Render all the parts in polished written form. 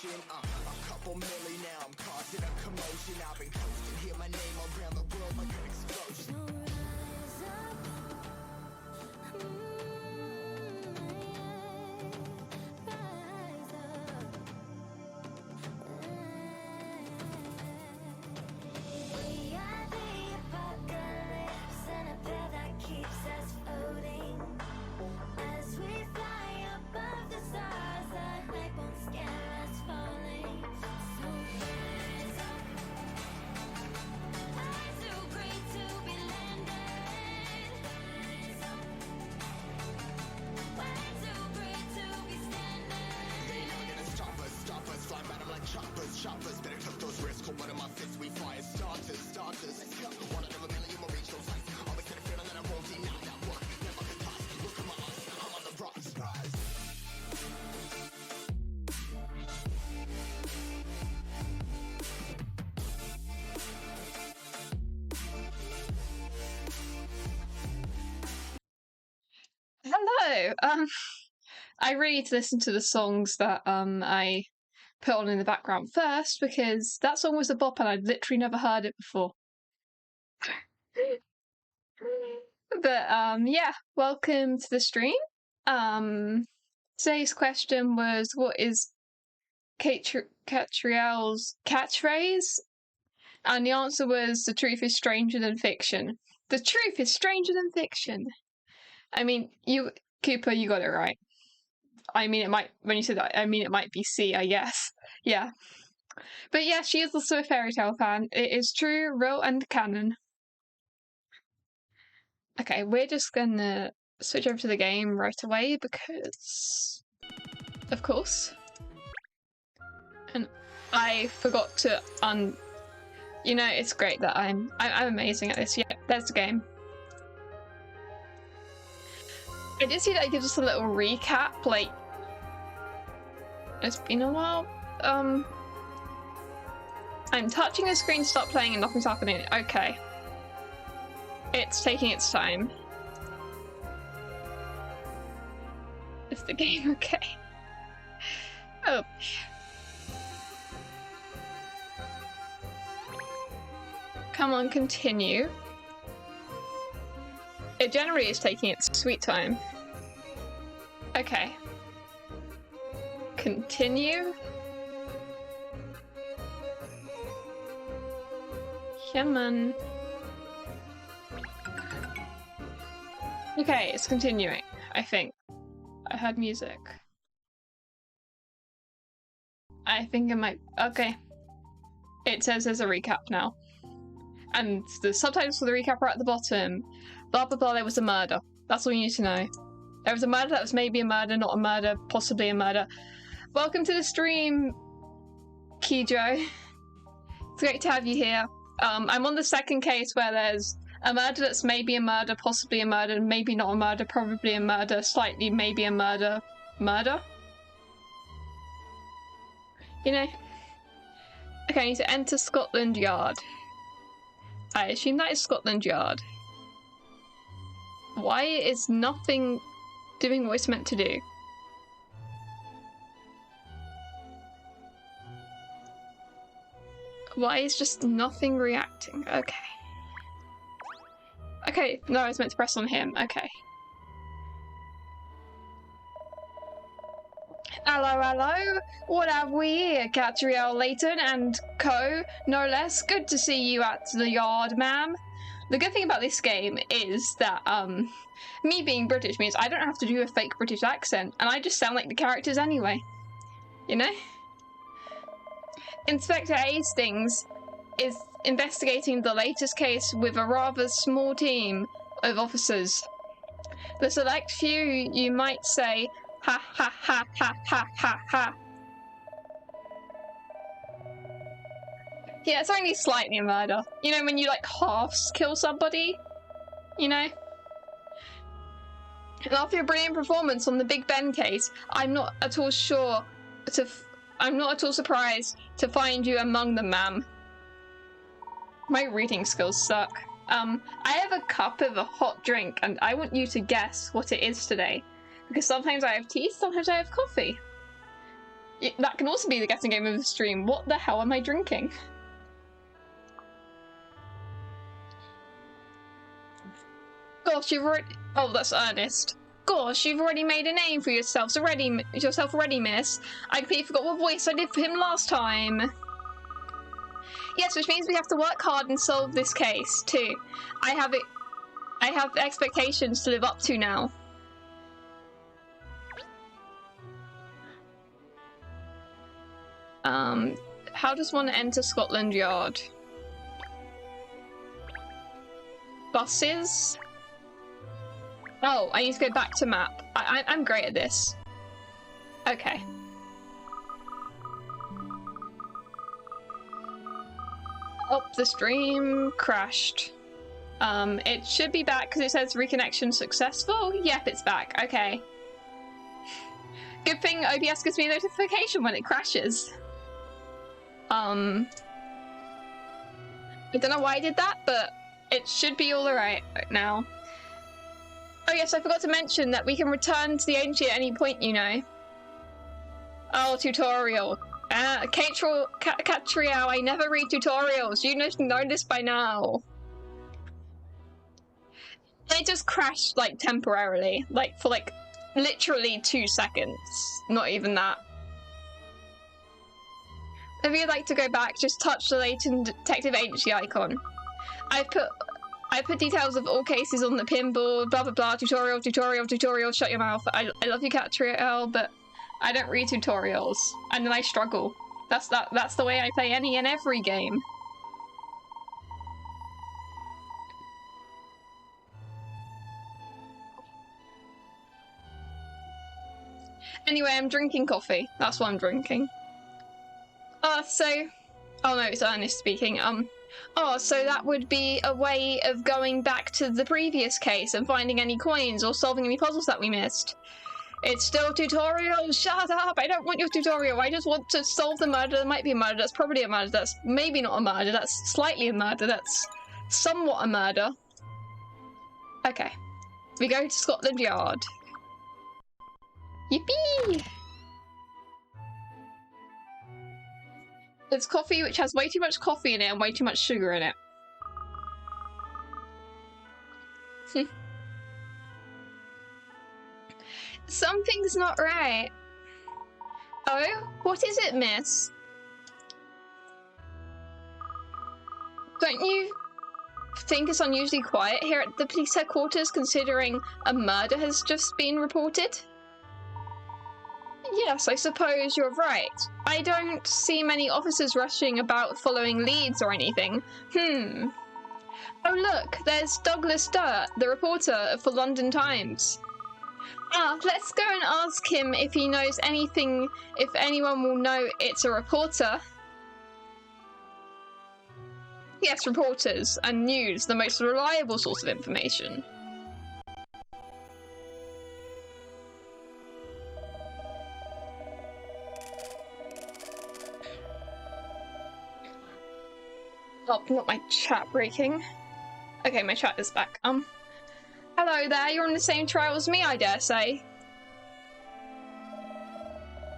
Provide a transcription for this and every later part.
A couple milli now, I'm causing a commotion. I've been coasting, hear my name around the world like an explosion. We are the apocalypse, and a pill that keeps us floating. As we fly above the stars, the night won't scare us falling. So rise up. I'm too great to be landed. Rise up. Way too great to be standing. They never gonna stop us, fly by them like choppers. Better took those risks, hold one of my fists, we fire starters. Let's go, one out of a million will reach those heights. Always get a feeling that I won't deny that work, never could toss. Look at my eyes, I'm on the rocks, rise. Hello. I really need to listen to the songs that I put on in the background first because that song was a bop and I'd literally never heard it before. But yeah, welcome to the stream. Today's question was, what is Katrielle's catchphrase? And the answer was, the truth is stranger than fiction. The truth is stranger than fiction. I mean, Cooper, you got it right. I mean, it might, when you said that, I mean, it might be C, I guess. Yeah. But yeah, she is also a fairy tale fan. It is true, real, and canon. Okay, we're just gonna switch over to the game right away because, of course. And I forgot to you know, it's great that I'm amazing at this. Yeah, there's the game. I did see that it gives us a little recap, like, it's been a while. I'm touching the screen to stop playing and nothing's happening. Okay. It's taking its time. Is the game okay? Oh. Come on, continue. It generally is taking its sweet time. Okay. Continue. Come on. Okay, it's continuing, I think. I heard music. I think it might... Okay. It says there's a recap now. And the subtitles for the recap are at the bottom. Blah blah blah, there was a murder. That's all you need to know. There was a murder that was maybe a murder, not a murder, possibly a murder. Welcome to the stream, Kijo. It's great to have you here. I'm on the second case where there's a murder that's maybe a murder, possibly a murder, maybe not a murder, probably a murder, slightly maybe a murder. Murder? You know? Okay, I need to enter Scotland Yard. I assume that is Scotland Yard. Why is nothing doing what it's meant to do? Why is just nothing reacting? Okay. Okay, no, I was meant to press on him. Okay. Hello, hello. What have we here? Katrielle, Layton and co, no less. Good to see you at the yard, ma'am. The good thing about this game is that me being British means I don't have to do a fake British accent, and I just sound like the characters anyway. You know? Inspector Hastings is investigating the latest case with a rather small team of officers. The select few, you might say, ha ha ha ha ha ha ha. Yeah, it's only slightly a murder. You know, when you like half kill somebody? You know? And after your brilliant performance on the Big Ben case, I'm not at all surprised to find you among them, ma'am. My reading skills suck. I have a cup of a hot drink, and I want you to guess what it is today. Because sometimes I have tea, sometimes I have coffee. That can also be the guessing game of the stream. What the hell am I drinking? Gosh, you've already... Oh, that's Ernest. Gosh, you've already made a name for yourself already, miss. I completely forgot what voice I did for him last time. Yes, which means we have to work hard and solve this case, too. I have expectations to live up to now. How does one enter Scotland Yard? Buses? Oh, I need to go back to map. I'm great at this. Okay. Up the stream, crashed. It should be back because it says reconnection successful. Yep, it's back. Okay. Good thing OBS gives me a notification when it crashes. I don't know why I did that, but it should be all right now. Oh yes, I forgot to mention that we can return to the agency at any point, you know. Oh, tutorial. Katrielle, I never read tutorials. You just know this by now. They just crashed, like, temporarily. Like, for, like, literally 2 seconds. Not even that. If you'd like to go back, just touch the Layton Detective Agency icon. I put details of all cases on the pinboard, blah blah blah, tutorial, shut your mouth. I love you, Katrielle, but I don't read tutorials. And then I struggle. That's the way I play any and every game. Anyway, I'm drinking coffee. That's what I'm drinking. Oh no, it's Ernest speaking. Oh, so that would be a way of going back to the previous case and finding any coins or solving any puzzles that we missed. It's still tutorial. Shut up! I don't want your tutorial. I just want to solve the murder. There might be a murder. That's probably a murder. That's maybe not a murder. That's slightly a murder. That's somewhat a murder. Okay. We go to Scotland Yard. Yippee! It's coffee which has way too much coffee in it and way too much sugar in it. Something's not right. Oh? What is it, miss? Don't you think it's unusually quiet here at the police headquarters considering a murder has just been reported? Yes, I suppose you're right. I don't see many officers rushing about following leads or anything. Oh look, there's Douglas Sturt, the reporter for London Times. Ah, let's go and ask him if he knows anything, if anyone will know it's a reporter. Yes, reporters and news, the most reliable source of information. Oh, not my chat breaking. Okay, my chat is back. Hello there, you're on the same trial as me, I dare say.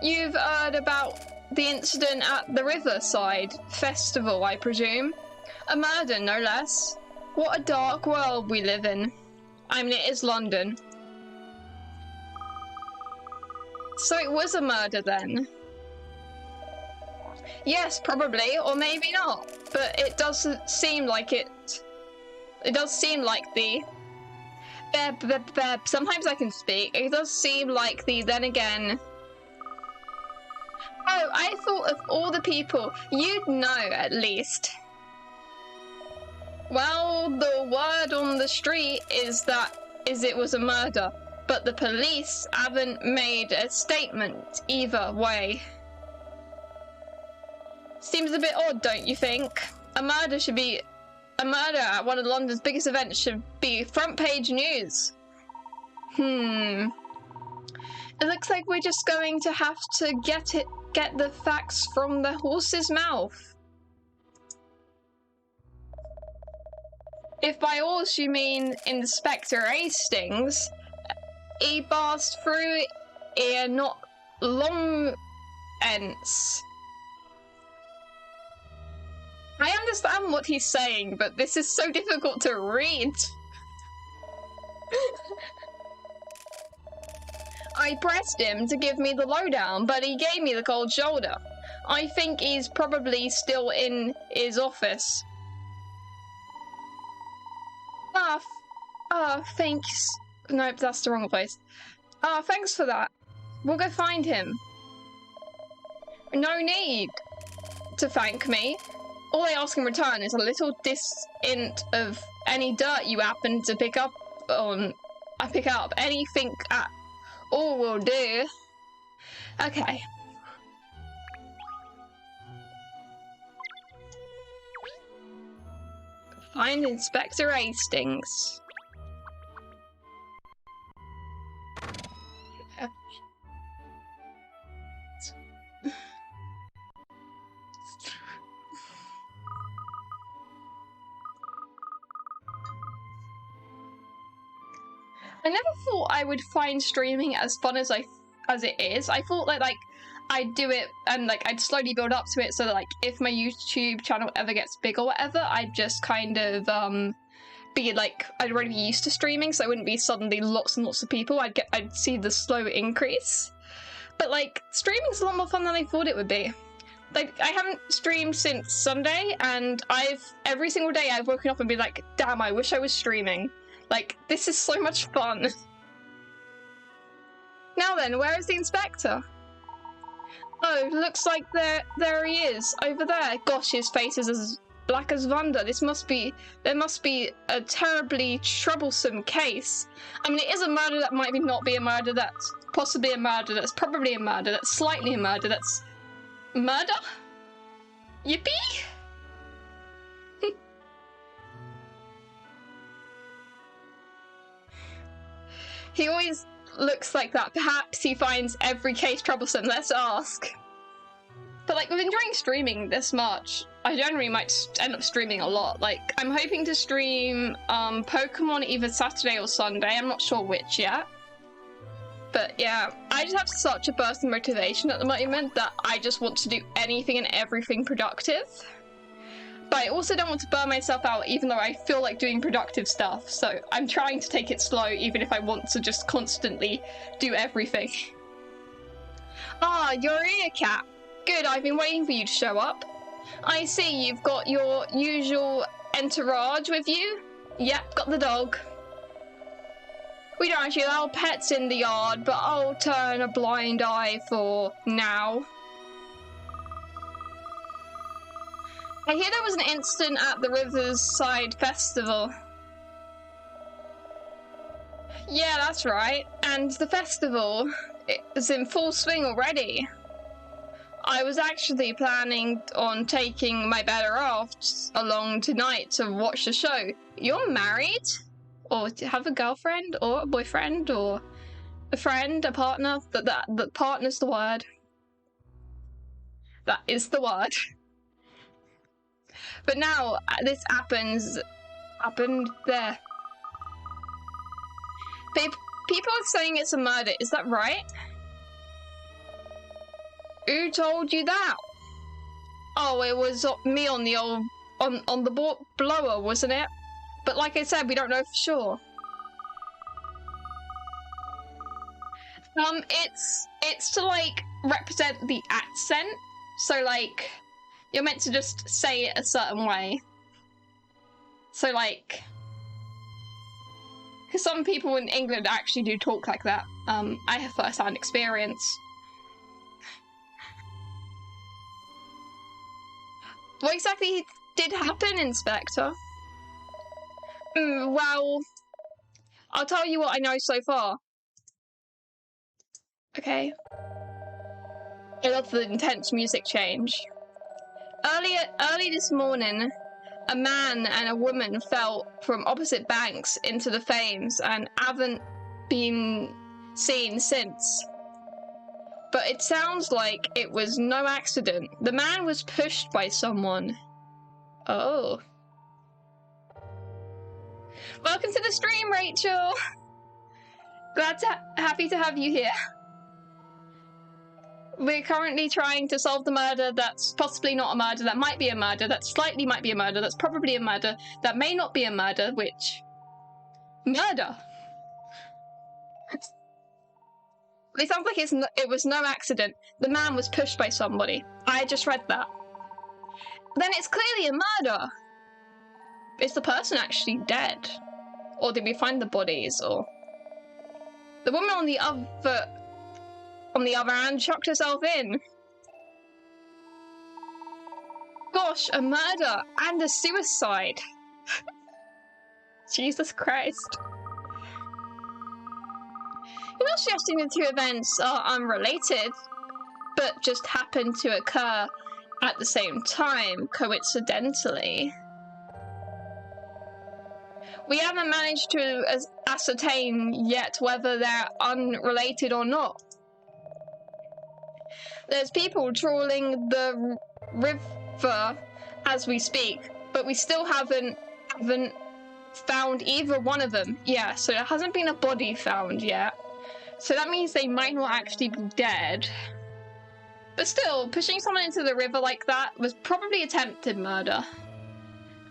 You've heard about the incident at the Riverside Festival, I presume? A murder, no less. What a dark world we live in. I mean, it is London. So it was a murder then? Yes, probably, or maybe not. But it doesn't seem like it It does seem like the... Sometimes I can speak. It does seem like the... Then again... Oh, I thought of all the people. You'd know, at least. Well, the word on the street is it was a murder. But the police haven't made a statement either way. Seems a bit odd, don't you think? A murder at one of London's biggest events should be front page news. It looks like we're just going to have to get the facts from the horse's mouth. If by horse you mean Inspector Hastings, he passed through here not long hence. I understand what he's saying, but this is so difficult to read. I pressed him to give me the lowdown, but he gave me the cold shoulder. I think he's probably still in his office. Thanks. Nope, that's the wrong place. Thanks for that. We'll go find him. No need to thank me. All I ask in return is a little hint of any dirt you happen to pick up. Anything at all will do. Okay. Find Inspector Hastings. I never thought I would find streaming as fun as it is. I thought that I'd do it and I'd slowly build up to it so that if my YouTube channel ever gets big or whatever, I'd just kind of be I'd already be used to streaming, so I wouldn't be suddenly lots and lots of people. I'd see the slow increase. But streaming's a lot more fun than I thought it would be. I haven't streamed since Sunday, and every single day I've woken up and been like, damn, I wish I was streaming. This is so much fun. Now then, where is the inspector? Oh, looks like there he is, over there. Gosh, his face is as black as thunder. There must be a terribly troublesome case. I mean, it is a murder that might not be a murder, that's possibly a murder, that's probably a murder, that's slightly a murder, that's... Murder? Yippee! He always looks like that. Perhaps he finds every case troublesome. Let's ask. But with enjoying streaming this much, I generally might end up streaming a lot. I'm hoping to stream Pokemon either Saturday or Sunday. I'm not sure which yet. But yeah, I just have such a burst of motivation at the moment that I just want to do anything and everything productive. But I also don't want to burn myself out, even though I feel like doing productive stuff. So I'm trying to take it slow, even if I want to just constantly do everything. Ah, you're here, Cat. Good, I've been waiting for you to show up. I see you've got your usual entourage with you. Yep, got the dog. We don't actually allow pets in the yard, but I'll turn a blind eye for now. I hear there was an incident at the Riverside Festival. Yeah, that's right. And the festival is in full swing already. I was actually planning on taking my better half along tonight to watch the show. You're married? Or have a girlfriend? Or a boyfriend? Or a friend? A partner? The partner's the word. That is the word. But now, this happened there. People are saying it's a murder, is that right? Who told you that? Oh, it was me on the old... on the blower, wasn't it? But like I said, we don't know for sure. It's to, represent the accent. So, you're meant to just say it a certain way. So, Because some people in England actually do talk like that. I have first-hand experience. What exactly did happen, Inspector? Well, I'll tell you what I know so far. Okay. I love the intense music change. Early this morning, a man and a woman fell from opposite banks into the Thames and haven't been seen since. But it sounds like it was no accident. The man was pushed by someone. Oh. Welcome to the stream, Rachel! Happy to have you here. We're currently trying to solve the murder that's possibly not a murder, that might be a murder, that slightly might be a murder, that's probably a murder, that may not be a murder, which... Murder! It sounds like it was no accident. The man was pushed by somebody. I just read that. Then it's clearly a murder! Is the person actually dead? Or did we find the bodies, or... The woman on the other hand chucked herself in. Gosh, a murder and a suicide. Jesus Christ. You're not suggesting the two events are unrelated, but just happen to occur at the same time, coincidentally. We haven't managed to ascertain yet whether they're unrelated or not. There's people trawling the river as we speak, but we still haven't found either one of them. Yeah, so there hasn't been a body found yet. So that means they might not actually be dead. But still, pushing someone into the river like that was probably attempted murder.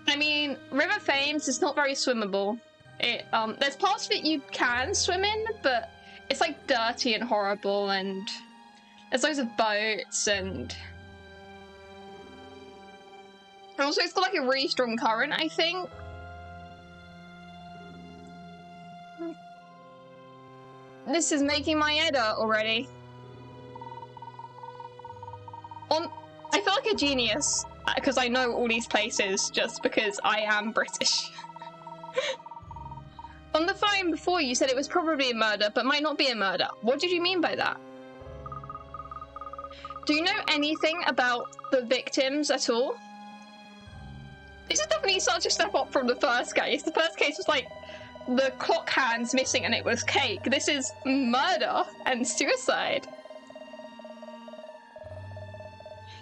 I mean, River Thames is not very swimmable. There's parts of it you can swim in, but it's like dirty and horrible, and there's loads of boats, and also it's got like a really strong current, I think. This is making my head hurt already. I feel like a genius, because I know all these places just because I am British. On the phone before, you said it was probably a murder, but might not be a murder. What did you mean by that? Do you know anything about the victims at all? This is definitely such a step up from the first case. The first case was like the clock hands missing and it was cake. This is murder and suicide.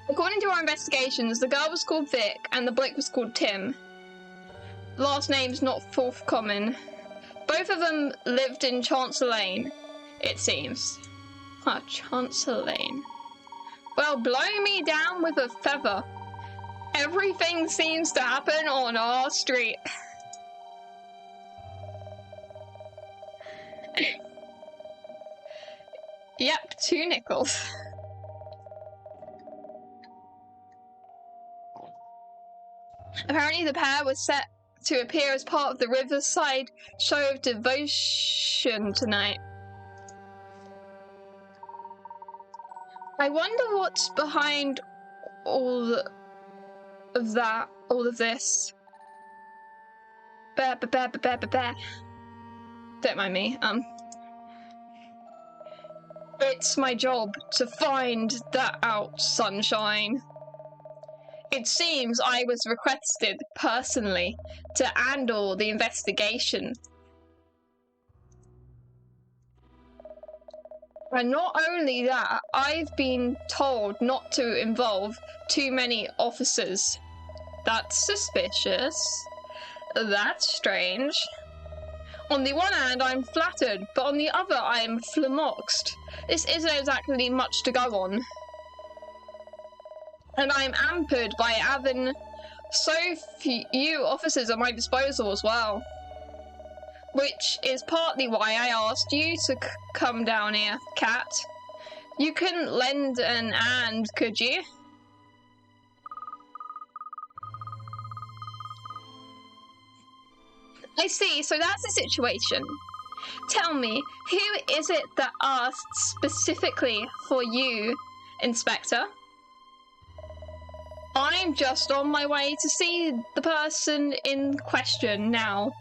According to our investigations, the girl was called Vic and the bloke was called Tim. Last name's not forthcoming. Both of them lived in Chancellor Lane, it seems. Chancellor Lane. Well, blow me down with a feather. Everything seems to happen on our street. Yep, 2 nickels. Apparently the pair was set to appear as part of the Riverside show of devotion tonight. I wonder what's behind all of this. Don't mind me. It's my job to find that out, sunshine. It seems I was requested personally to handle the investigation. And not only that, I've been told not to involve too many officers. That's suspicious. That's strange. On the one hand, I'm flattered, but on the other, I'm flummoxed. This isn't exactly much to go on. And I'm hampered by having so few officers at my disposal as well. Which is partly why I asked you to come down here, Kat. You couldn't lend an hand, could you? I see, so that's the situation. Tell me, who is it that asked specifically for you, Inspector? I'm just on my way to see the person in question now.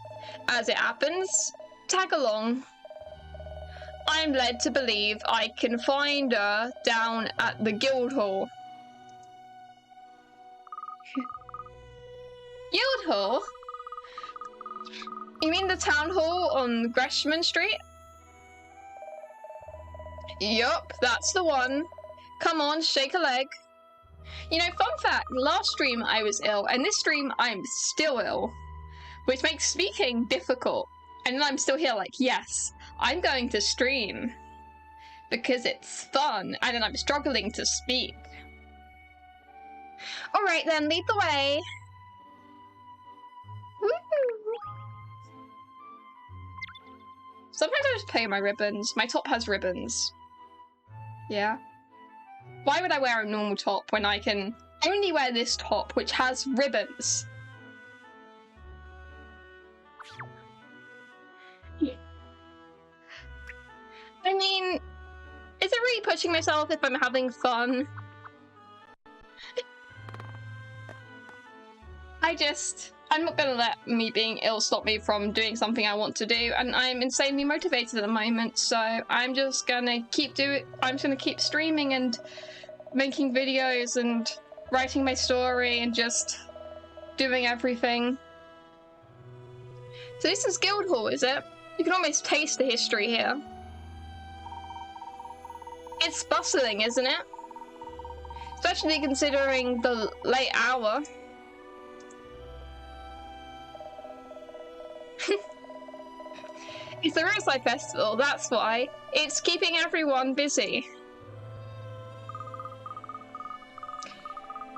As it happens, tag along. I'm led to believe I can find her down at the Guildhall. Guildhall? You mean the town hall on Gresham Street? Yup, that's the one. Come on, shake a leg. You know, fun fact, last stream I was ill, and this stream I'm still ill. Which makes speaking difficult. And then I'm still here like, yes, I'm going to stream. Because it's fun, and then I'm struggling to speak. Alright then, lead the way. Woo! Sometimes I just play my ribbons. My top has ribbons. Yeah. Why would I wear a normal top when I can only wear this top, which has ribbons? I mean, is it really pushing myself if I'm having fun? I'm not gonna let me being ill stop me from doing something I want to do, and I'm insanely motivated at the moment, so I'm just gonna keep streaming and making videos and writing my story and just doing everything. So this is Guildhall, is it? You can almost taste the history here. It's bustling, isn't it? Especially considering the late hour. It's the Roadside Festival, that's why. It's keeping everyone busy.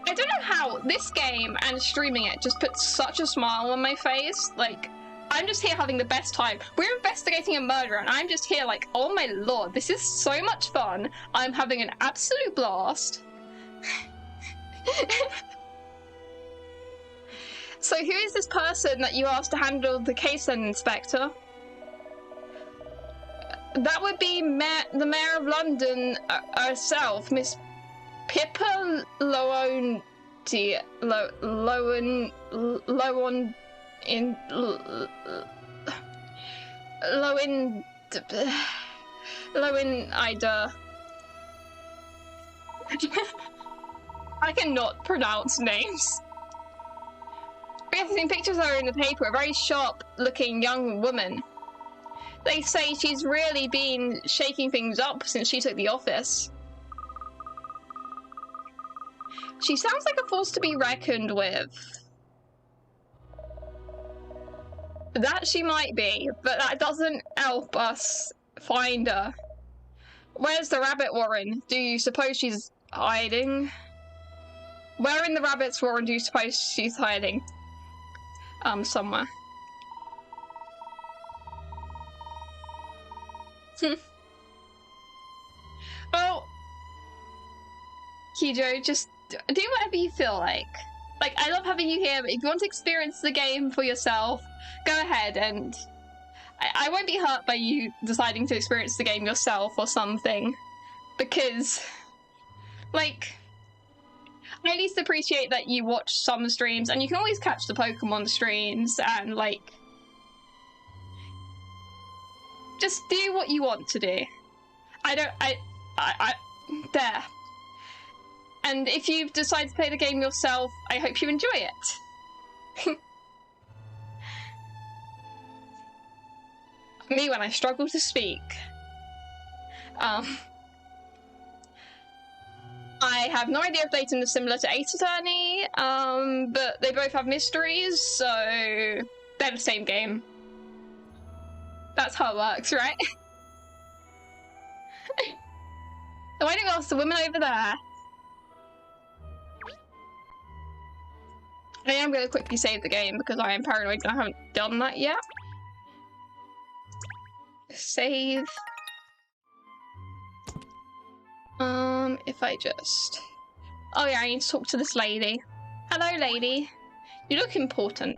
I don't know how this game and streaming it just puts such a smile on my face. Like, I'm just here having the best time. We're investigating a murder and I'm just here like, oh my lord, this is so much fun. I'm having an absolute blast. So who is this person that you asked to handle the case then, Inspector? That would be the Mayor of London herself, Miss Pippa Lowen Ida. I cannot pronounce names. We have seen pictures of her in the paper, a very sharp-looking young woman. They say she's really been shaking things up since she took the office. She sounds like a force to be reckoned with. That she might be, but that doesn't help us find her. Where's the rabbit warren? Do you suppose she's hiding? Where in the rabbit's warren do you suppose she's hiding? Somewhere. Well, Kijo, just do whatever you feel like. Like, I love having you here, but if you want to experience the game for yourself, go ahead, and I won't be hurt by you deciding to experience the game yourself or something. Because, like, I at least appreciate that you watch some streams, and you can always catch the Pokemon streams, and, like, just do what you want to do. There. And if you decide to play the game yourself, I hope you enjoy it. Me when I struggle to speak. I have no idea if Layton is similar to Ace Attorney, but they both have mysteries, so they're the same game. That's how it works, right? Why don't we ask the woman over there? I am going to quickly save the game because I am paranoid and I haven't done that yet. Save. If I just... Oh yeah, I need to talk to this lady. Hello, lady. You look important.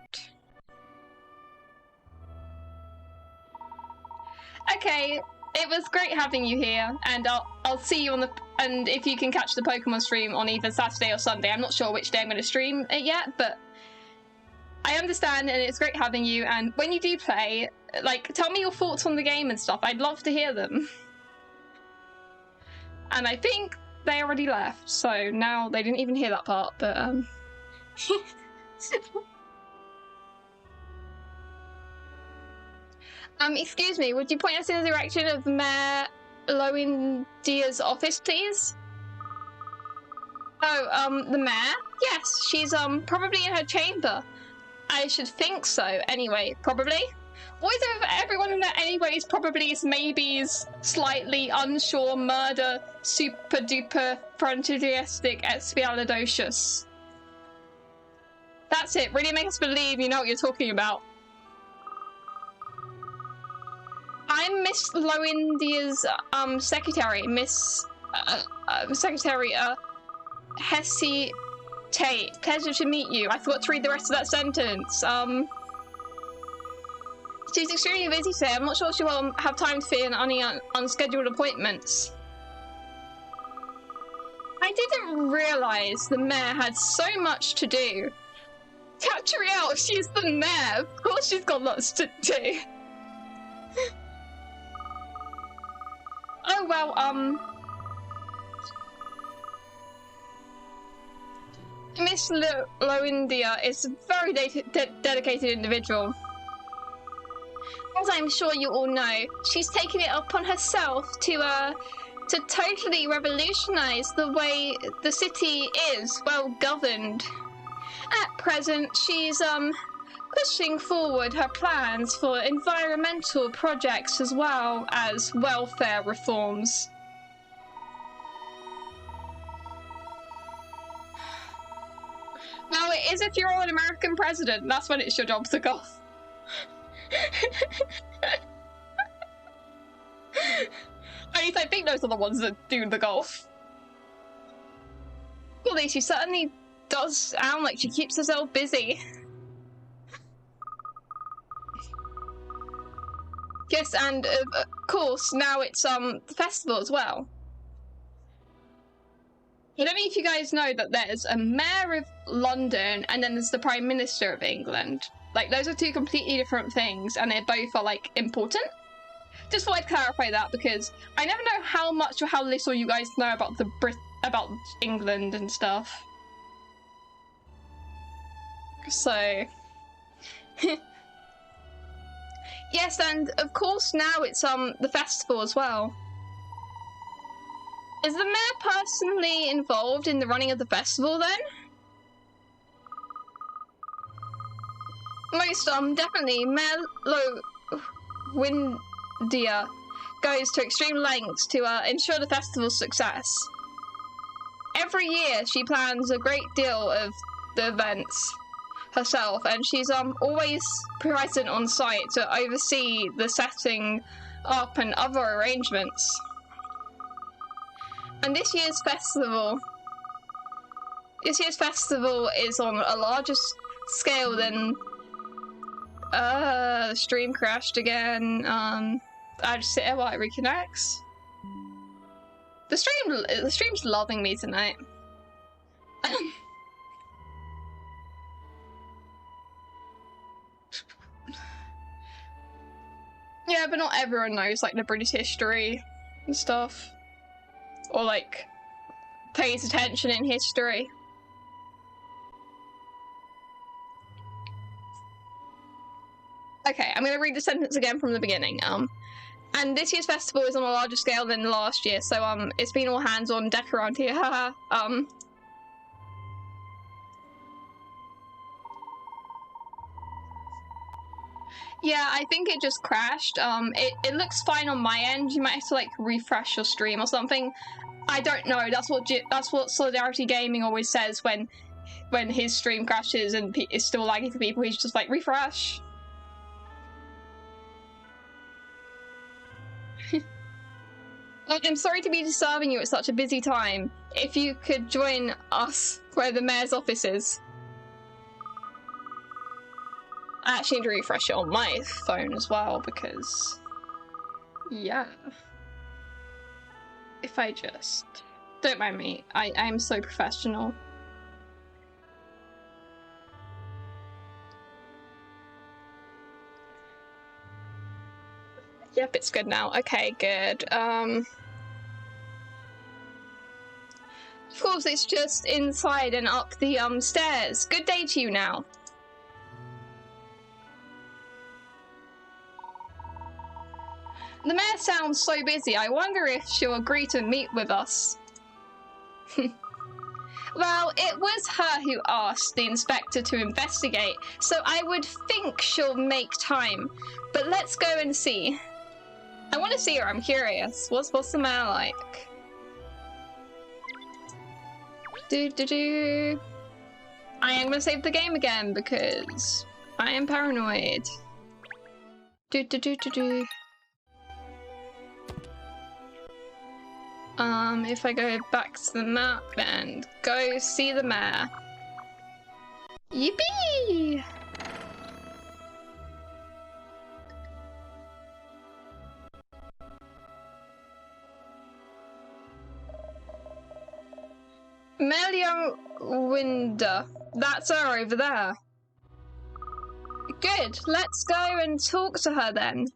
Okay, it was great having you here, and I'll see you on the, and if you can catch the Pokemon stream on either Saturday or Sunday. I'm not sure which day I'm going to stream it yet, but I understand, and it's great having you. And when you do play, like, tell me your thoughts on the game and stuff. I'd love to hear them. And I think they already left, so now they didn't even hear that part, but excuse me, would you point us in the direction of Mayor Lowendia's office, please? Oh, the mayor? Yes, she's probably in her chamber. I should think so. Anyway, probably. Always everyone in there anyways, probably, maybes, slightly unsure, murder, super duper, frontiristic, expialidocious. That's it. Really make us believe you know what you're talking about. I'm Miss Lowendia's secretary, Secretary Hessie Tate. Pleasure to meet you. I forgot to read the rest of that sentence. She's extremely busy today. I'm not sure she will have time to fit in any unscheduled appointments. I didn't realise the mayor had so much to do. Katrielle, she's the mayor. Of course she's got lots to do. Oh, well, Miss Lowendia is a very dedicated individual. As I'm sure you all know, she's taken it upon herself to totally revolutionise the way the city is well governed. At present, she's pushing forward her plans for environmental projects as well as welfare reforms. Well, it is if you're an American president, that's when it's your job to go. At least I think those are the ones that do the golf. Well, she certainly does sound like she keeps herself busy. Yes, and of course, now it's the festival as well. I don't know if you guys know that there's a mayor of London and then there's the Prime Minister of England. Like, those are two completely different things, and they both are, like, important. Just thought I'd clarify that, because I never know how much or how little you guys know about about England and stuff. So... Yes, and of course now it's, the festival as well. Is the mayor personally involved in the running of the festival, then? Most, definitely, Mayor Lowindia goes to extreme lengths to, ensure the festival's success. Every year, she plans a great deal of the events herself, and she's, always present on site to oversee the setting up and other arrangements. And this year's festival is on a larger scale than... the stream crashed again. I just sit here while it reconnects. The stream's loving me tonight. Yeah, but not everyone knows, like, the British history and stuff. Or, like, pays attention in history. Okay, I'm gonna read the sentence again from the beginning. And this year's festival is on a larger scale than last year, so, it's been all hands on deck around here, haha. Yeah, I think it just crashed. It looks fine on my end. You might have to, like, refresh your stream or something. I don't know. That's what Solidarity Gaming always says when his stream crashes and it's still lagging for people. He's just like, refresh. I'm sorry to be disturbing you at such a busy time. If you could join us where the mayor's office is. I actually need to refresh it on my phone as well, because... Yeah. If I just... Don't mind me. I'm so professional. Yep, it's good now. Okay, good. Of course, it's just inside and up the stairs. Good day to you now. The mayor sounds so busy. I wonder if she'll agree to meet with us. Well, it was her who asked the inspector to investigate, so I would think she'll make time. But let's go and see. I want to see her, I'm curious. What's the mayor like? I am gonna save the game again because I am paranoid. If I go back to the map and go see the mayor. Yippee! Winda. That's her over there. Good, let's go and talk to her then.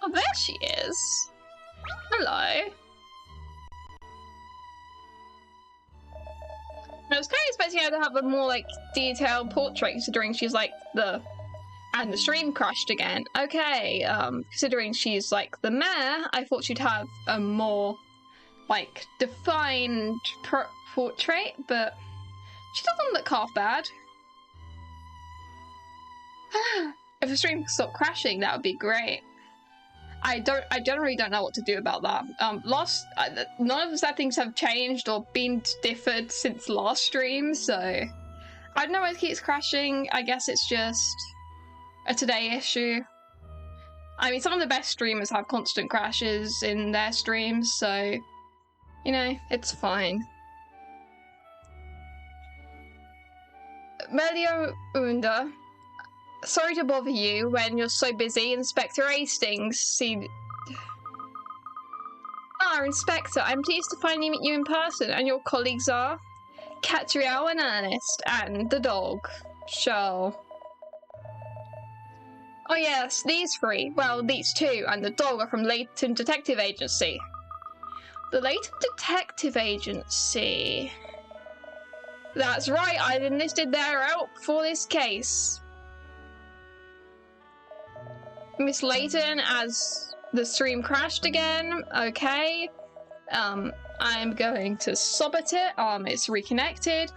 Oh, there she is. Hello. I was kind of expecting her to have a more, like, detailed portrait, considering she's, like, and the stream crashed again. Okay, considering she's, like, the mayor, I thought she'd have a more, like, defined portrait, but she doesn't look half bad. If the stream stopped crashing, that would be great. I generally don't know what to do about that. None of the settings have changed or been differed since last stream, so I don't know why it keeps crashing. I guess it's just a today issue. I mean, some of the best streamers have constant crashes in their streams, so, you know, it's fine. Unda. Sorry to bother you when you're so busy, Inspector Hastings. Inspector, I'm pleased to finally meet you in person, and your colleagues are Katrielle and Ernest, and the dog, Charles. Oh yes, these three, well, these two, and the dog are from Layton Detective Agency. The Layton Detective Agency? That's right, I've enlisted their help for this case. Miss Layton, as the stream crashed again, okay. I'm going to submit it, it's reconnected.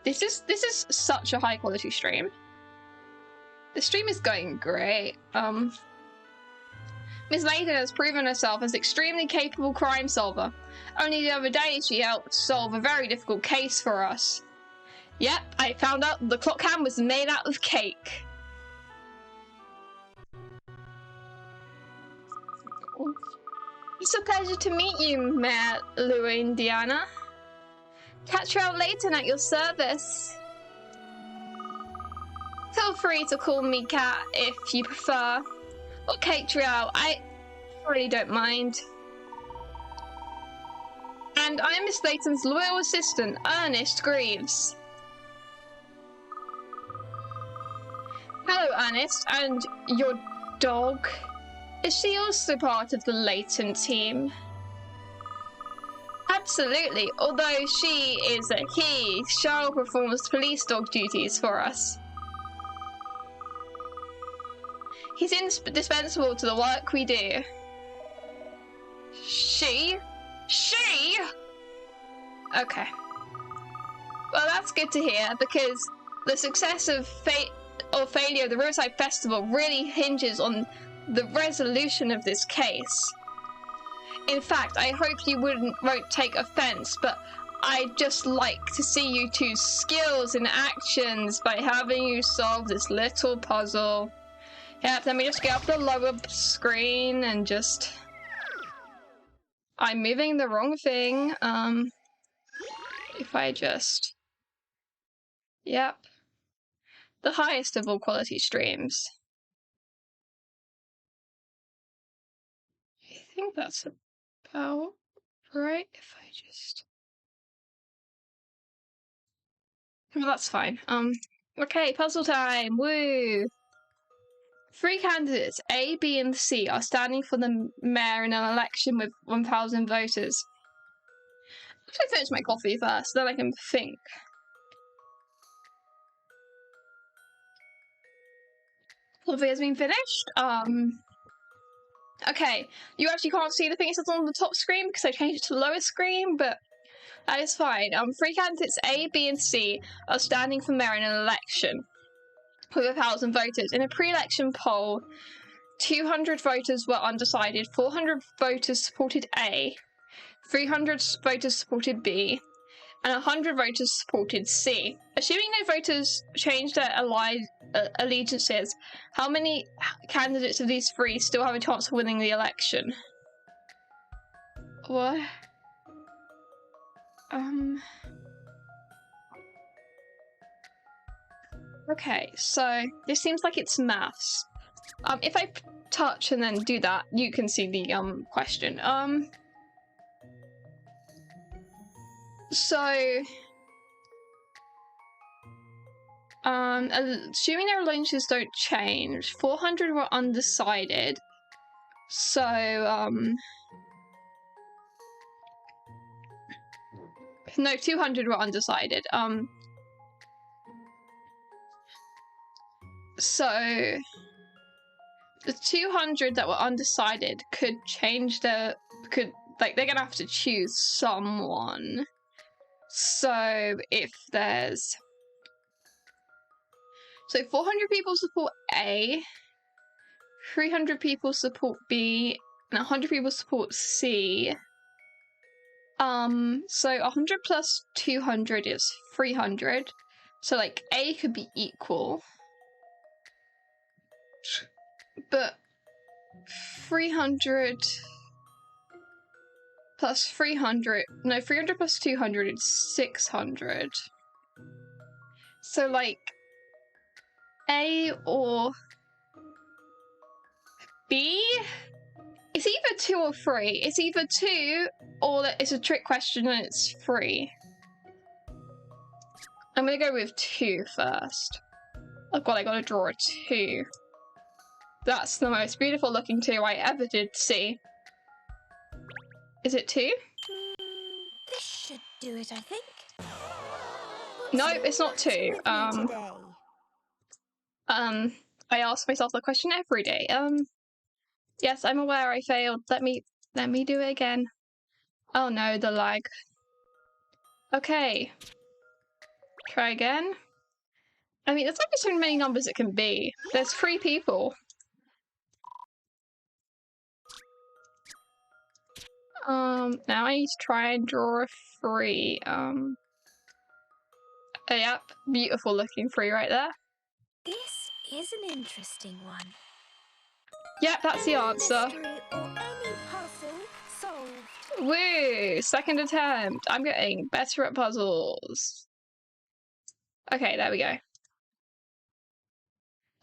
This is such a high quality stream. The stream is going great. Miss Layton has proven herself as an extremely capable crime solver. Only the other day she helped solve a very difficult case for us. Yep, I found out the clock hand was made out of cake. It's a pleasure to meet you, Mayor Indiana. Katrielle Layton at your service. Feel free to call me Kat if you prefer. Or Katrielle, I really don't mind. And I'm Miss Layton's loyal assistant, Ernest Greaves. Hello, Ernest, and your dog? Is she also part of the Layton team? Absolutely, although she is a he, Charles performs police dog duties for us. He's indispensable to the work we do. She? Okay. Well, that's good to hear, because the success of failure of the Riverside Festival really hinges on the resolution of this case. In fact, I hope you won't take offense, but I'd just like to see you two's skills in actions by having you solve this little puzzle. Yep, let me just get up the lower screen and just... I'm moving the wrong thing. If I just... Yep. the highest of all quality streams. I think that's about right. If I just... Well, that's fine. Okay, puzzle time. Woo! 3 candidates, A, B, and C, are standing for the mayor in an election with 1,000 voters. I should finish my coffee first, then I can think. Coffee has been finished. Okay, you actually can't see the thing it says on the top screen because I changed it to the lower screen, but that is fine. 3 candidates, A, B, and C, are standing for mayor in an election with 1,000 voters. In a pre-election poll, 200 voters were undecided, 400 voters supported A, 300 voters supported B, and 100 voters supported C. Assuming no voters changed their allegiances, how many candidates of these 3 still have a chance of winning the election? What? Okay, so this seems like it's maths. If I touch and then do that, you can see the question. So assuming their allegiances don't change, 400 were undecided. So no, 200 were undecided. So the 200 that were undecided could change they're gonna have to choose someone. So if there's 400 people support A, 300 people support B, and 100 people support C. So 100 plus 200 is 300. So like A could be equal. But 300 plus 300, no, 300 plus 200 is 600. So like A or B? It's either 2 or 3. It's either 2 or it's a trick question and it's 3. I'm gonna go with 2 first. Oh god, I gotta draw a 2. That's the most beautiful looking 2 I ever did see. Is it 2? This should do it, I think. Nope, it's not 2. I ask myself the question every day. Yes, I'm aware I failed. Let me do it again. Oh no, the lag. Okay. Try again. I mean, there's only so many numbers it can be. There's 3 people. Now I need to try and draw a 3. Yep, beautiful looking 3 right there. This is an interesting one. Yep, that's the answer. Mystery or any puzzle solved. Woo! Second attempt. I'm getting better at puzzles. Okay, there we go.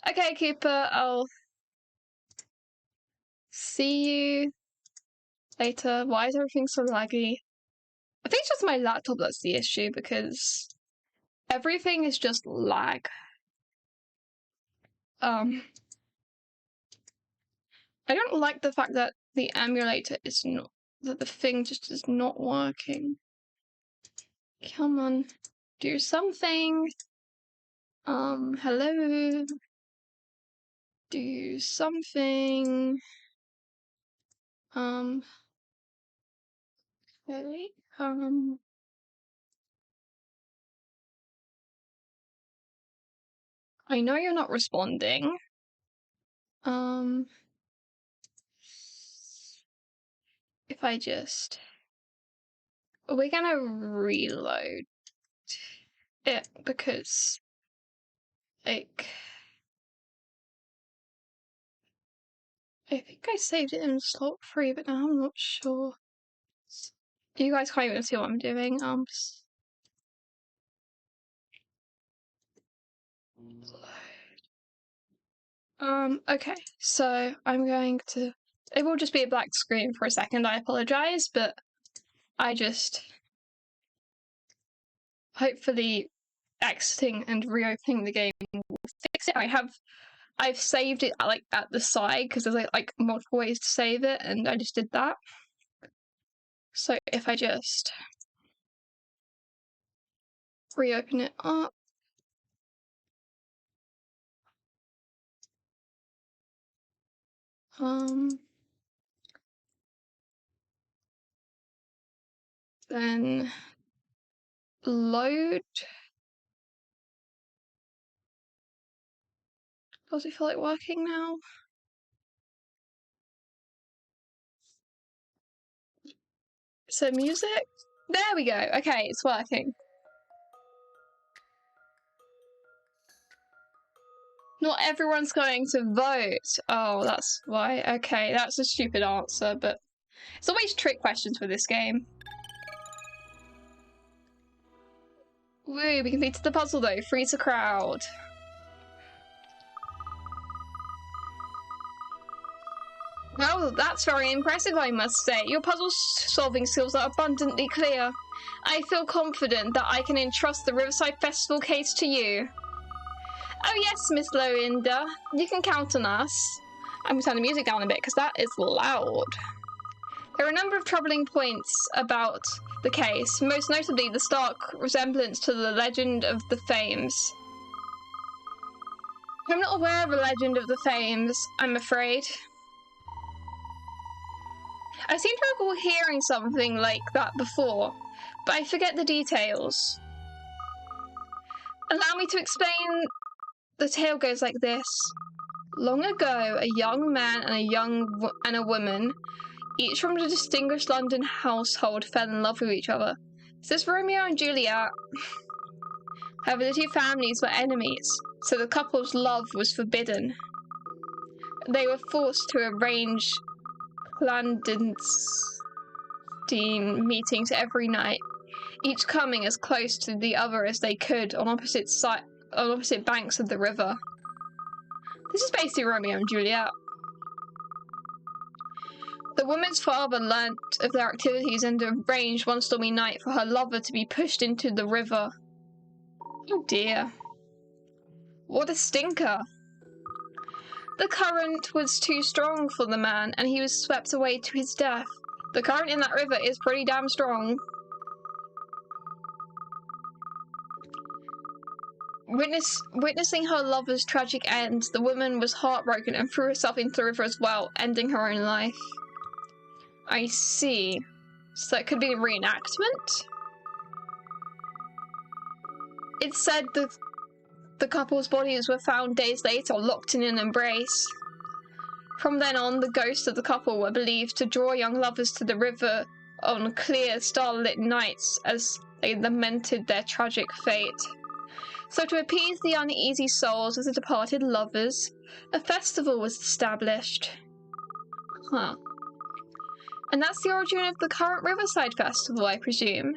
Okay, Cooper, I'll see you later. Why is everything so laggy? I think it's just my laptop that's the issue because everything is just lag. I don't like the fact that the emulator is not, that the thing just is not working. Come on, do something. Hello. Do something. Okay. I know you're not responding. If I just... We're gonna reload it because, like... I think I saved it in slot 3, but now I'm not sure. You guys can't even see what I'm doing. Okay, so I'm going to... It will just be a black screen for a second, I apologise, but I just... Hopefully exiting and reopening the game will fix it. I've saved it like at the side because there's like multiple ways to save it, and I just did that. So if I just reopen it up. Then load. Does it feel like working now? So music? There we go. Okay, it's working. Not everyone's going to vote. Oh, that's why. Okay, that's a stupid answer, but it's always trick questions with this game. Woo, we completed the puzzle though. Free to crowd. Well, that's very impressive, I must say. Your puzzle-solving skills are abundantly clear. I feel confident that I can entrust the Riverside Festival case to you. Oh yes, Miss Lorinda. You can count on us. I'm going to turn the music down a bit because that is loud. There are a number of troubling points about the case, most notably the stark resemblance to the legend of the Fames. I'm not aware of the legend of the Fames, I'm afraid. I seem to recall hearing something like that before, but I forget the details. Allow me to explain. The tale goes like this. Long ago, a young man and a woman, each from a distinguished London household, fell in love with each other. Is this Romeo and Juliet? However, the two families were enemies, so the couple's love was forbidden. They were forced to arrange clandestine meetings every night, each coming as close to the other as they could on opposite banks of the river. This is basically Romeo and Juliet. The woman's father learnt of their activities and arranged one stormy night for her lover to be pushed into the river. Oh dear. What a stinker. The current was too strong for the man, and he was swept away to his death. The current in that river is pretty damn strong. Witnessing her lover's tragic end, the woman was heartbroken and threw herself into the river as well, ending her own life. I see. So that could be a reenactment? It said the couple's bodies were found days later, locked in an embrace. From then on, the ghosts of the couple were believed to draw young lovers to the river on clear, starlit nights as they lamented their tragic fate. So to appease the uneasy souls of the departed lovers, a festival was established. Huh. And that's the origin of the current Riverside Festival, I presume?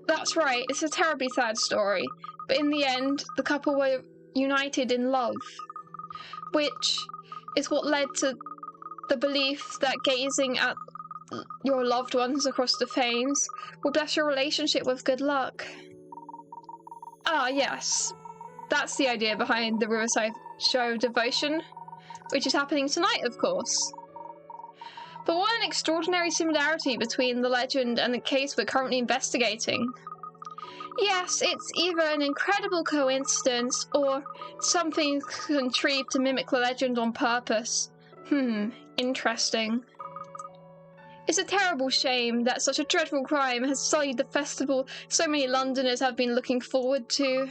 That's right, it's a terribly sad story, but in the end, the couple were united in love, which is what led to the belief that gazing at your loved ones across the Fames will bless your relationship with good luck. Ah, yes. That's the idea behind the Riverside Show of Devotion, which is happening tonight, of course. But what an extraordinary similarity between the legend and the case we're currently investigating. Yes, it's either an incredible coincidence or something contrived to mimic the legend on purpose. Interesting. It's a terrible shame that such a dreadful crime has sullied the festival so many Londoners have been looking forward to.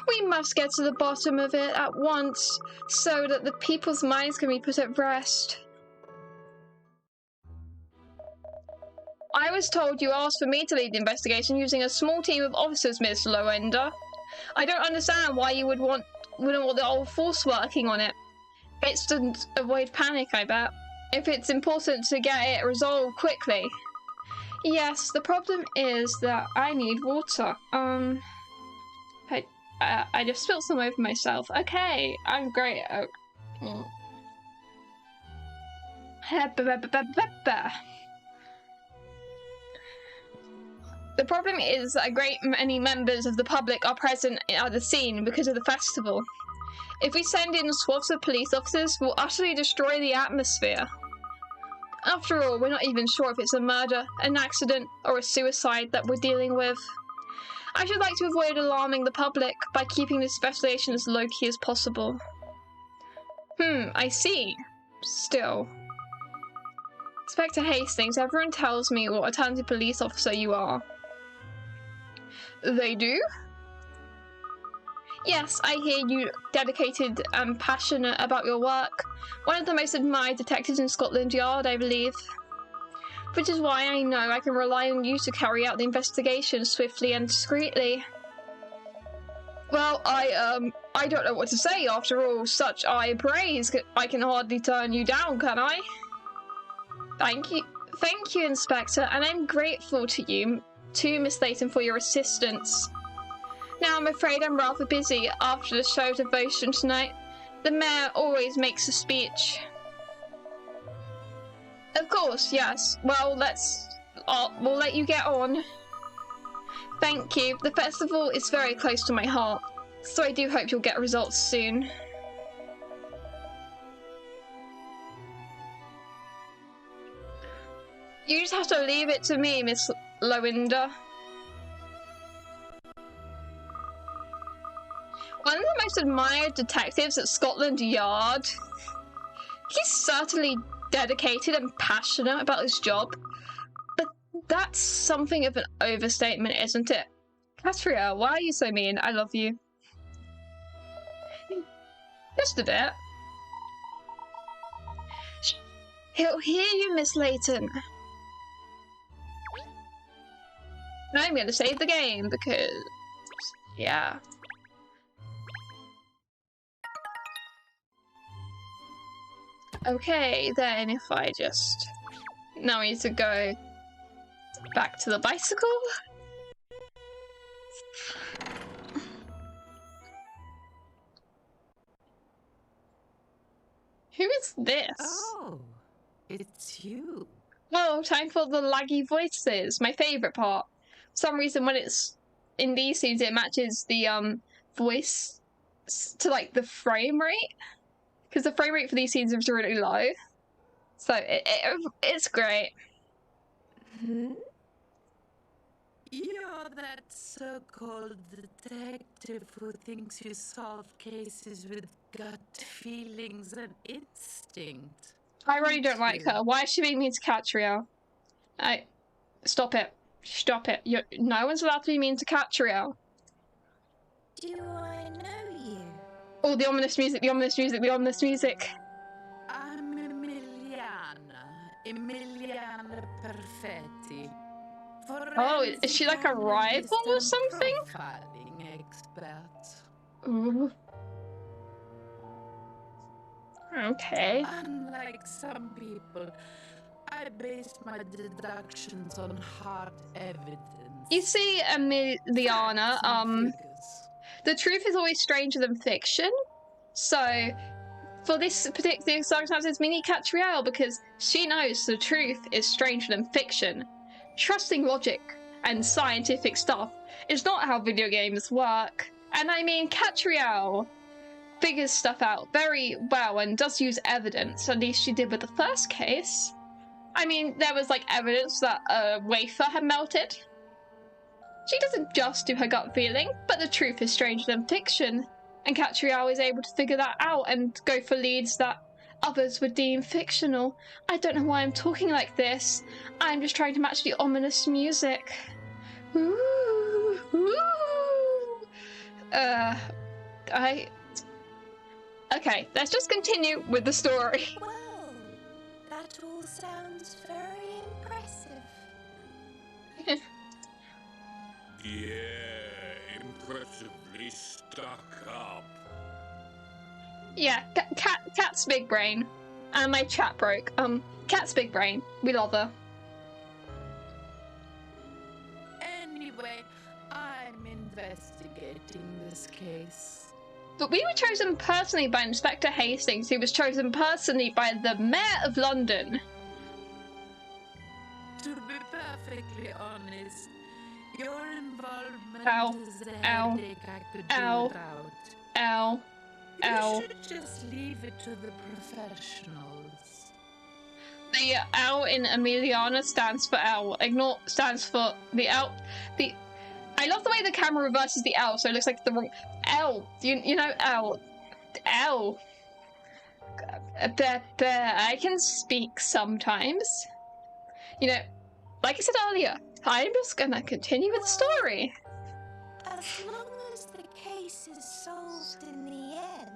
We must get to the bottom of it at once, so that the people's minds can be put at rest. I was told you asked for me to lead the investigation using a small team of officers, Miss Loenda. I don't understand why you wouldn't want the whole force working on it. It's to avoid panic, I bet. If it's important to get it resolved quickly. Yes, the problem is that I need water. I just spilled some over myself. Okay, I'm great. Oh. The problem is that a great many members of the public are present at the scene because of the festival. If we send in squads of police officers, we'll utterly destroy the atmosphere. After all, we're not even sure if it's a murder, an accident, or a suicide that we're dealing with. I should like to avoid alarming the public by keeping this investigation as low-key as possible. I see. Still. Inspector Hastings, everyone tells me what a talented police officer you are. They do? Yes, I hear you dedicated and passionate about your work. One of the most admired detectives in Scotland Yard, I believe. Which is why I know I can rely on you to carry out the investigation swiftly and discreetly. Well, I don't know what to say. After all, such high praise, I can hardly turn you down, can I? Thank you, Inspector, and I'm grateful to you, Miss Layton, for your assistance. Now, I'm afraid I'm rather busy after the show of devotion tonight. The mayor always makes a speech. Of course, yes. Well, we'll let you get on. Thank you. The festival is very close to my heart, so I do hope you'll get results soon. You just have to leave it to me, Miss Lowender. One of the most admired detectives at Scotland Yard. He's certainly dedicated and passionate about his job, but that's something of an overstatement, isn't it? Katrielle, why are you so mean? I love you. Just a bit. He'll hear you, Miss Layton. I'm gonna save the game because, yeah. Okay, then if I just... Now I need to go back to the bicycle. Who is this? Oh, it's you. Oh, time for the laggy voices. My favourite part. For some reason, when it's in these scenes, it matches the voice to like the frame rate. Because the frame rate for these scenes is really low. So it's great. Hmm? You're that so-called detective who thinks you solve cases with gut feelings and instinct. I really don't like her. Why is she being mean to Katrielle? Stop it. Stop it. No one's allowed to be mean to Katrielle. Do I know you? Oh, the ominous music, the ominous music, the ominous music. I'm Emiliana Perfetti. Oh, is she like a rival or something? Profiling expert. Ooh. Okay. Unlike some people, I base my deductions on hard evidence. You see, Emiliana, Facts and figures. the truth is always stranger than fiction. So, for this particular circumstance, it's Mini Katrielle because she knows the truth is stranger than fiction. Trusting logic and scientific stuff is not how video games work. And I mean, Katrielle figures stuff out very well and does use evidence, at least she did with the first case. I mean, there was like evidence that a wafer had melted. She doesn't just do her gut feeling, but the truth is stranger than fiction. And Katrielle is able to figure that out and go for leads that others would deem fictional. I don't know why I'm talking like this. I'm just trying to match the ominous music. Ooh, ooh. Okay, let's just continue with the story. Well, that all sounds very impressive. Yeah, impressively stuck up. Yeah, Cat's big brain. And my chat broke. Cat's big brain. We love her. Anyway, I'm investigating investigating this case. But we were chosen personally by Inspector Hastings, who was chosen personally by the Mayor of London. To be perfectly honest, your involvement Ow. is a Ow. headache I could Ow. do without. Ow. Ow. You should just leave it to the professionals. The L in Emiliana stands for L. Ignore stands for the L. The I love the way the camera reverses the L, so it looks like the wrong L. You know L. L. I can speak sometimes. You know, like I said earlier, I'm just gonna continue with the story. As long as the case is solved in the end,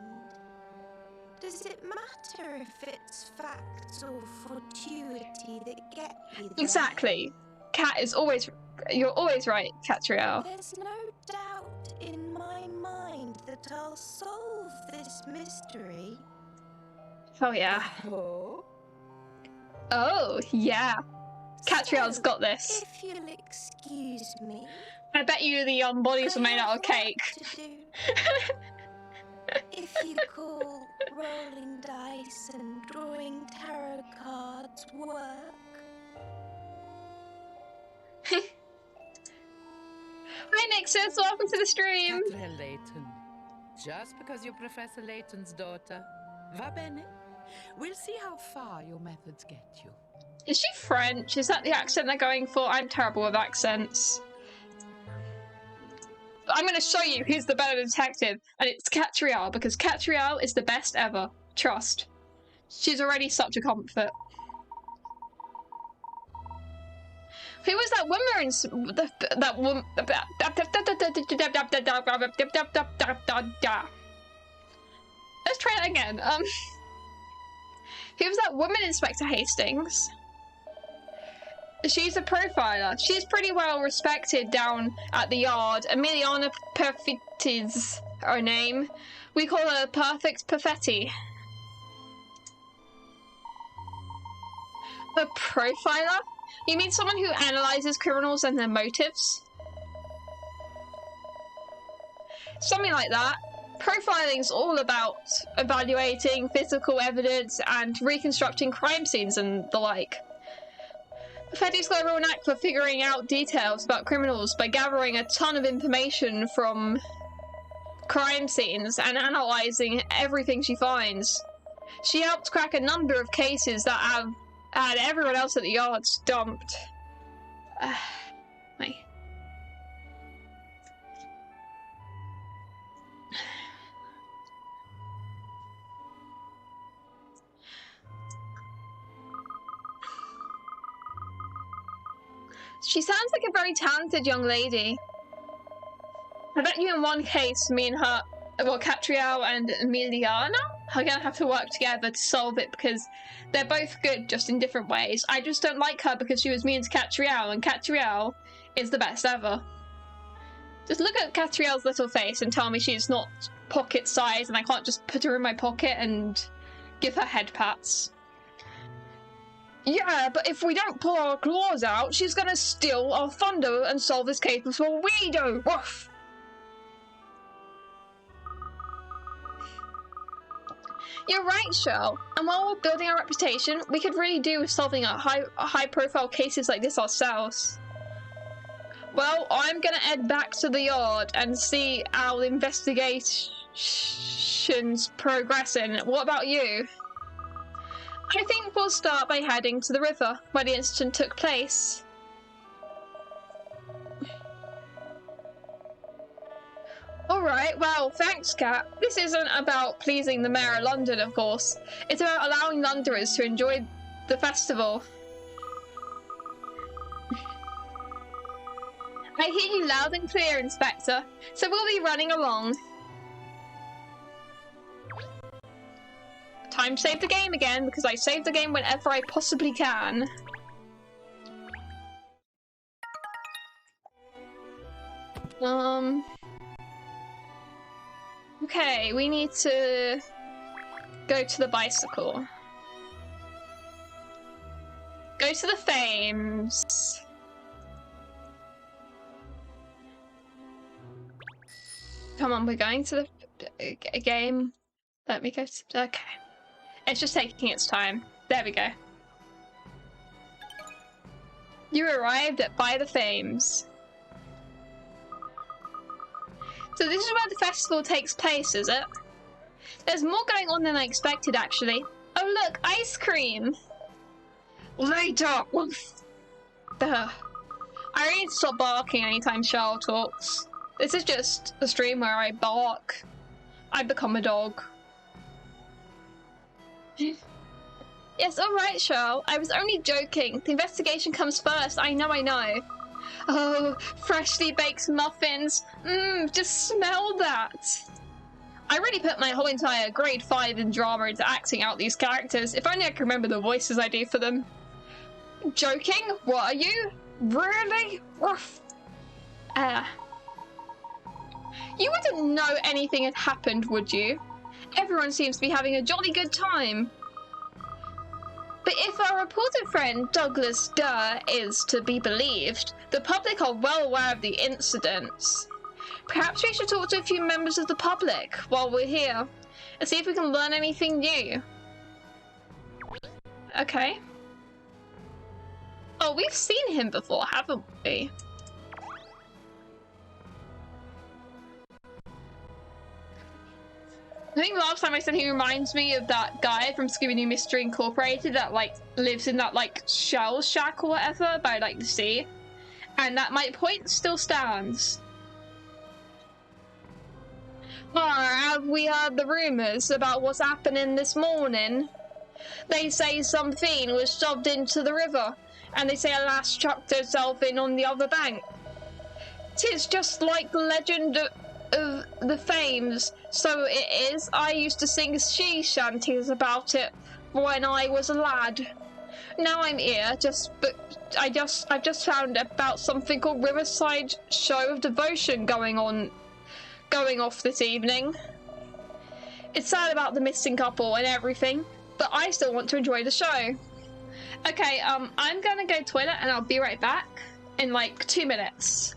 does it matter if it's facts or fortuity that get you there? Exactly. Cat is always. You're always right, Katrielle. There's no doubt in my mind that I'll solve this mystery. Oh yeah. Oh? Oh yeah. Catrielle's got this. If you'll excuse me, I bet you the bodies were made out of cake. to do. If you call rolling dice and drawing tarot cards work. Hi Nixus, welcome to the stream. Katrielle Layton. Just because you're Professor Layton's daughter. Va bene? We'll see how far your methods get you. Is she French? Is that the accent they're going for? I'm terrible with accents. But I'm going to show you who's the better detective, and it's Katrielle, because Katrielle is the best ever. Trust. She's already such a comfort. Who was that woman? That woman. Let's try that again. Who was that woman, Inspector Hastings? She's a profiler. She's pretty well respected down at the yard. Emiliana Perfetti's her name. We call her Perfect Perfetti. A profiler? You mean someone who analyzes criminals and their motives? Something like that. Profiling's all about evaluating physical evidence and reconstructing crime scenes and the like. Perfetti's got a real knack for figuring out details about criminals by gathering a ton of information from crime scenes and analysing everything she finds. She helped crack a number of cases that have had everyone else at the yard stumped. Wait. She sounds like a very talented young lady. I bet you in one case, me and her, well, Katrielle and Emiliana are gonna have to work together to solve it because they're both good, just in different ways. I just don't like her because she was mean to Katrielle, and Katrielle is the best ever. Just look at Katrielle's little face and tell me she's not pocket size and I can't just put her in my pocket and give her head pats. Yeah, but if we don't pull our claws out, she's gonna steal our thunder and solve this case before we do! Woof! You're right, Cheryl. And while we're building our reputation, we could really do with solving high-profile cases like this ourselves. Well, I'm gonna head back to the yard and see how the investigation's progressing. What about you? I think we'll start by heading to the river, where the incident took place. Alright, well, thanks, Kat. This isn't about pleasing the Mayor of London, of course. It's about allowing Londoners to enjoy the festival. I hear you loud and clear, Inspector, so we'll be running along. Time to save the game again, because I save the game whenever I possibly can. Okay, we need to go to the bicycle. Go to the Fames. Come on, we're going to the game. Let me go to... Okay. It's just taking its time. There we go. You arrived at By the Fames. So this is where the festival takes place, is it? There's more going on than I expected, actually. Oh look, ice cream! Later! Ugh. I really need to stop barking anytime Charles talks. This is just a stream where I bark. I become a dog. Yes, alright, Charles. I was only joking. The investigation comes first. I know. Oh, freshly baked muffins. Just smell that. I really put my whole entire grade 5 in drama into acting out these characters. If only I could remember the voices I do for them. Joking? What are you? Really? Woof. You wouldn't know anything had happened, would you? Everyone seems to be having a jolly good time. But if our reported friend Douglas Durr is to be believed, the public are well aware of the incidents. Perhaps we should talk to a few members of the public while we're here and see if we can learn anything new. Okay. Oh, we've seen him before, haven't we? I think last time I said he reminds me of that guy from Scooby-Doo Mystery Incorporated that, like, lives in that, like, shell shack or whatever by, like, the sea. And that my point still stands. Have we heard the rumours about what's happening this morning? They say some fiend was shoved into the river, and they say a lass chucked herself in on the other bank. 'Tis just like the legend of the Fames, so it is. I used to sing sea shanties about it when I was a lad. Now I'm here, I've just found about something called Riverside Show of Devotion going off this evening. It's sad about the missing couple and everything, but I still want to enjoy the show. Okay, I'm gonna go toilet and I'll be right back in like 2 minutes.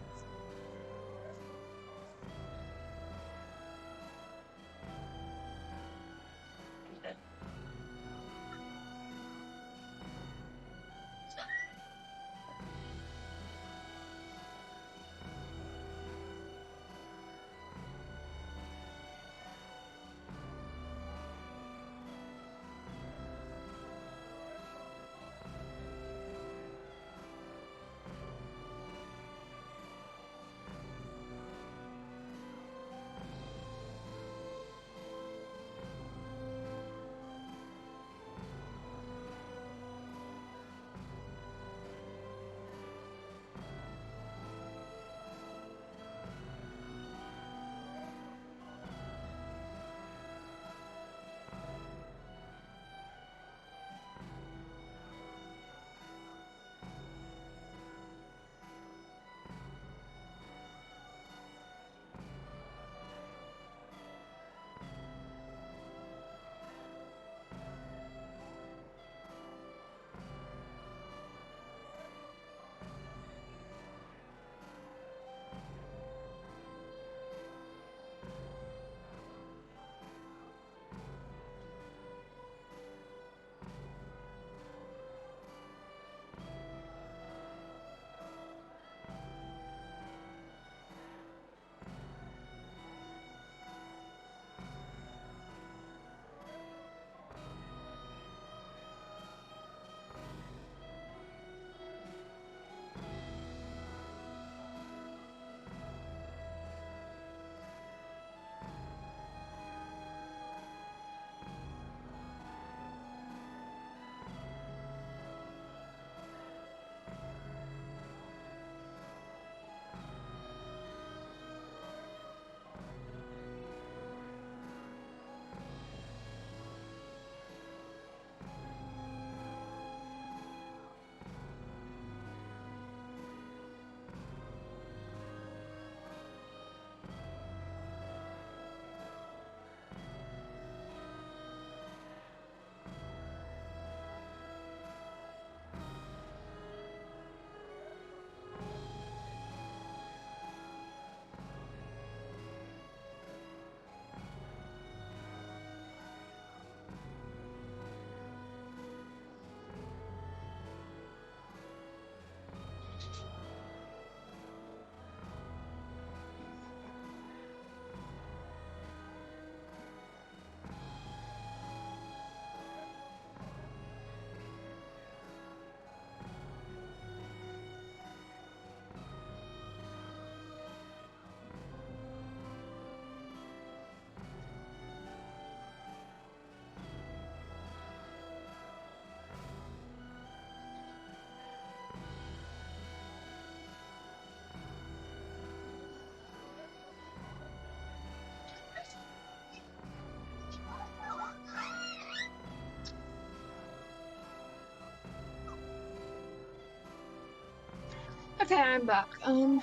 Okay, I'm back. I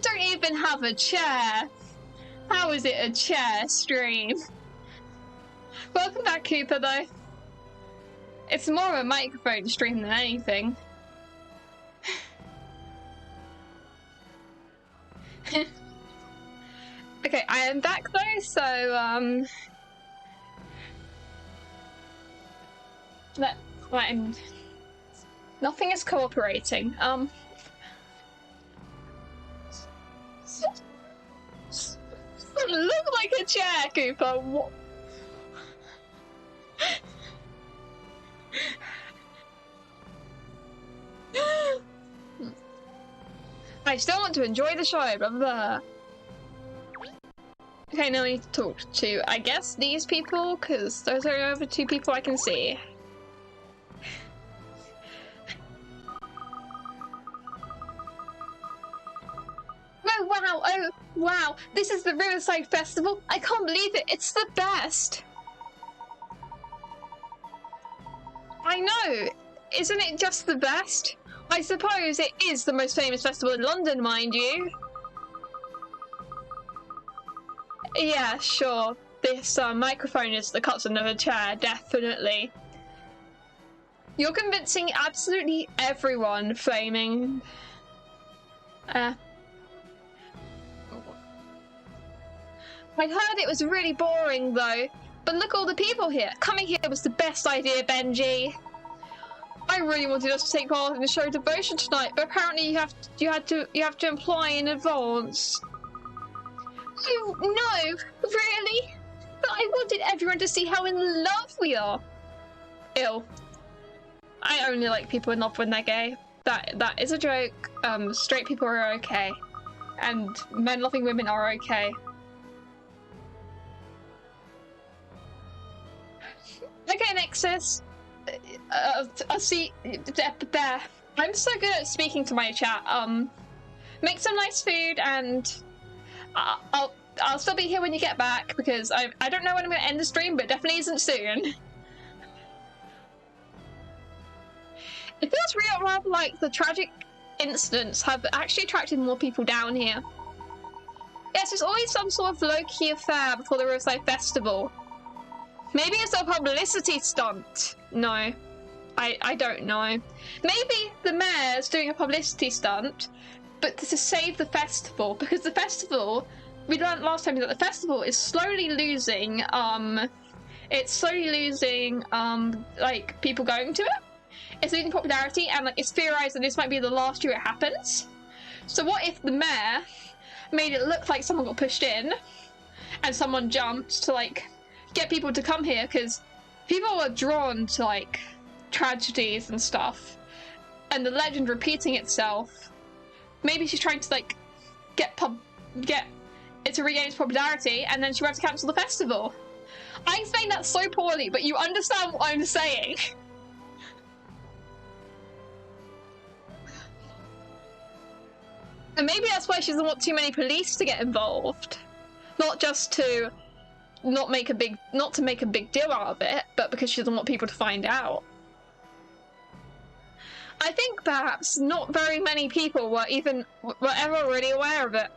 don't even have a chair. How is it a chair stream? Welcome back, Cooper, though. It's more of a microphone stream than anything. Okay, I am back though, so nothing is cooperating. Look like a chair, Cooper. What? I still want to enjoy the show, blah blah. Okay, now I need to talk to, I guess, these people, because those are the other two people I can see. Oh wow, this is the Riverside Festival. I can't believe it, it's the best. I know, isn't it just the best? I suppose it is the most famous festival in London, mind you. Yeah, sure. This microphone is the cousin of a chair, definitely. You're convincing absolutely everyone, Flaming. I heard it was really boring, though. But look at all the people here. Coming here was the best idea, Benji. I really wanted us to take part in the show Devotion tonight, but apparently you have to apply in advance. Oh no, really? But I wanted everyone to see how in love we are. Ew. I only like people in love when they're gay. That is a joke. Straight people are okay, and men loving women are okay. Okay, Nexus. I'll see there. I'm so good at speaking to my chat. Make some nice food, and I'll still be here when you get back, because I don't know when I'm going to end the stream, but it definitely isn't soon. It feels rather like the tragic incidents have actually attracted more people down here. Yes, it's always some sort of low-key affair before the Riverside Festival. Maybe it's a publicity stunt. No, I don't know. Maybe the mayor's doing a publicity stunt, but to save the festival, because the festival, we learned last time that the festival is slowly losing, like, people going to it. It's losing popularity, and like it's theorized that this might be the last year it happens. So what if the mayor made it look like someone got pushed in, and someone jumped to like get people to come here, because people are drawn to like tragedies and stuff, and the legend repeating itself. Maybe she's trying to like get it to regain its popularity, and then she will have to cancel the festival. I'm saying that so poorly, but you understand what I'm saying. And maybe that's why she doesn't want too many police to get involved, not just to not to make a big deal out of it, but because she doesn't want people to find out. I think perhaps not very many people were ever already aware of it.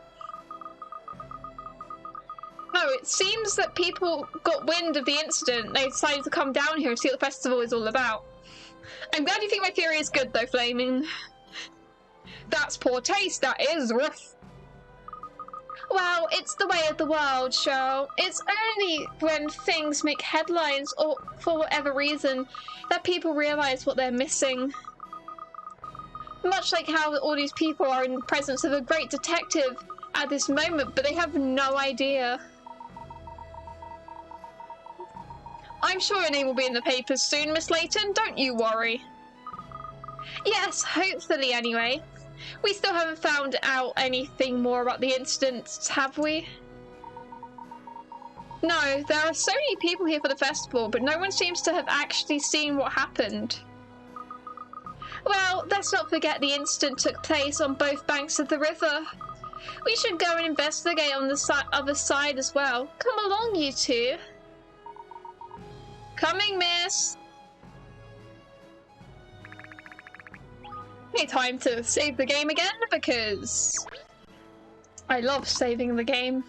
No, it seems that people got wind of the incident. They decided to come down here and see what the festival is all about. I'm glad you think my theory is good, though, Flaming. That's poor taste, that is rough. Well, it's the way of the world, Cheryl. It's only when things make headlines, or for whatever reason, that people realise what they're missing. Much like how all these people are in the presence of a great detective at this moment, but they have no idea. I'm sure your name will be in the papers soon, Miss Layton, don't you worry. Yes, hopefully anyway. We still haven't found out anything more about the incident, have we? No, there are so many people here for the festival, but no one seems to have actually seen what happened. Well, let's not forget the incident took place on both banks of the river. We should go and investigate on the other side as well. Come along, you two. Coming, miss. Okay, time to save the game again because I love saving the game.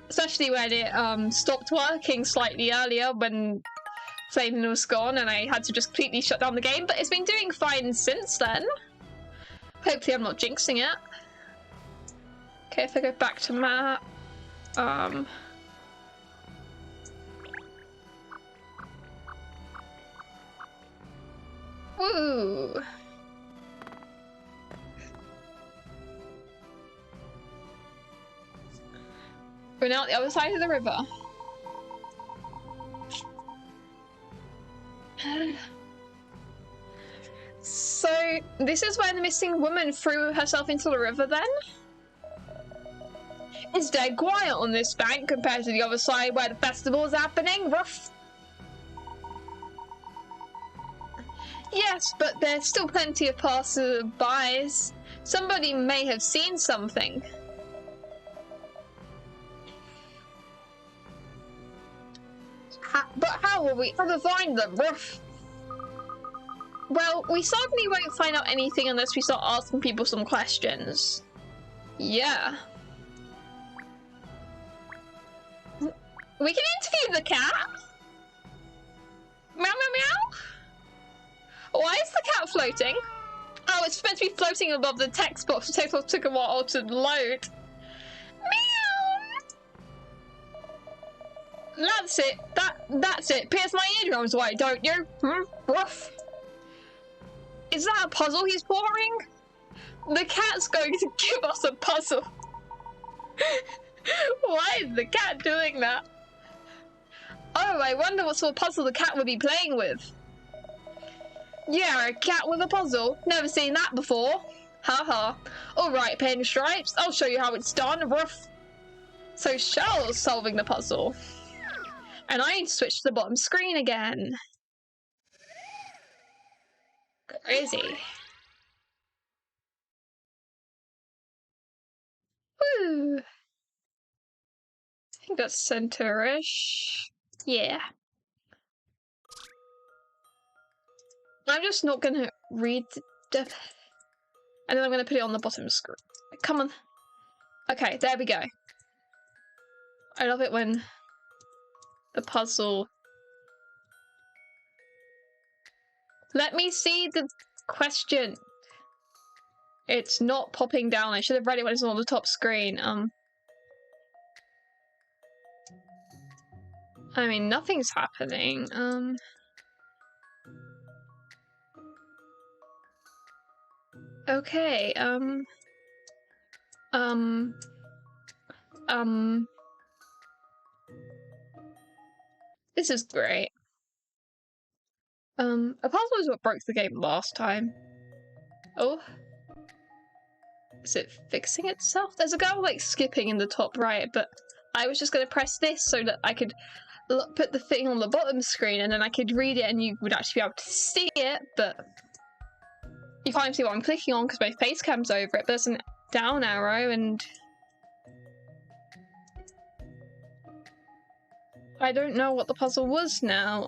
Especially when it stopped working slightly earlier when Layton was gone and I had to just completely shut down the game, but it's been doing fine since then. Hopefully I'm not jinxing it. Okay, if I go back to map, woo! We're now at the other side of the river. So, this is where the missing woman threw herself into the river then? It's dead quiet on this bank compared to the other side where the festival is happening. Rough. Yes, but there's still plenty of passers-bys. Somebody may have seen something. But how will we ever find them? Rough. Well, we certainly won't find out anything unless we start asking people some questions. Yeah. We can interview the cat. Meow, meow, meow. Why is the cat floating? Oh, it's meant to be floating above the text box. The text box took a while to load. Meow. That's it. That's it. Pierce my eardrums, why don't you? Ruff. Is that a puzzle he's pouring? The cat's going to give us a puzzle. Why is the cat doing that? Oh, I wonder what sort of puzzle the cat would be playing with. Yeah, a cat with a puzzle. Never seen that before. Haha. Alright, pinstripes. I'll show you how it's done. Ruff. So Shell's solving the puzzle. And I need to switch to the bottom screen again. Crazy. Woo. I think that's center-ish. Yeah. I'm just not gonna read the... And then I'm gonna put it on the bottom screen. Come on. Okay, there we go. I love it when the puzzle... Let me see the question. It's not popping down. I should have read it when it's on the top screen. I mean, nothing's happening. Okay, this is great. A puzzle is what broke the game last time. Oh. Is it fixing itself? There's a girl, like, skipping in the top right, but I was just gonna press this so that I could put the thing on the bottom screen and then I could read it and you would actually be able to see it, but you can't even see what I'm clicking on because my face cam's over it. There's a down arrow and I don't know what the puzzle was now.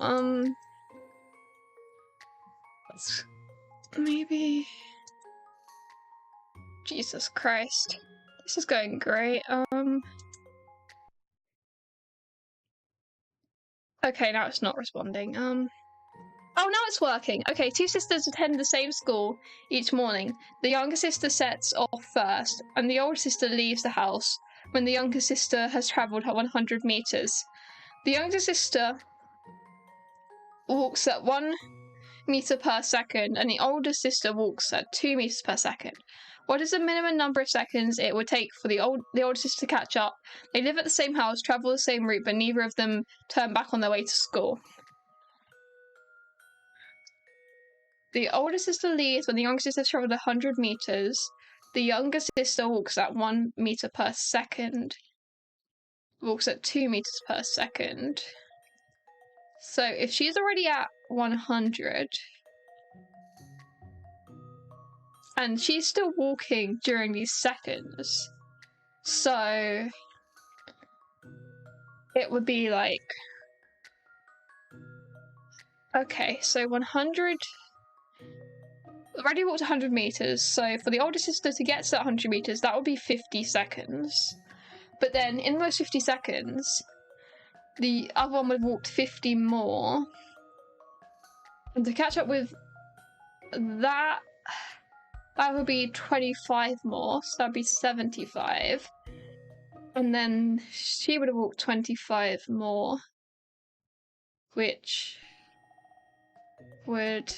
Maybe... Jesus Christ. This is going great. Okay, now it's not responding. Oh, now it's working. Okay, two sisters attend the same school each morning. The younger sister sets off first, and the older sister leaves the house when the younger sister has travelled her 100 meters. The younger sister walks at 1 meter per second, and the older sister walks at 2 meters per second. What is the minimum number of seconds it would take for the older sister to catch up? They live at the same house, travel the same route, but neither of them turn back on their way to school. The older sister leaves when the younger sister has travelled 100 meters. The younger sister walks at 1 meter per second. Walks at 2 meters per second. So if she's already at 100... and she's still walking during these seconds. So it would be like... Okay, so 100 already walked 100 meters, so for the older sister to get to that 100 meters, that would be 50 seconds. But then in those 50 seconds, the other one would have walked 50 more. And to catch up with that, that would be 25 more, so that'd be 75. And then she would have walked 25 more, which would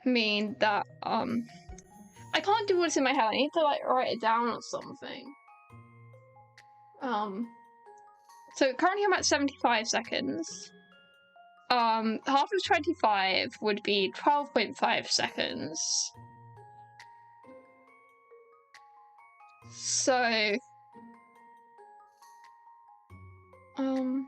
mean that, I can't do what's in my head, I need to, like, write it down or something. So currently I'm at 75 seconds. Half of 25 would be 12.5 seconds. So, okay,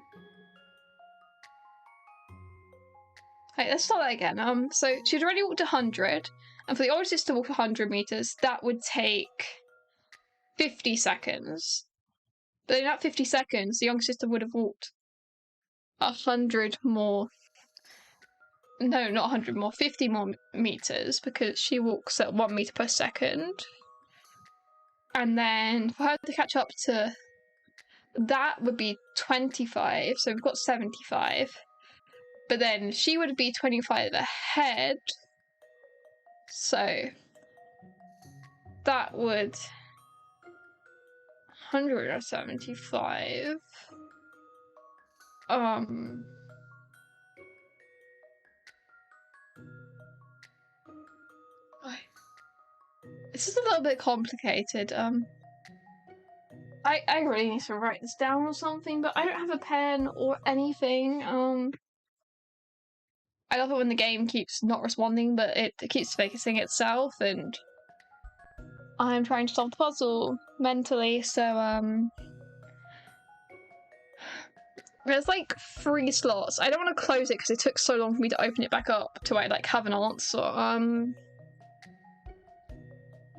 let's start that again. So she'd already walked 100, and for the older sister to walk 100 meters, that would take 50 seconds. But in that 50 seconds, the younger sister would have walked 100 more. No, not 100 more, 50 more meters, because she walks at 1 meter per second. And then for her to catch up to that would be 25, so we've got 75. But then she would be 25 ahead, so that would 175. This is a little bit complicated. I really need to write this down or something, but I don't have a pen or anything. I love it when the game keeps not responding, but it keeps focusing itself, and I'm trying to solve the puzzle mentally, so, there's like 3 slots. I don't want to close it because it took so long for me to open it back up to like have an answer.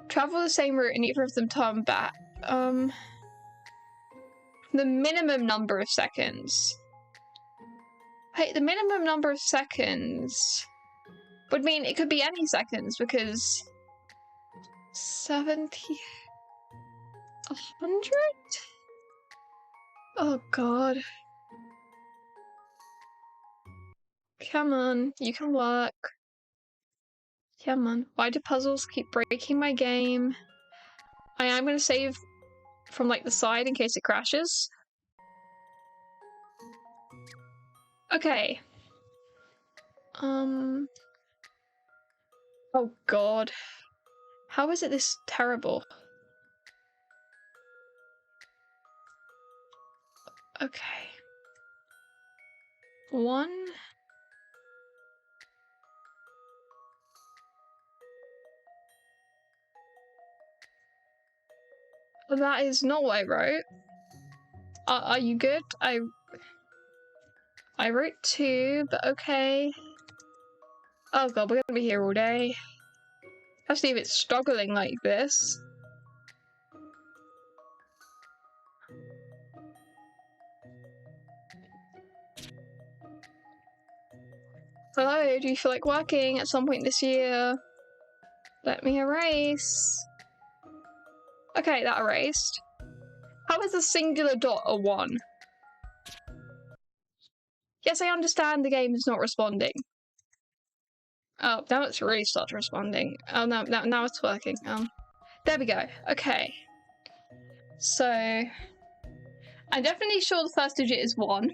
Travel the same route and either of them turn back. The minimum number of seconds. Hey, the minimum number of seconds would mean it could be any seconds, because 70... 100? Oh god. Come on, you can work. Come on. Why do puzzles keep breaking my game? I am going to save from like the side in case it crashes. Okay. Oh god. How is it this terrible? Okay. 1. That is not what I wrote. Are you good? I wrote 2, but okay. Oh god, we're gonna be here all day. Especially if it's struggling like this. Hello, do you feel like working at some point this year? Let me erase. Okay, that erased. How is a singular dot a 1? Yes, I understand the game is not responding. Oh, now it's really started responding. Oh, no, now it's working. There we go. Okay. So, I'm definitely sure the first digit is 1.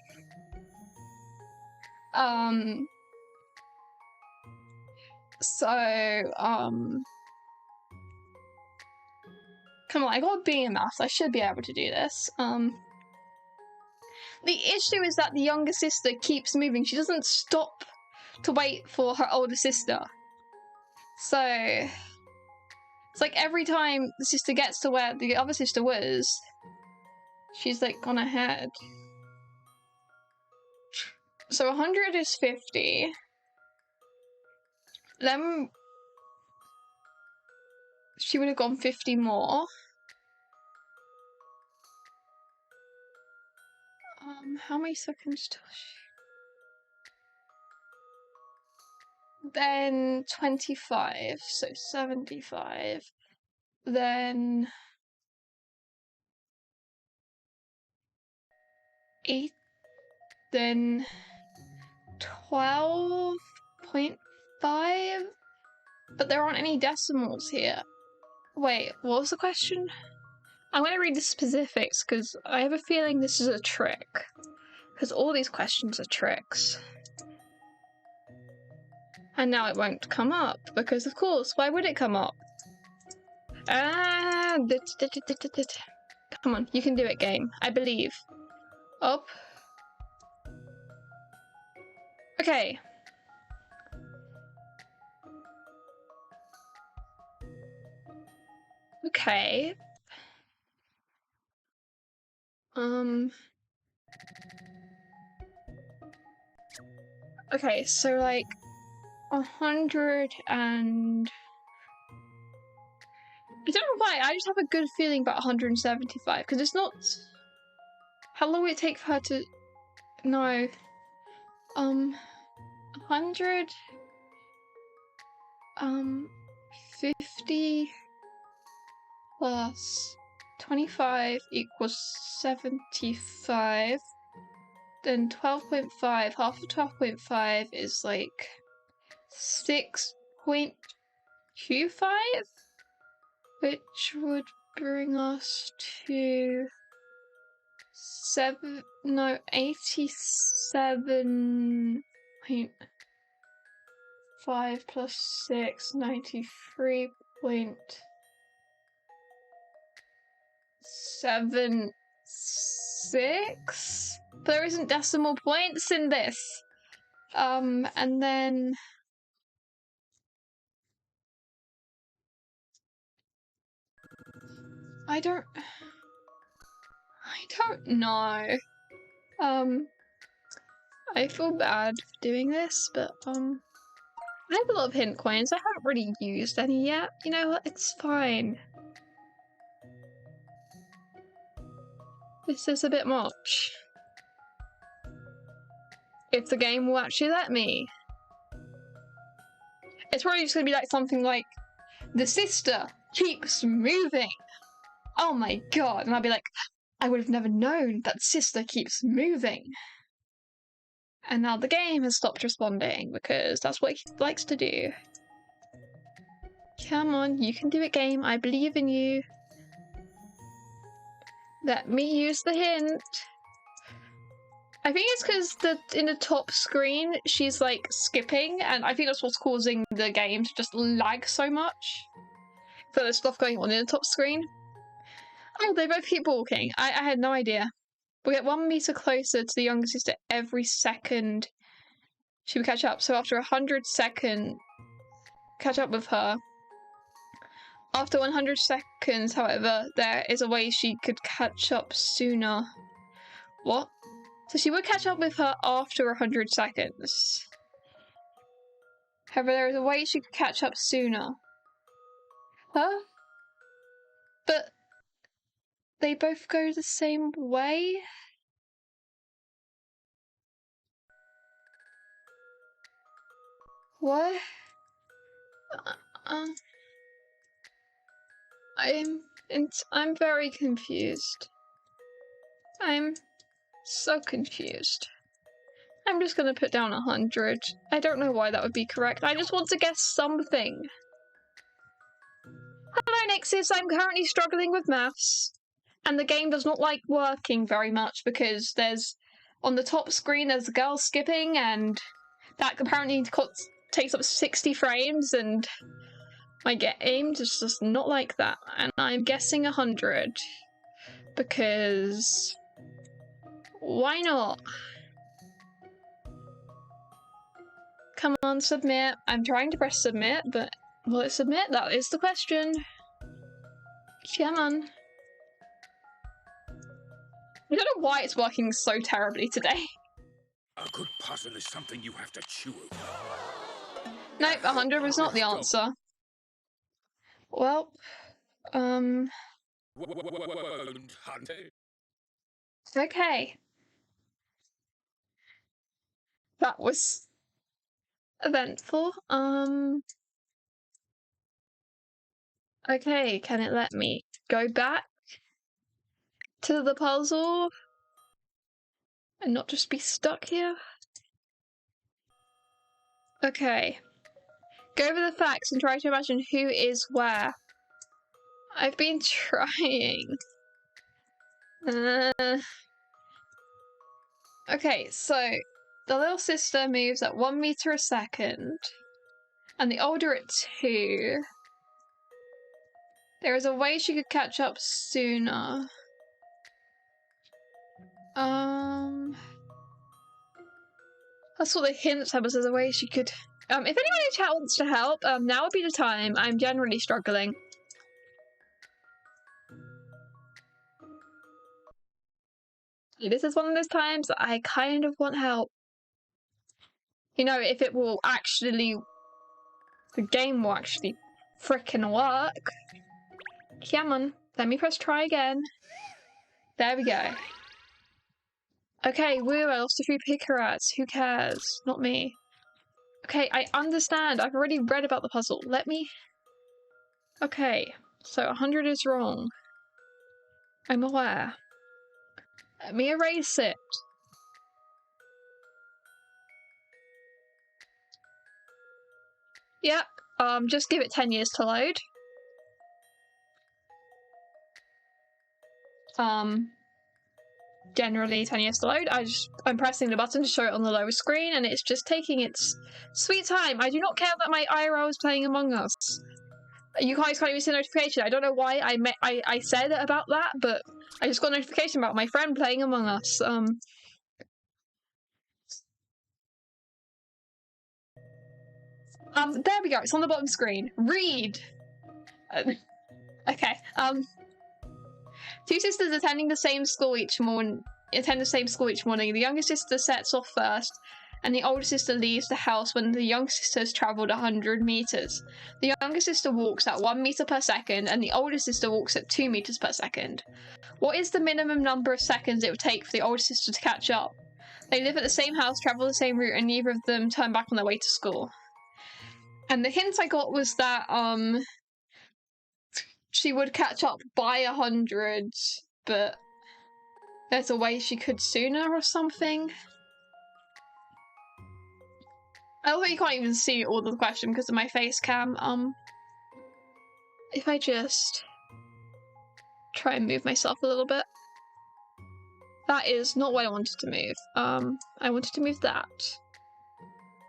Come on, I got a B in maths. I should be able to do this. The issue is that the younger sister keeps moving. She doesn't stop to wait for her older sister. So, it's like every time the sister gets to where the other sister was, she's like gone ahead. So 100 is 50. Then she would have gone 50 more. How many seconds till she... then 25, so 75, then 8, then 12.5, but there aren't any decimals here. Wait, what was the question? I'm going to read the specifics because I have a feeling this is a trick. Because all these questions are tricks. And now it won't come up, because of course, why would it come up? Ah, come on, you can do it, game. I believe. Up. Okay. Okay. Okay, so like 100 and I don't know why, I just have a good feeling about 175, because it's not... How long would it take for her to... No. 100... 50 plus 25 equals 75. Then 12.5, half of 12.5 is like 6.25? Which would bring us to 87.5 plus 6, 93.76? There isn't decimal points in this. And then I don't know. I feel bad for doing this, but I have a lot of hint coins. I haven't really used any yet. You know what? It's fine. This is a bit much. If the game will actually let me. It's probably just gonna be like something like, the sister keeps moving. Oh my god. And I'll be like, I would have never known that sister keeps moving. And now the game has stopped responding because that's what he likes to do. Come on, you can do it, game. I believe in you. Let me use the hint. I think it's because in the top screen she's like skipping, and I think that's what's causing the game to just lag so much. For there's stuff going on in the top screen. Oh, they both keep walking. I had no idea. We get 1 meter closer to the younger sister every second she would catch up. So after 100 seconds, catch up with her. After 100 seconds, however, there is a way she could catch up sooner. What? So she would catch up with her after 100 seconds. However, there is a way she could catch up sooner. Huh? But they both go the same way? What? I'm very confused. I'm so confused. I'm just gonna put down 100. I don't know why that would be correct. I just want to guess something. Hello, Nixis. I'm currently struggling with maths. And the game does not like working very much because on the top screen, there's a girl skipping, and that apparently takes up 60 frames, and my game is just not like that. And I'm guessing 100. Because why not? Come on, submit. I'm trying to press submit, but will it submit? That is the question. Come on. I don't know why it's working so terribly today. A good puzzle is something you have to chew over. Nope, 100 was not the answer. Well, Won't, hunty. okay. That was eventful. Okay, can it let me go back to the puzzle and not just be stuck here? Okay. Go over the facts and try to imagine who is where. I've been trying. Okay, so the little sister moves at 1 meter a second, and the older at 2. There is a way she could catch up sooner. That's what the hint said, was there's a way she could... if anyone in chat wants to help, now would be the time. I'm generally struggling. This is one of those times that I kind of want help. You know, if it will actually... The game will actually frickin' work. Come on, let me press try again. There we go. Okay, woo, I lost a few picarats. Who cares? Not me. Okay, I understand. I've already read about the puzzle. Let me... Okay, so 100 is wrong. I'm aware. Let me erase it. Yep, just give it 10 years to load. Generally 10 years to load. I'm pressing the button to show it on the lower screen, and it's just taking its sweet time. I do not care that my IRL is playing Among Us. You guys can't even see a notification. I don't know why I said about that, but I just got a notification about my friend playing Among Us. There we go. It's on the bottom screen. Read. Okay. Two sisters attend the same school each morning. The younger sister sets off first, and the older sister leaves the house when the younger sister has travelled 100 meters. The younger sister walks at 1 meter per second, and the older sister walks at 2 meters per second. What is the minimum number of seconds it would take for the older sister to catch up? They live at the same house, travel the same route, and neither of them turn back on their way to school. And the hint I got was that she would catch up by 100, but there's a way she could sooner or something. I love that you can't even see all of the question because of my face cam. If I just try and move myself a little bit. That is not what I wanted to move. I wanted to move that.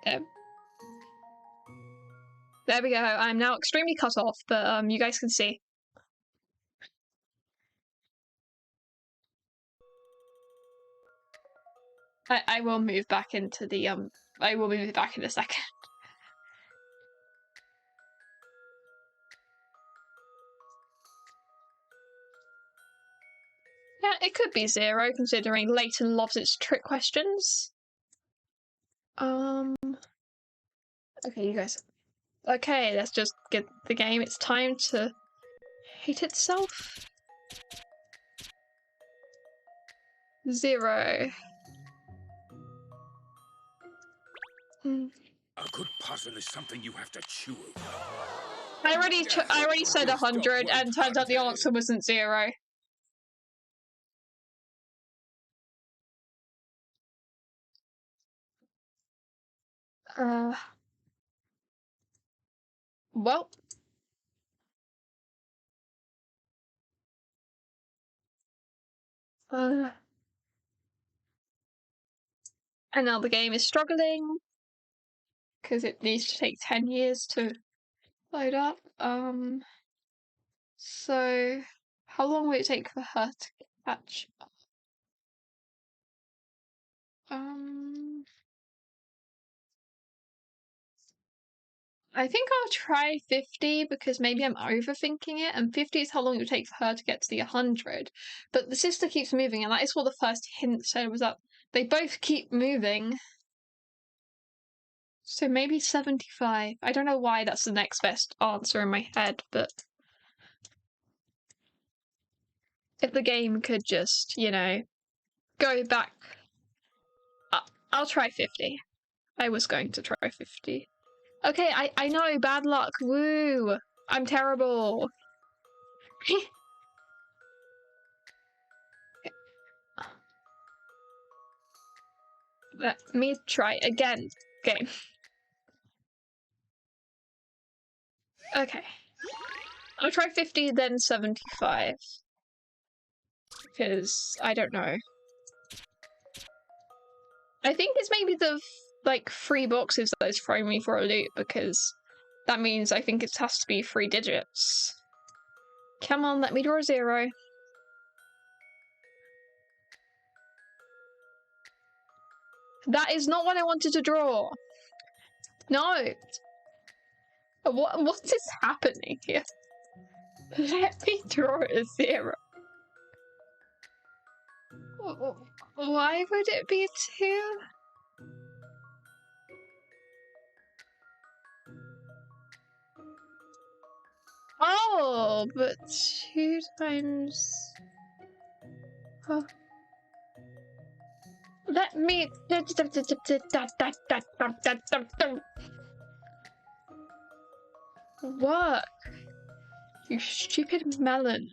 There. There we go. I'm now extremely cut off, but you guys can see. I will move back into the I will move it back in a second. Yeah, it could be 0 considering Layton loves its trick questions. Okay, you guys. Okay, let's just get the game. It's time to hate itself. 0. A good puzzle is something you have to chew over. I already said 100, and turns out the answer wasn't 0. Well. And now the game is struggling because it needs to take 10 years to load up. So how long will it take for her to catch up? I think I'll try 50 because maybe I'm overthinking it, and 50 is how long it would take for her to get to the 100. But the sister keeps moving, and that is what the first hint said, was that they both keep moving. So maybe 75. I don't know why that's the next best answer in my head, but if the game could just, you know, go back. I'll try 50. I was going to try 50. Okay, I know, bad luck, woo! I'm terrible. Let me try again. Game. Okay. I'll try 50, then 75. Because I don't know. I think it's maybe the like 3 boxes that is throwing me for a loop, because that means I think it has to be 3 digits. Come on, let me draw a 0. That is not what I wanted to draw. No. What is happening here? Let me draw a 0. Why would it be 2? Oh, but 2 times... Oh. Let me... Work! You stupid melon.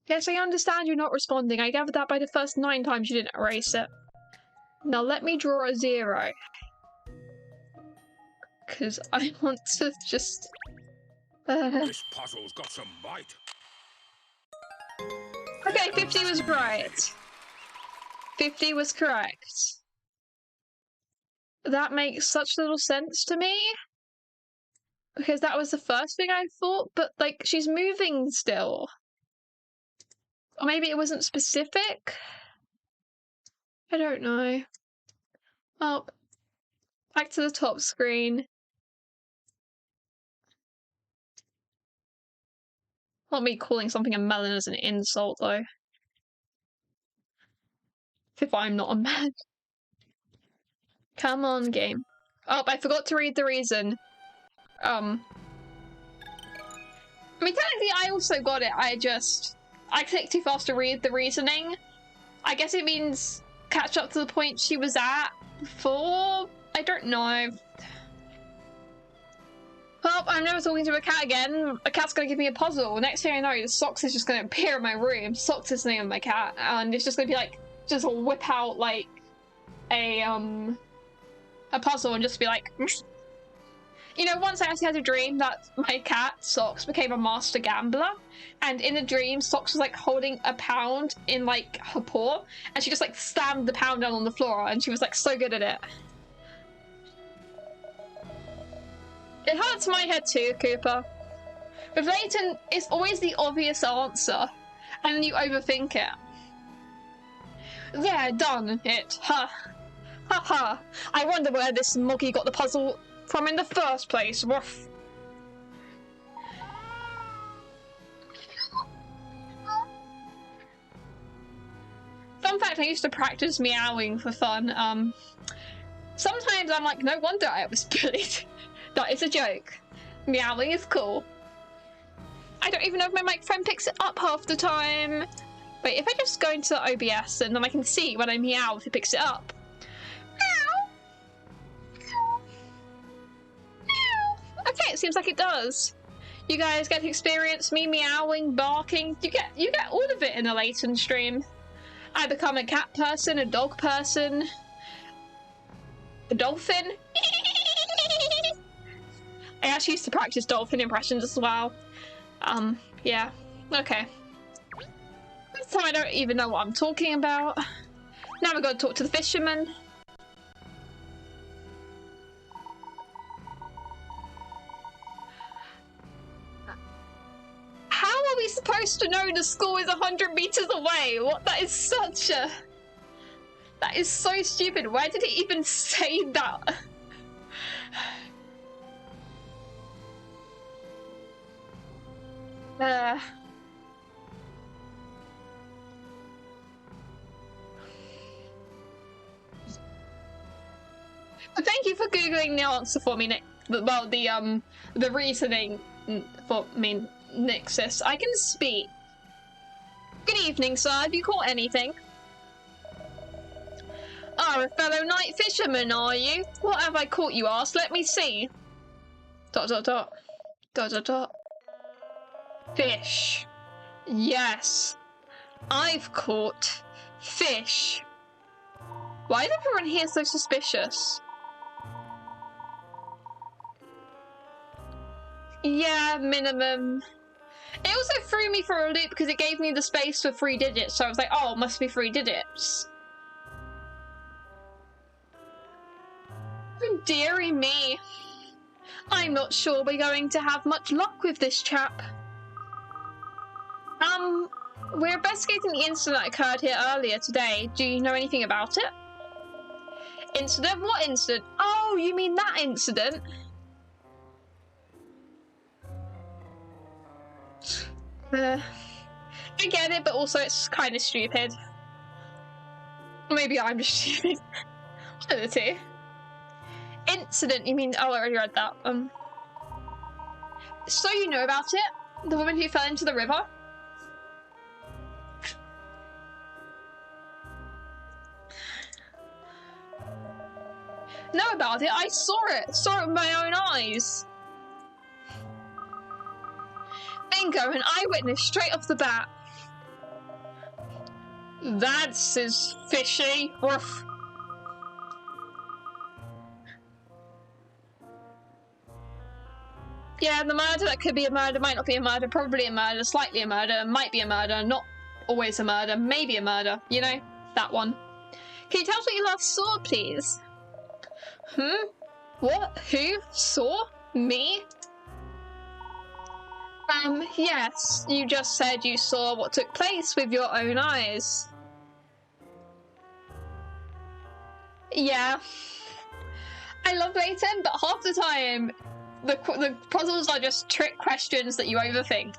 Yes, I understand you're not responding. I gathered that by the first 9 times you didn't erase it. Now let me draw a 0. Because I want to just... This puzzle's got some bite. Okay, 50 was right. 50 was correct. That makes such little sense to me. Because that was the first thing I thought, but like, she's moving still. Or maybe it wasn't specific? I don't know. Well, back to the top screen. Not me calling something a melon as an insult, though. If I'm not a man. Come on, game. Oh, I forgot to read the reason. I mean, technically I also got it, I clicked too fast to read the reasoning. I guess it means catch up to the point she was at before? I don't know. Well, I'm never talking to a cat again. A cat's gonna give me a puzzle. Next thing I know, Socks is just gonna appear in my room. Socks is the name of my cat, and it's just gonna be like, just whip out like a puzzle and just be like, you know, once I actually had a dream that my cat, Socks, became a master gambler, and in the dream, Socks was like holding a pound in like her paw, and she just like slammed the pound down on the floor, and she was like so good at it. It hurts my head too, Cooper. With Layton, it's always the obvious answer, and then you overthink it. There, done it. Ha. Ha ha. I wonder where this monkey got the puzzle from in the first place. Woof. Fun fact, I used to practice meowing for fun. Sometimes I'm like, no wonder I was bullied. That is a joke. Meowing is cool. I don't even know if my microphone picks it up half the time. Wait, if I just go into OBS and then I can see when I meow if it picks it up. Okay, it seems like it does. You guys get to experience me meowing, barking. You get all of it in a Layton stream. I become a cat person, a dog person, a dolphin. I actually used to practice dolphin impressions as well. Yeah. Okay. This time I don't even know what I'm talking about. Now we've got to talk to the fisherman. How are we supposed to know the school is 100 meters away? What? That is such a... That is so stupid. Why did it even say that? Thank you for googling the answer for me, Nick. Well, the reasoning for me, Nixus. I can speak. Good evening, sir. Have you caught anything? Oh, a fellow night fisherman, are you? What have I caught, you asked? Let me see. ... Fish. Yes. I've caught fish. Why is everyone here so suspicious? Yeah, minimum. It also threw me for a loop because it gave me the space for 3 digits, so I was like, oh, it must be 3 digits. Oh, dearie me. I'm not sure we're going to have much luck with this chap. We're investigating the incident that occurred here earlier today. Do you know anything about it? Incident? What incident? Oh, you mean that incident? I get it, but also it's kind of stupid. Maybe I'm just stupid. One of the two. Incident, you mean? Oh, I already read that. So you know about it? The woman who fell into the river? Know about it? I saw it! Saw it with my own eyes! Bingo, an eyewitness straight off the bat. That's is fishy. Woof. Yeah, the murder, that could be a murder, might not be a murder, probably a murder, slightly a murder, might be a murder, not always a murder, maybe a murder, you know? That one. Can you tell us what you last saw, please? What? Who? Saw? Me? Yes, you just said you saw what took place with your own eyes. Yeah. I love Layton, but half the time, the puzzles are just trick questions that you overthink.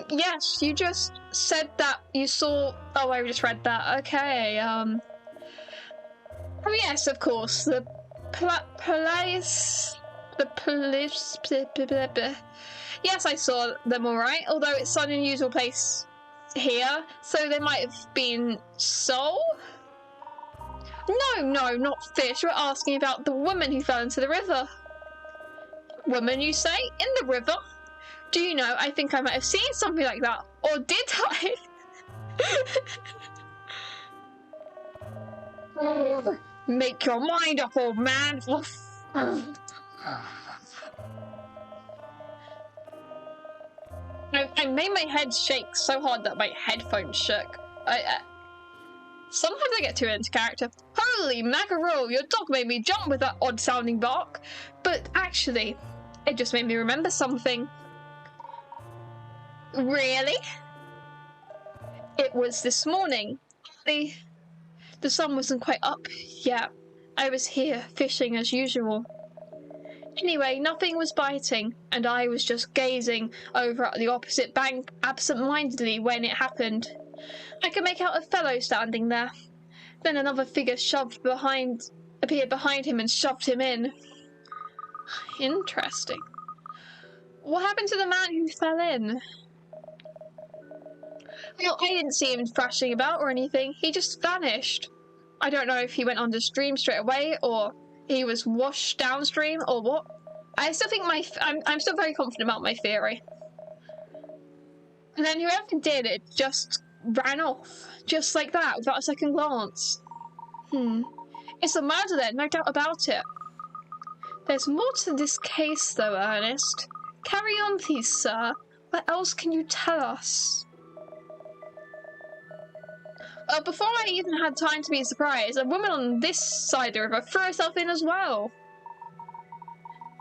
Yes, you just said that you saw... Oh, I just read that. Okay, Oh, yes, of course. The police... Yes, I saw them alright, although it's an unusual place here, so they might have been soul? No, not fish. We're asking about the woman who fell into the river. Woman, you say? In the river? Do you know, I think I might have seen something like that. Or did I? Make your mind up, old man. I made my head shake so hard that my headphones shook. Sometimes I get too into character. Holy mackerel, your dog made me jump with that odd-sounding bark. But actually, it just made me remember something. Really? It was this morning. The sun wasn't quite up yet. I was here, fishing as usual. Anyway, nothing was biting, and I was just gazing over at the opposite bank absent-mindedly when it happened. I could make out a fellow standing there. Then another figure appeared behind him and shoved him in. Interesting. What happened to the man who fell in? Well, I didn't see him thrashing about or anything. He just vanished. I don't know if he went understream straight away, or he was washed downstream, or what. I still think I'm still very confident about my theory. And then whoever did it just ran off, just like that, without a second glance. It's a murder then, no doubt about it. There's more to this case though, Ernest. Carry on, please, sir. What else can you tell us? Before I even had time to be surprised, a woman on this side of the river threw herself in as well.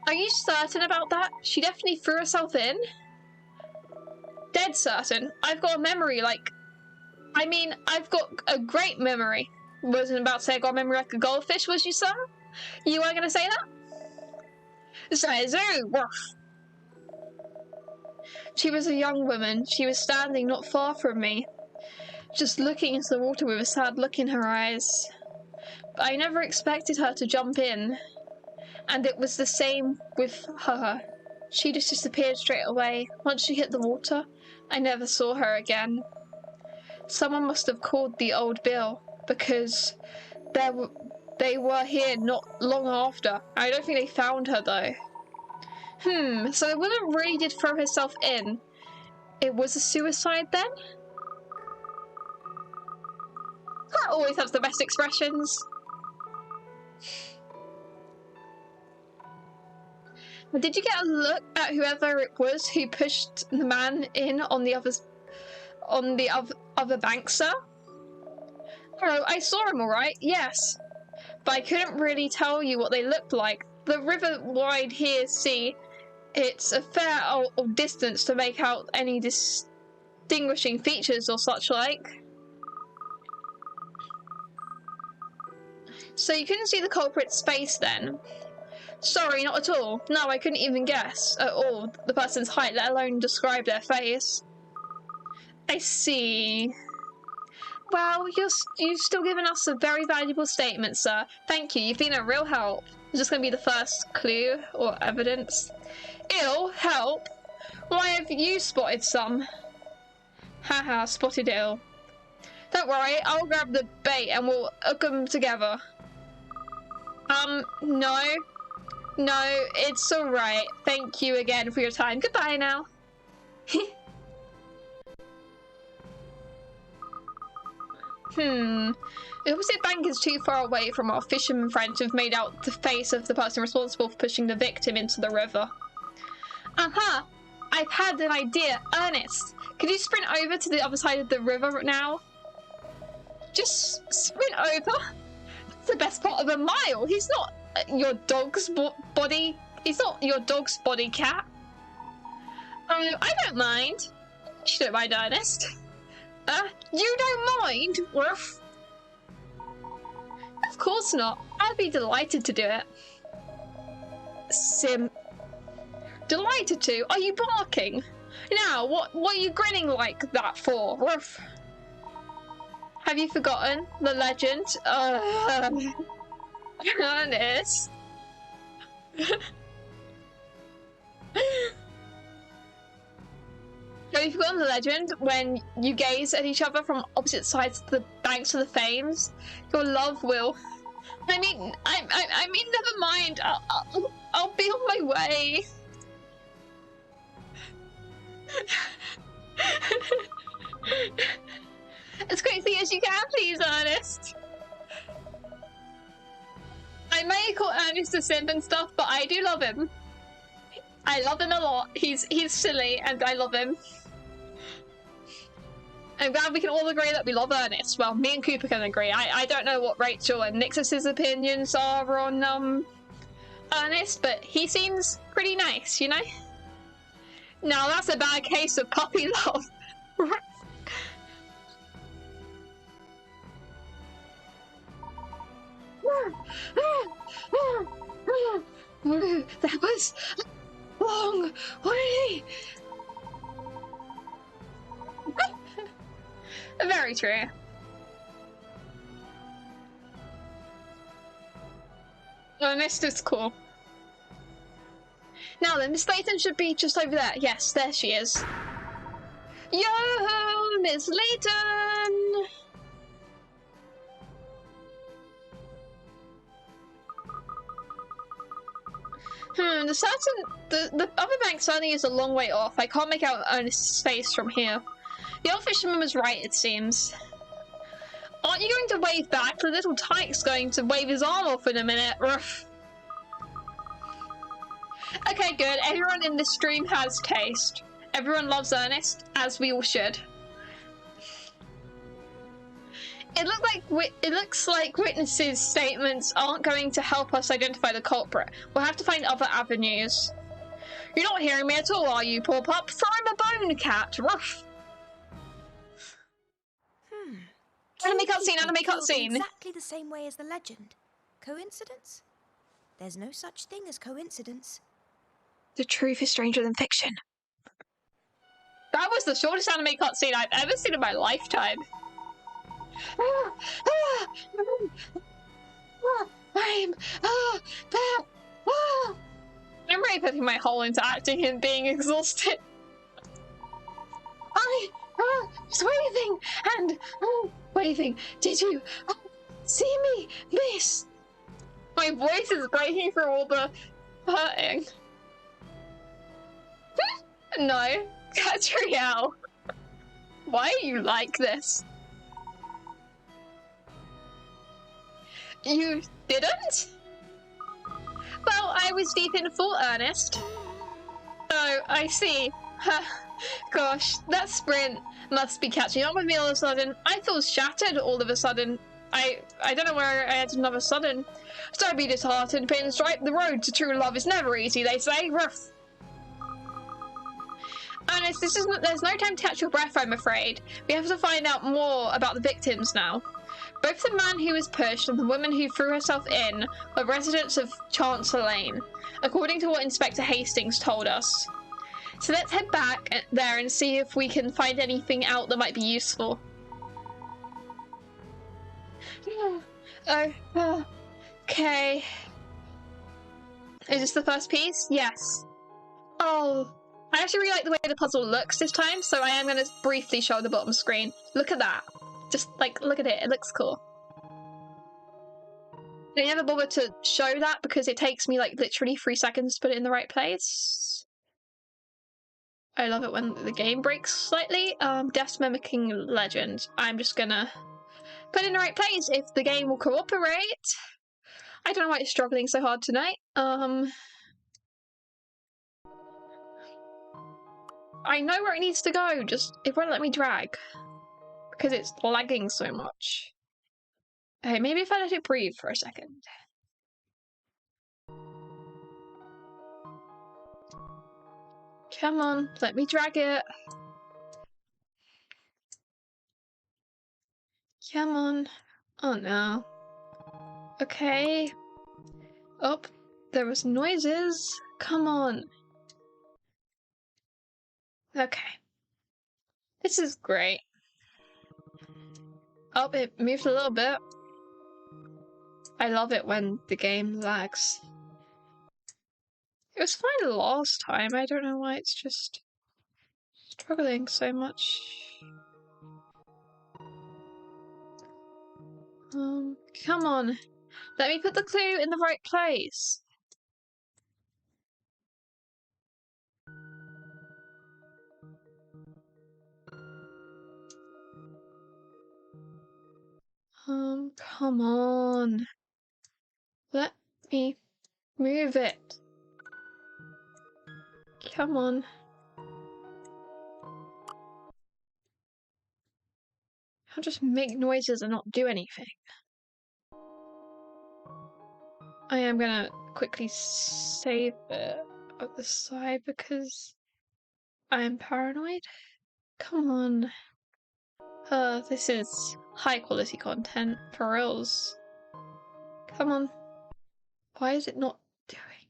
Are you certain about that? She definitely threw herself in? Dead certain. I've got a memory I've got a great memory. Wasn't about to say I got a memory like a goldfish, was you, sir? You weren't going to say that? Says who? Woof. She was a young woman. She was standing not far from me, just looking into the water with a sad look in her eyes. But I never expected her to jump in. And it was the same with her. She just disappeared straight away. Once she hit the water, I never saw her again. Someone must have called the old Bill, because they were here not long after. I don't think they found her though. So the woman really did throw herself in. It was a suicide then? That always has the best expressions. Did you get a look at whoever it was who pushed the man in on the other bank, sir? Oh, I saw him all right, yes. But I couldn't really tell you what they looked like. The river wide here, see, it's a fair old distance to make out any distinguishing features or such like. So you couldn't see the culprit's face then? Sorry, not at all. No, I couldn't even guess at all the person's height, let alone describe their face. I see. Well, you've still given us a very valuable statement, sir. Thank you, you've been a real help. Is this going to be the first clue or evidence? Ill? Help? Why have you spotted some? Haha, spotted ill. Don't worry, I'll grab the bait and we'll hook them together. No, it's alright. Thank you again for your time. Goodbye now. The opposite bank is too far away from our fishermen friends who've made out the face of the person responsible for pushing the victim into the river. Aha! I've had an idea. Ernest, could you sprint over to the other side of the river now? Just sprint over? That's the best part of a mile. He's not your dog's body. He's not your dog's body, cat. I don't mind. You don't mind, Ernest. You don't mind? Woof. Of course not. I'd be delighted to do it. Delighted to? Are you barking? Now, what are you grinning like that for? Woof. Have you forgotten the legend? Ernest. Have you forgotten the legend when you gaze at each other from opposite sides of the banks of the Thames? Your love will. I mean, never mind. I'll be on my way. As quickly as you can, please, Ernest. I may call Ernest a simp and stuff, but I do love him. I love him a lot. He's silly, and I love him. I'm glad we can all agree that we love Ernest. Well, me and Cooper can agree. I don't know what Rachel and Nixus's opinions are on Ernest, but he seems pretty nice, you know? Now that's a bad case of puppy love. That was long way. Very true. Ernest is cool. Now then, Miss Layton should be just over there. Yes, there she is. Yo, Miss Layton! The other bank certainly is a long way off. I can't make out Ernest's face from here. The old fisherman was right, it seems. Aren't you going to wave back? The little tyke's going to wave his arm off in a minute. Ruff. Okay, good. Everyone in this stream has taste. Everyone loves Ernest, as we all should. It looks like witnesses' statements aren't going to help us identify the culprit. We'll have to find other avenues. You're not hearing me at all, are you, poor pup? Throw him a bone, cat. Ruff. Anime cutscene. Exactly the same way as the legend. Coincidence? There's no such thing as coincidence. The truth is stranger than fiction. That was the shortest anime cutscene I've ever seen in my lifetime. I'm really putting my whole into acting and being exhausted. Just waving and waving. Did you see me, miss? My voice is breaking through all the hurting. No, Katrielle. Why are you like this? You didn't? Well, I was deep in full earnest. Oh, I see. Gosh, that sprint must be catching up with me all of a sudden. I feel shattered all of a sudden. I don't know where I had another sudden. So be disheartened, Pinstripe. The road to true love is never easy, they say. Ruff. Ernest, there's no time to catch your breath, I'm afraid. We have to find out more about the victims now. Both the man who was pushed and the woman who threw herself in were residents of Chancellor Lane, according to what Inspector Hastings told us. So let's head back there and see if we can find anything out that might be useful. Okay. Is this the first piece? Yes. Oh, I actually really like the way the puzzle looks this time, so I am going to briefly show the bottom screen. Look at that. Just, like, look at it. It looks cool. I never bother to show that because it takes me, like, literally 3 seconds to put it in the right place. I love it when the game breaks slightly. Death mimicking legend. I'm just gonna put it in the right place if the game will cooperate. I don't know why it's struggling so hard tonight. I know where it needs to go, just it won't let me drag. Because it's lagging so much. Okay, maybe if I let it breathe for a second. Come on, let me drag it. Come on. Oh no. Okay. Oh, there was noises. Come on. Okay. This is great. Oh, it moved a little bit. I love it when the game lags. It was fine last time. I don't know why it's just struggling so much. Come on. Let me put the clue in the right place. Come on. Let me move it. Come on. I'll just make noises and not do anything. I am gonna quickly save it at the side because I am paranoid. Come on. This is high quality content for reals. Come on. Why is it not doing?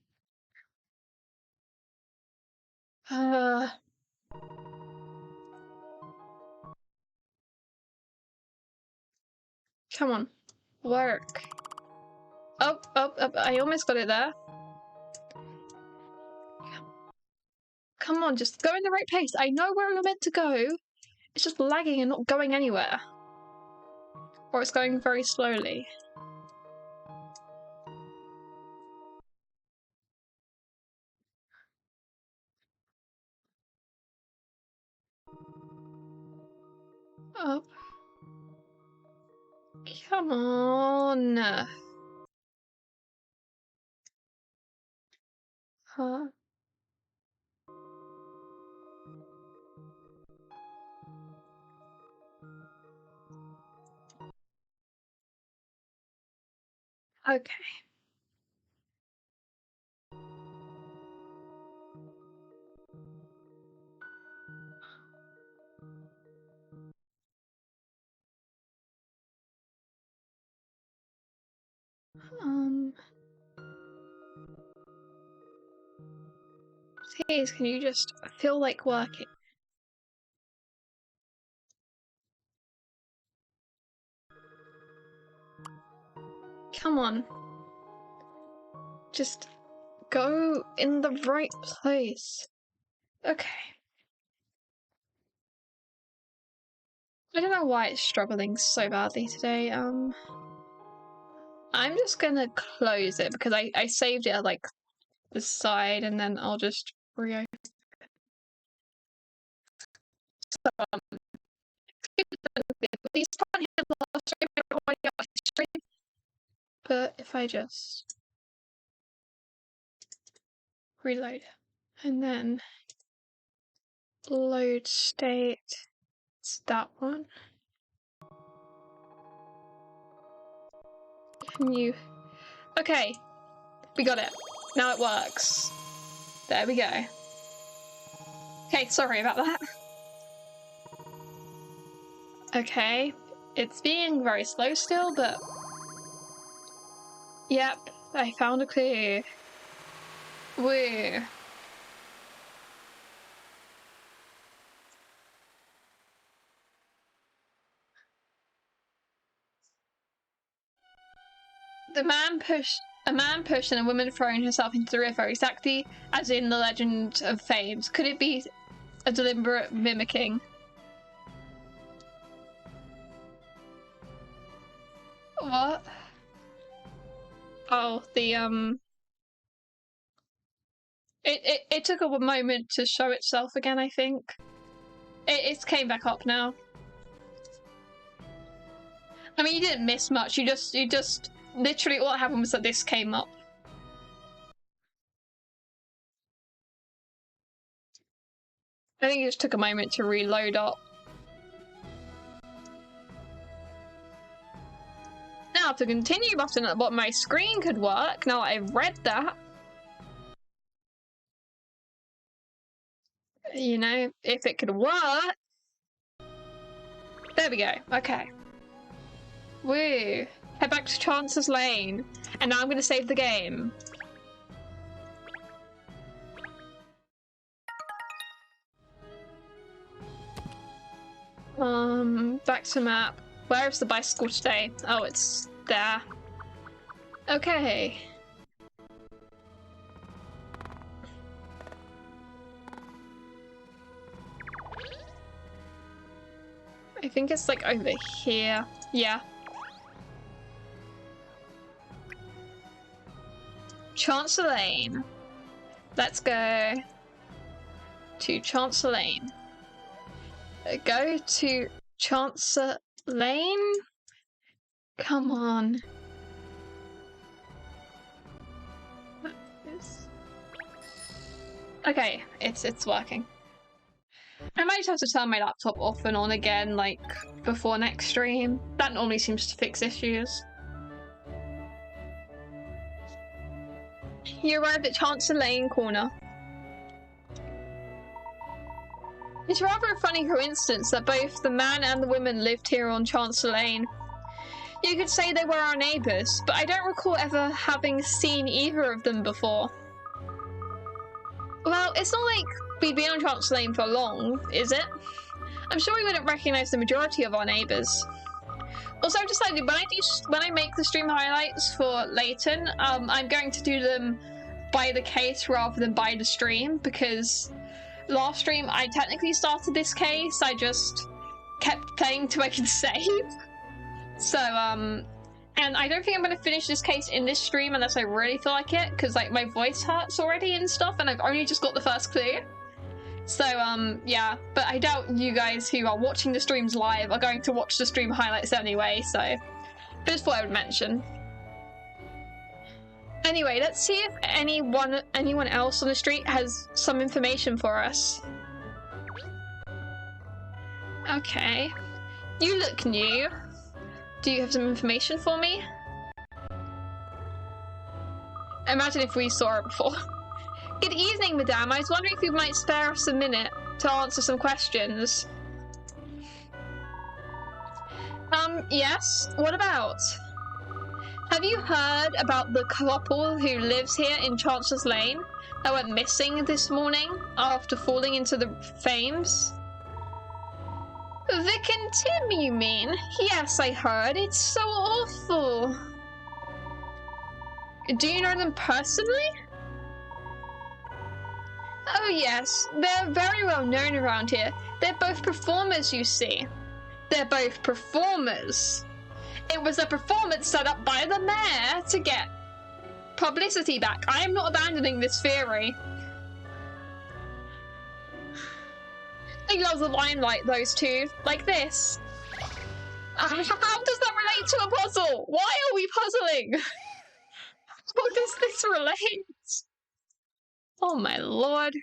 Come on. Work. Oh, I almost got it there. Come on, just go in the right place. I know where you're meant to go. It's just lagging and not going anywhere. Or it's going very slowly. Up. Come on. Huh? Okay. Please, can you just feel like working? Come on. Just go in the right place. Okay. I don't know why it's struggling so badly today. I'm just gonna close it because I saved it at like the side and then I'll just reopen. These can't hear the last stream, I don't want to get the stream. But if I just reload and then load state, it's that one. New. Okay, we got it. Now it works. There we go. Okay, sorry about that. Okay, it's being very slow still, but... Yep, I found a clue. Woo. A man pushed and a woman throwing herself into the river, exactly as in the Legend of Fames. Could it be a deliberate mimicking? What? Oh, the It took a moment to show itself again, I think. It's came back up now. I mean, you didn't miss much. You just literally all that happened was that this came up. I think it just took a moment to reload up. Now, if the continue button at the bottom of my screen could work, now I've read that. You know, if it could work. There we go, okay. Woo. Head back to Chance's Lane. And now I'm going to save the game. Back to map. Where is the bicycle today? Oh, it's there. Okay. I think it's like over here. Yeah. Chancellor Lane. Let's go to Chancellor Lane. Go to Chancellor Lane? Come on. Okay, it's working. I might just have to turn my laptop off and on again, like, before next stream. That normally seems to fix issues. You arrived at Chancellor Lane Corner. It's rather a funny coincidence that both the man and the woman lived here on Chancellor Lane. You could say they were our neighbours, but I don't recall ever having seen either of them before. Well, it's not like we'd been on Chancellor Lane for long, is it? I'm sure we wouldn't recognise the majority of our neighbours. Also, I've decided when I make the stream highlights for Layton, I'm going to do them by the case rather than by the stream, because last stream I technically started this case, I just kept playing till I could save. So, and I don't think I'm going to finish this case in this stream unless I really feel like it, because like my voice hurts already and stuff, and I've only just got the first clue. So, yeah, but I doubt you guys who are watching the streams live are going to watch the stream highlights anyway, so just thought I would mention. Anyway, let's see if anyone else on the street has some information for us. Okay. You look new. Do you have some information for me? Imagine if we saw her before. Good evening, madame. I was wondering if you might spare us a minute to answer some questions. Yes? What about? Have you heard about the couple who lives here in Chancellor's Lane that went missing this morning after falling into the Fames? Vic and Tim, you mean? Yes, I heard. It's so awful. Do you know them personally? Oh yes, they're very well known around here. They're both performers, you see. They're both performers. It was a performance set up by the mayor to get publicity back. I am not abandoning this theory. They love the limelight, those two. Like this. How does that relate to a puzzle? Why are we puzzling? How does this relate? Oh my lord.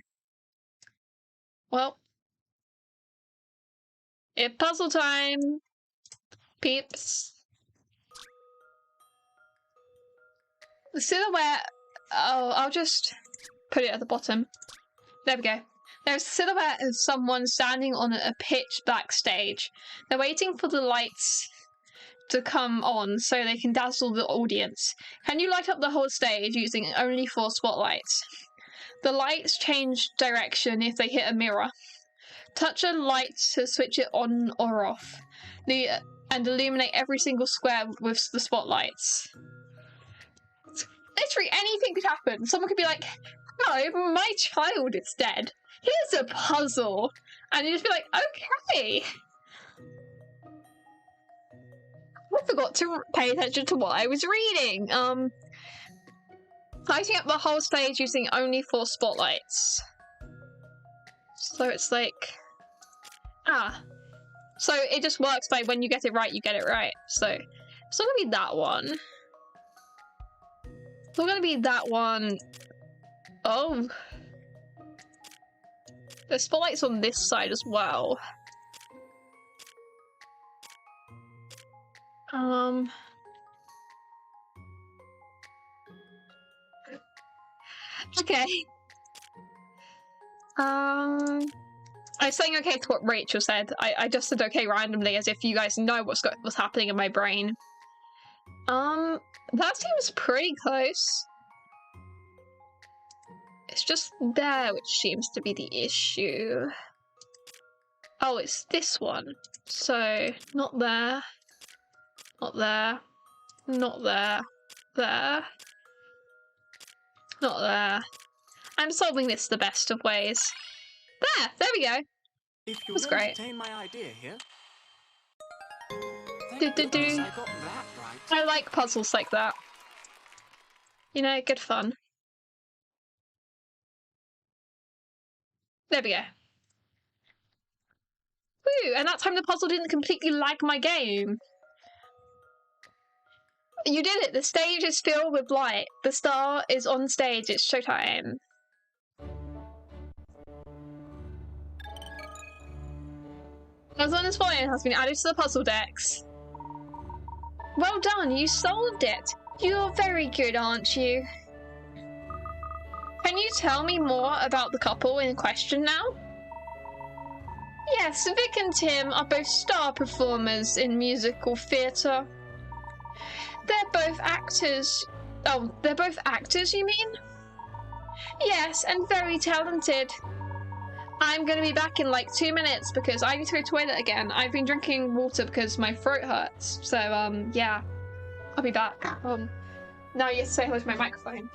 Well. It's puzzle time. Peeps. The silhouette... Oh, I'll just put it at the bottom. There we go. There's a silhouette of someone standing on a pitch black stage. They're waiting for the lights to come on so they can dazzle the audience. Can you light up the whole stage using only 4 spotlights? The lights change direction if they hit a mirror. Touch a light to switch it on or off. And illuminate every single square with the spotlights. Literally anything could happen. Someone could be like, "No, my child is dead. Here's a puzzle." And you just be like, okay. I forgot to pay attention to what I was reading. Lighting up the whole stage using only 4 spotlights. So it's like... So it just works by when you get it right, you get it right. So it's not gonna be that one. It's not gonna be that one. Oh. The spotlight's on this side as well. Okay. I was saying okay to what Rachel said. I just said okay randomly as if you guys know what's happening in my brain. That seems pretty close. It's just there which seems to be the issue. Oh, it's this one. So, not there. Not there. Not there. There. Not there. I'm solving this the best of ways. There we go. If you That's great. entertain my idea here. Do. I got that right. I like puzzles like that. You know, good fun. There we go. Woo! And that time the puzzle didn't completely lag my game. You did it! The stage is filled with light. The star is on stage. It's showtime. Puzzle Following has been added to the puzzle decks. Well done, you solved it. You're very good, aren't you? Can you tell me more about the couple in question now? Yes, Vic and Tim are both star performers in musical theatre. They're both actors. Oh, they're both actors, you mean? Yes, and very talented. I'm gonna be back in like 2 minutes because I need to go to the toilet again. I've been drinking water because my throat hurts. So, yeah. I'll be back. Now you have to say hello to my microphone.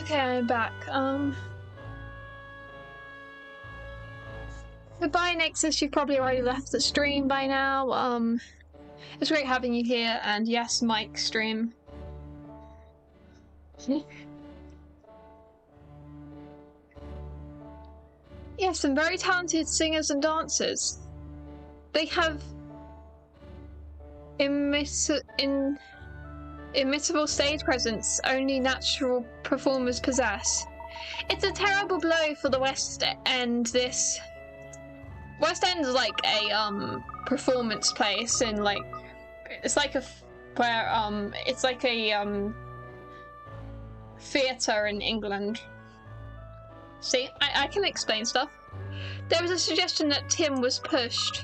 Okay, I'm back. Goodbye, Nexus. You've probably already left the stream by now. It's great having you here, and yes, Mike stream. Yes, some very talented singers and dancers. They have imitable stage presence only natural performers possess. It's a terrible blow for the West End. This West End is like a performance place, and like it's like it's like a theatre in England. See, I can explain stuff. There was a suggestion that Tim was pushed.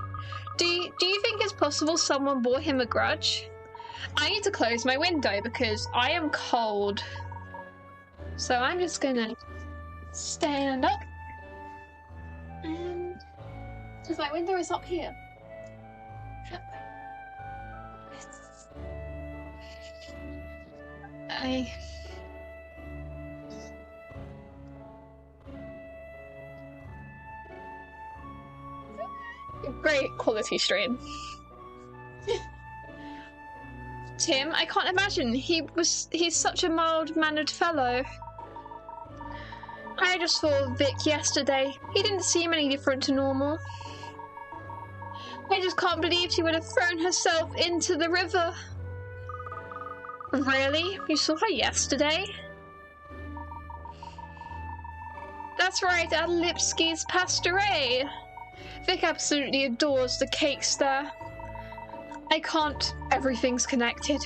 Do you think it's possible someone bore him a grudge? I need to close my window because I am cold. So I'm just gonna stand up. And because my window is up here. Great quality stream. Tim, I can't imagine. He's such a mild-mannered fellow. I just saw Vic yesterday. He didn't seem any different to normal. I just can't believe she would have thrown herself into the river. Really? You saw her yesterday? That's right, at Lipsky's Pastoret. Vic absolutely adores the cakes there. I can't. Everything's connected.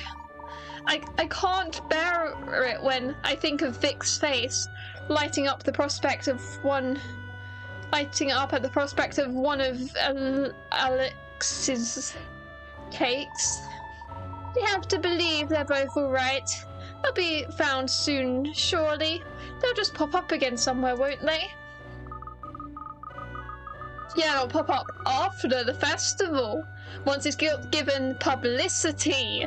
I can't bear it when I think of Vic's face, lighting up at the prospect of one of Alex's cakes. You have to believe they're both alright. They'll be found soon, surely. They'll just pop up again somewhere, won't they? Yeah, they'll pop up after the festival, once it's given publicity.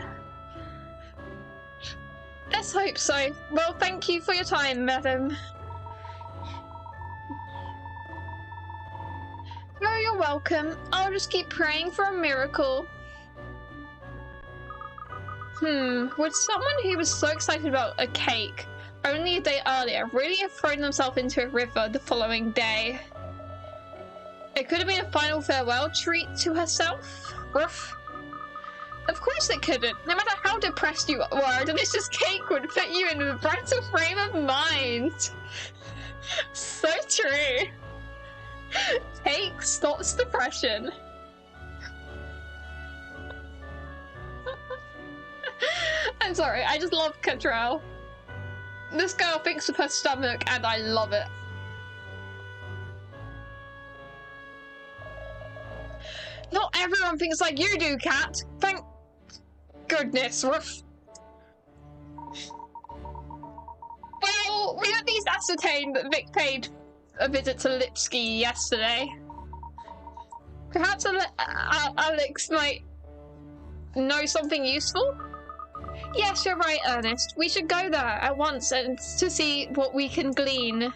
Let's hope so. Well, thank you for your time, madam. Oh, you're welcome. I'll just keep praying for a miracle. Would someone who was so excited about a cake only a day earlier really have thrown themselves into a river the following day? It could have been a final farewell treat to herself. Ruff. Of course it couldn't. No matter how depressed you were, a delicious cake would put you in a brighter frame of mind. So true. Cake stops depression. I'm sorry, I just love Katrielle. This girl thinks of her stomach and I love it. Not everyone thinks like you do, Kat. Thank goodness. Ruff. Well, we at least ascertained that Vic paid a visit to Lipsky yesterday. Perhaps Alex might know something useful? Yes, you're right, Ernest. We should go there at once and to see what we can glean.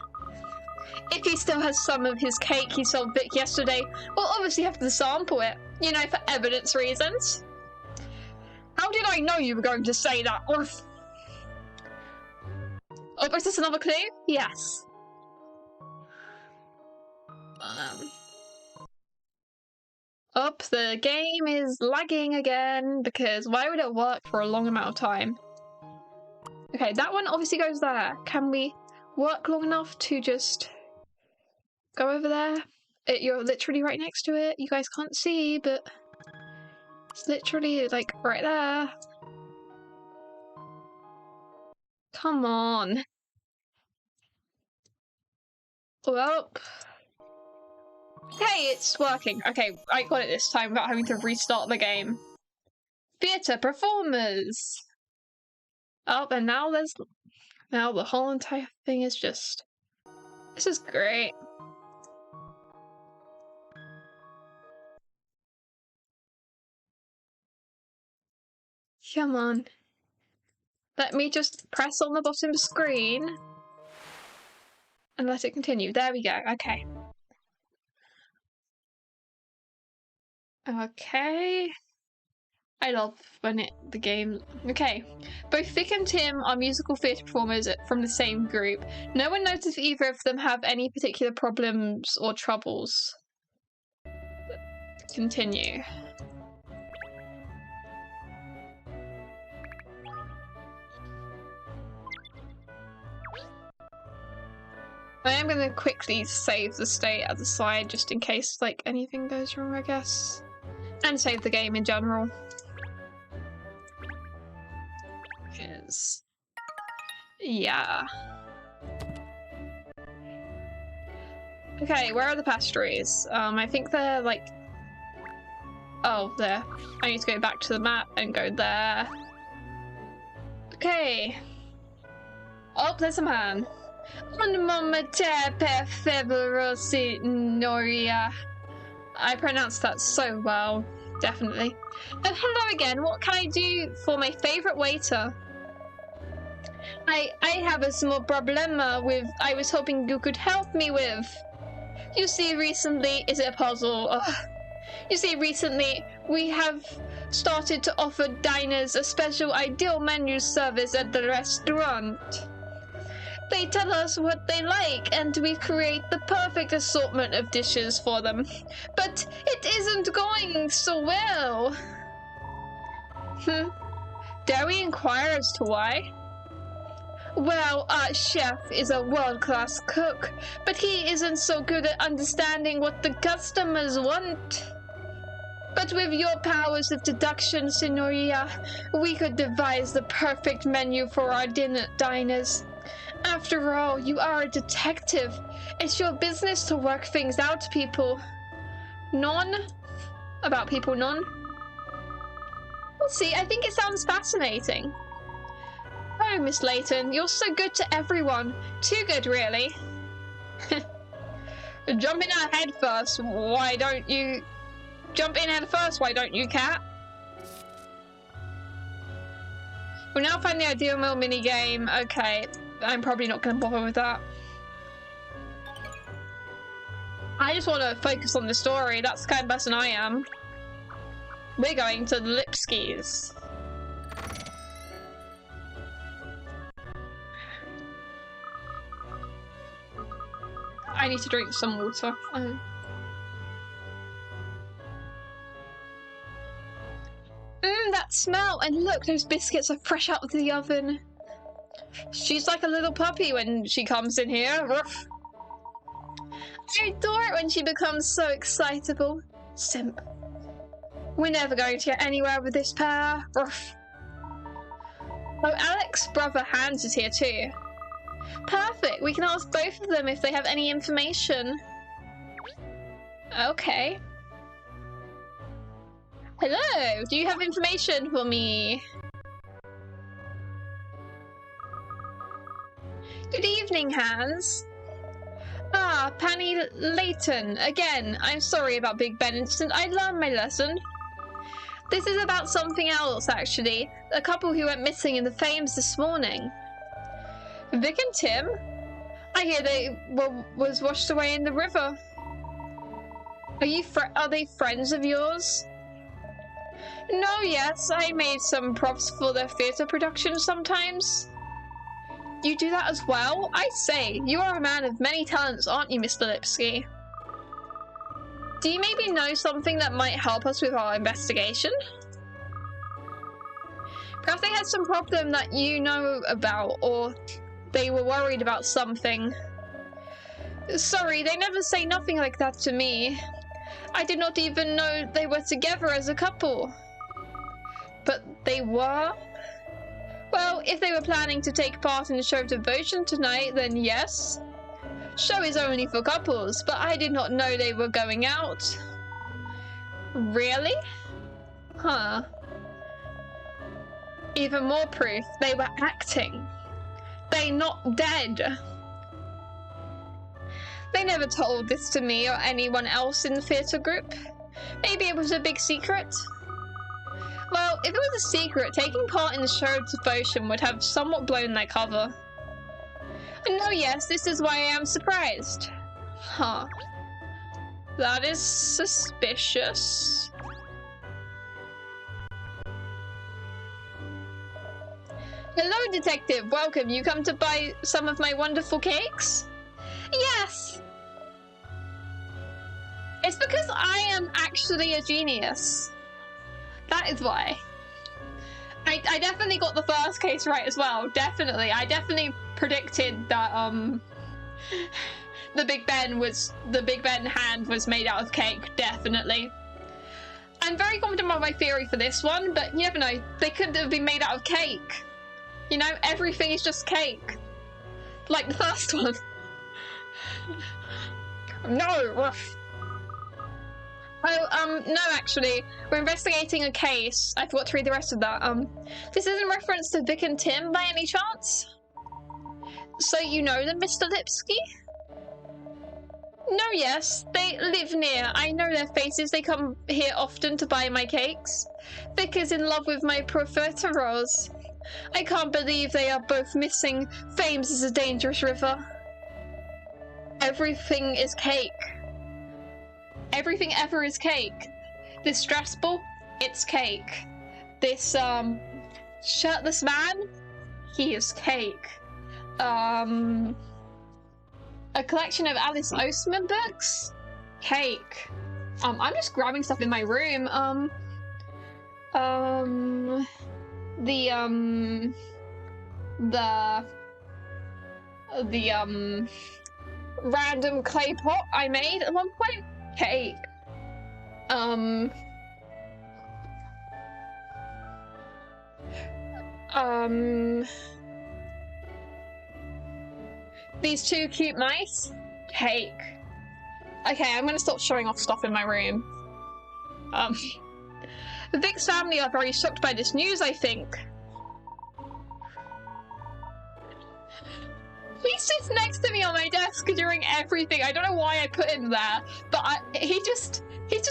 If he still has some of his cake he sold Vic yesterday, we'll obviously have to sample it, you know, for evidence reasons. How did I know you were going to say that? Oh, is this another clue? Yes. The game is lagging again, because why would it work for a long amount of time? Okay, that one obviously goes there. Can we work long enough to just go over there? You're literally right next to it. You guys can't see, but it's literally like right there. Come on. Well. Hey, it's working. Okay, I got it this time without having to restart the game. Theatre performers! Oh, and now the whole entire thing is just... This is great. Come on. Let me just press on the bottom screen. and let it continue. There we go. Okay. Okay. I love when the game... Okay. Both Vic and Tim are musical theatre performers from the same group. No one noticed if either of them have any particular problems or troubles. Continue. I am going to quickly save the state at the side just in case like anything goes wrong, I guess. And save the game in general. Yeah. Okay, where are the pastries? I think they're like... Oh, there. I need to go back to the map and go there. Okay. Oh, there's a man. Un momento per favore, signoria. I pronounced that so well. Definitely. Oh, hello again. What can I do for my favourite waiter? I have a small problema with... I was hoping you could help me with. You see, recently... Is it a puzzle? Ugh. You see, recently we have started to offer diners a special ideal menu service at the restaurant. They tell us what they like, and we create the perfect assortment of dishes for them. But it isn't going so well. Dare we inquire as to why? Well, our chef is a world-class cook, but he isn't so good at understanding what the customers want. But with your powers of deduction, Signoria, we could devise the perfect menu for our diners. After all, you are a detective. It's your business to work things out, people. About people, We'll see, I think it sounds fascinating. Oh, Miss Layton, you're so good to everyone. Too good, really. Jump in head first, why don't you... Jump in head first, why don't you, cat? We'll now find the ideal meal minigame. Okay, I'm probably not going to bother with that. I just want to focus on the story. That's the kind of person I am. We're going to the Lipskis. I need to drink some water. That smell! And look, those biscuits are fresh out of the oven. She's like a little puppy when she comes in here. Ruff. I adore it when she becomes so excitable. Simp. We're never going to get anywhere with this pair. Ruff. Oh, Alex's brother Hans is here too. Perfect. We can ask both of them if they have any information. Okay. Hello. Do you have information for me? Good evening, Hans. Ah, Panny Layton. Again, I'm sorry about Big Ben incident. I learned my lesson. This is about something else, actually. A couple who went missing in the Thames this morning. Vic and Tim? I hear they was washed away in the river. Are they friends of yours? No, yes, I made some props for their theatre productions sometimes. You do that as well? I say, you are a man of many talents, aren't you, Mr. Lipsky? Do you maybe know something that might help us with our investigation? Perhaps they had some problem that you know about, or they were worried about something. Sorry, they never say nothing like that to me. I did not even know they were together as a couple. But they were? Well, if they were planning to take part in the show of devotion tonight, then yes. Show is only for couples, but I did not know they were going out. Really? Huh. Even more proof, they were acting. They not dead. They never told this to me or anyone else in the theatre group. Maybe it was a big secret? Well, if it was a secret, taking part in the show of devotion would have somewhat blown their cover. No, yes, this is why I am surprised. Huh. That is suspicious. Hello, detective. Welcome. You come to buy some of my wonderful cakes? Yes. It's because I am actually a genius. That is why. I definitely got the first case right as well. Definitely. I definitely predicted that the Big Ben hand was made out of cake. Definitely. I'm very confident about my theory for this one, but you never know. They couldn't have been made out of cake. You know, everything is just cake. Like the first one. No. Oh, no, actually, we're investigating a case. I forgot to read the rest of that. This is in reference to Vic and Tim by any chance? So you know them, Mr. Lipsky? No, yes, they live near. I know their faces. They come here often to buy my cakes. Vic is in love with my profiteroles. I can't believe they are both missing. Fames is a dangerous river. Everything is cake. Everything ever is cake. This Strasbourg, it's cake. This, shirtless man, he is cake. A collection of Alice Oseman books? Cake. I'm just grabbing stuff in my room. The random clay pot I made at one point? Cake. These two cute mice? Cake. Okay, I'm gonna stop showing off stuff in my room. Vic's family are very shocked by this news, I think. He sits next to me on my desk during everything. I don't know why I put him there, but he's just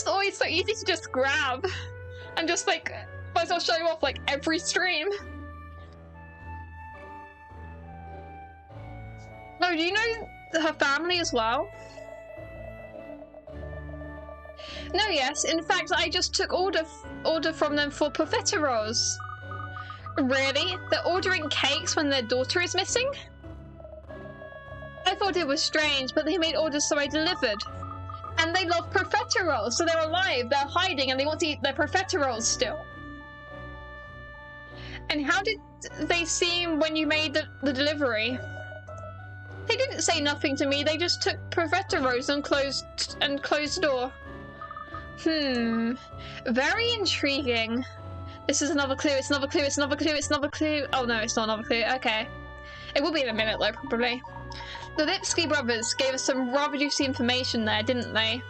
always so easy to just grab and just like might as well show off like every stream. No, do you know her family as well? No, yes. In fact, I just took order from them for profiteroles. Really? They're ordering cakes when their daughter is missing? I thought it was strange, but they made orders so I delivered. And they love profiteroles, so they're alive, they're hiding, and they want to eat their profiteroles still. And how did they seem when you made the delivery? They didn't say nothing to me, they just took profiteroles and closed the door. Very intriguing. This is another clue, it's another clue, it's another clue, it's another clue. Oh no, it's not another clue, okay. It will be in a minute though, probably. The Lipsky brothers gave us some rather juicy information there, didn't they?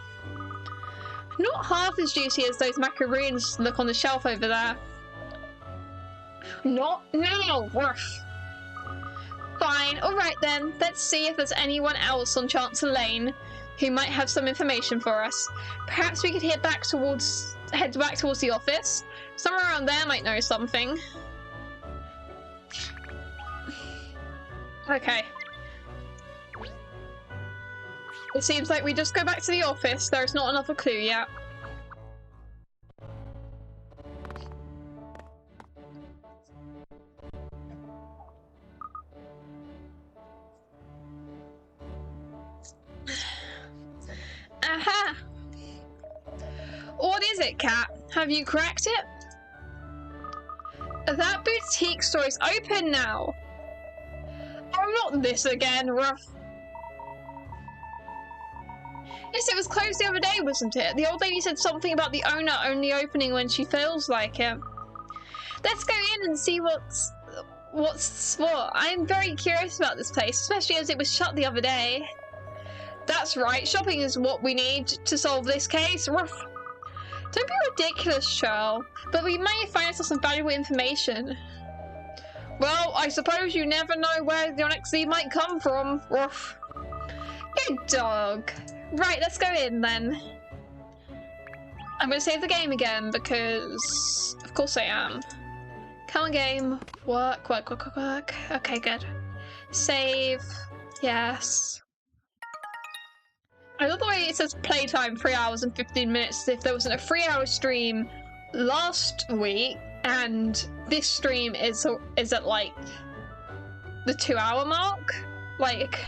Not half as juicy as those macaroons look on the shelf over there. Not now, Ruff. Fine, alright then. Let's see if there's anyone else on Chancellor Lane who might have some information for us. Perhaps we could head back towards the office. Someone around there might know something. Okay. It seems like we just go back to the office. There's not another clue yet. Aha! What is it, Cat? Have you cracked it? That boutique store is open now. Oh, not this again, Ruff. Yes, it was closed the other day, wasn't it? The old lady said something about the owner only opening when she feels like it. Let's go in and see what's what. I'm very curious about this place, especially as it was shut the other day. That's right, shopping is what we need to solve this case. Ruff. Don't be ridiculous, Charles, but we may find ourselves some valuable information. Well, I suppose you never know where your next lead might come from. Ruff. Good dog. Right, let's go in then. I'm going to save the game again because of course I am. Come on, game. Work. Okay, good. Save. Yes. I love the way it says playtime 3 hours and 15 minutes. If there wasn't a 3-hour stream last week, and this stream is at like the 2-hour mark. Like,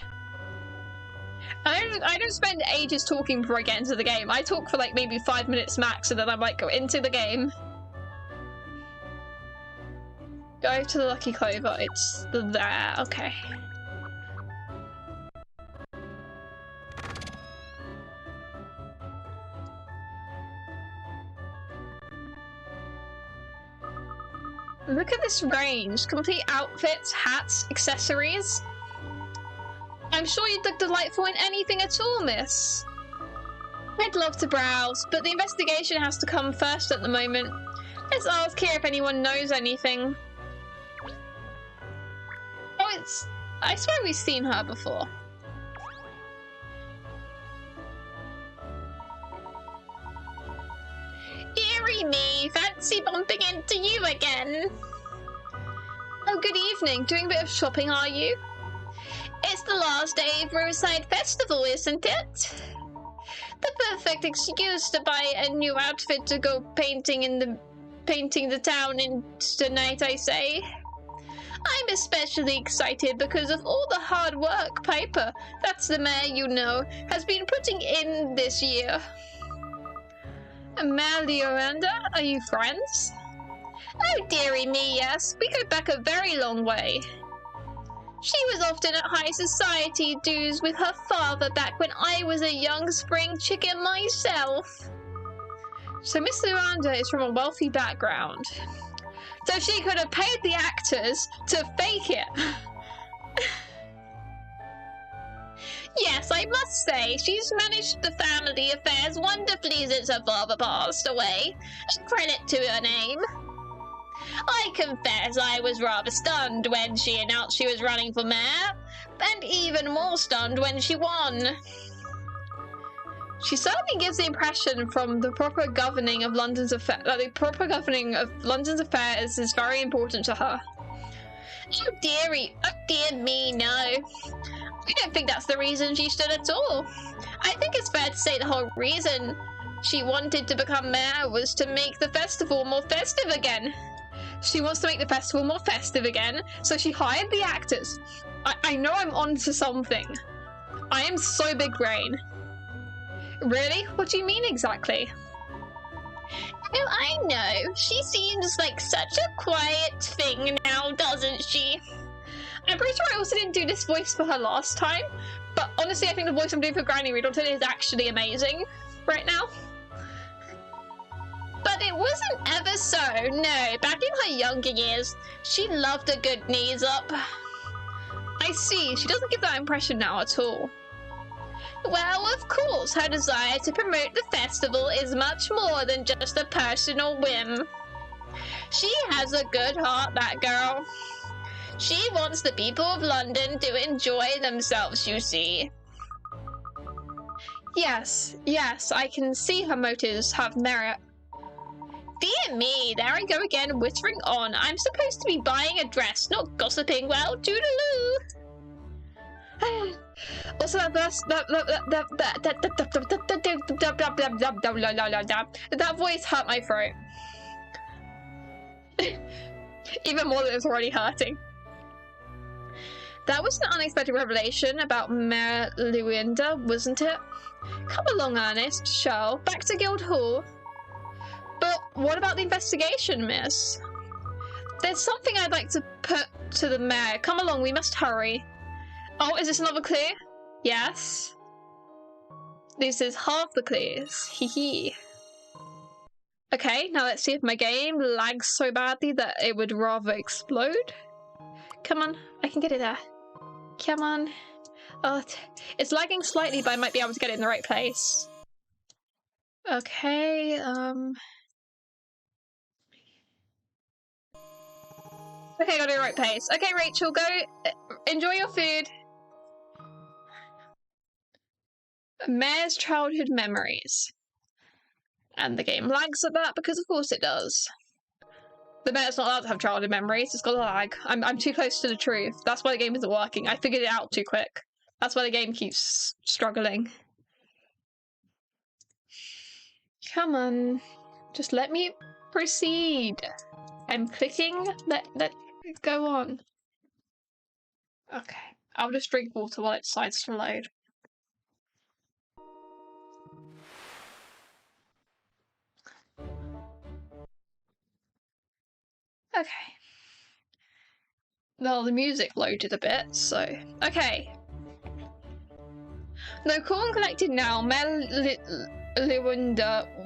I don't spend ages talking before I get into the game. I talk for like maybe 5 minutes max, and then I'm like, go into the game. Go to the Lucky Clover. It's there. Okay. Look at this range. Complete outfits, hats, accessories. I'm sure you'd look delightful in anything at all, miss. I'd love to browse, but the investigation has to come first at the moment. Let's ask here if anyone knows anything. Oh, I swear we've seen her before. Dearie me, fancy bumping into you again. Oh, good evening. Doing a bit of shopping, are you? It's the last day of Riverside Festival, isn't it? The perfect excuse to buy a new outfit to go painting the town in tonight, I say. I'm especially excited because of all the hard work Piper, that's the mayor you know, has been putting in this year. Millionaires, are you friends? Oh dearie me, yes. We go back a very long way. She was often at high society dues with her father back when I was a young spring chicken myself. So Miss Miranda is from a wealthy background. So she could have paid the actors to fake it. Yes, I must say, she's managed the family affairs wonderfully since her father passed away. A credit to her name. I confess I was rather stunned when she announced she was running for mayor, and even more stunned when she won. She certainly gives the impression from the proper governing of London's affairs that the proper governing of London's affairs is very important to her. Oh dear me, no. I don't think that's the reason she stood at all. I think it's fair to say the whole reason she wanted to become mayor was to make the festival more festive again. She wants to make the festival more festive again, so she hired the actors. I know I'm onto something. I am so big brain. Really? What do you mean exactly? Oh, I know. She seems like such a quiet thing now, doesn't she? I'm pretty sure I also didn't do this voice for her last time, but honestly I think the voice I'm doing for Granny Riddleton is actually amazing right now. But it wasn't ever so, no. Back in her younger years, she loved a good knees up. I see, she doesn't give that impression now at all. Well, of course, her desire to promote the festival is much more than just a personal whim. She has a good heart, that girl. She wants the people of London to enjoy themselves, you see. Yes, I can see her motives have merit. Dear me, there I go again, whittering on. I'm supposed to be buying a dress, not gossiping. Well, toodaloo. Also, that voice hurt my throat. Even more than it's already hurting. That was an unexpected revelation about Mayor Luinda, wasn't it? Come along, Ernest, shall. Back to Guildhall. But what about the investigation, miss? There's something I'd like to put to the mayor. Come along, we must hurry. Oh, is this another clue? Yes. This is half the clues. Hee hee. Okay, now let's see if my game lags so badly that it would rather explode. Come on, I can get it there. Come on. Oh, it's lagging slightly, but I might be able to get it in the right place. Okay, Okay, got it in the right place. Okay, Rachel, go enjoy your food. Mayor's childhood memories. And the game lags at that because of course it does. The mayor's not allowed to have childhood memories, it's got to lag. I'm too close to the truth. That's why the game isn't working. I figured it out too quick. That's why the game keeps struggling. Come on. Just let me proceed. I'm clicking. Let go on. Okay. I'll just drink water while it decides to load. Okay. Well, the music loaded a bit, so... Okay. Though cool and collected now, Melinda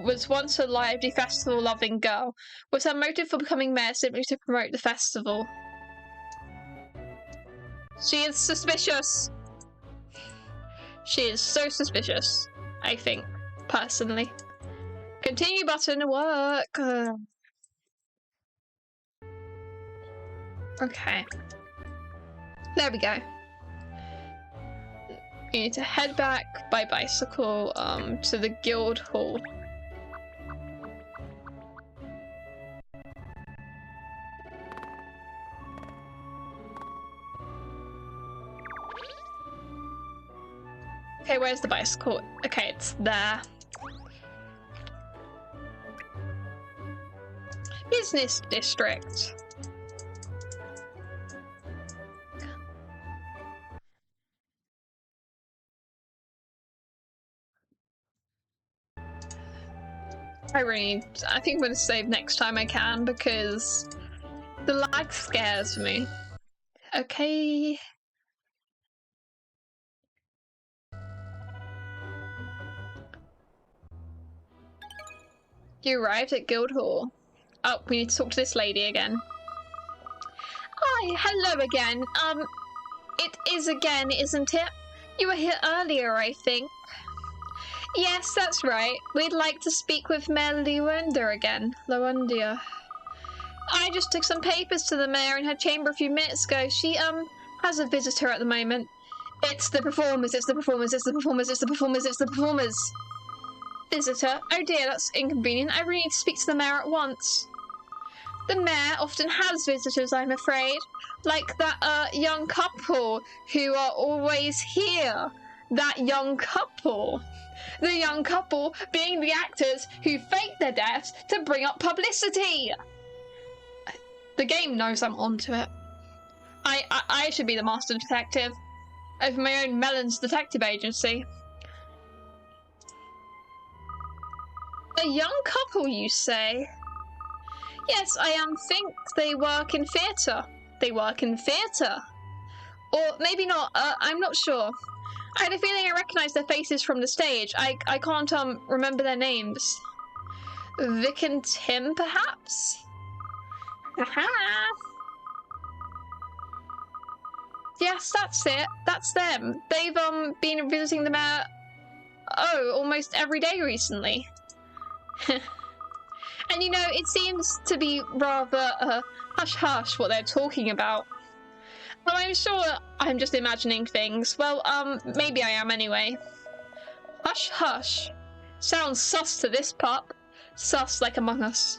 was once a lively, festival-loving girl. Was her motive for becoming mayor simply to promote the festival? She is suspicious. She is so suspicious, I think, personally. Continue button, work. Okay. There we go. You need to head back by bicycle to the guild hall. Okay, where's the bicycle? Okay, it's there. Business district. I think I'm going to save next time I can because the lag scares me. Okay. You arrived at Guildhall. Oh, we need to talk to this lady again. Hi, hello again. It is again, isn't it? You were here earlier, I think. Yes, that's right. We'd like to speak with Mayor Luanda again. Luandia. I just took some papers to the mayor in her chamber a few minutes ago. She, has a visitor at the moment. It's the performers, it's the performers, it's the performers, it's the performers, it's the performers. Visitor? Oh dear, that's inconvenient. I really need to speak to the mayor at once. The mayor often has visitors, I'm afraid. Like that, young couple who are always here. That young couple. The young couple being the actors who fake their deaths to bring up publicity. The game knows I'm onto it. I should be the master detective of my own Melon's detective agency. A young couple, you say? Yes, I think they work in theatre. They work in theatre. Or maybe not, I'm not sure. I had a feeling I recognised their faces from the stage. I can't, remember their names. Vic and Tim, perhaps? Aha! Yes, that's it. That's them. They've, been visiting the mayor, almost every day recently. And you know, it seems to be rather, hush-hush what they're talking about. Well, I'm sure I'm just imagining things. Well, maybe I am anyway. Hush, hush. Sounds sus to this pup. Sus like Among Us.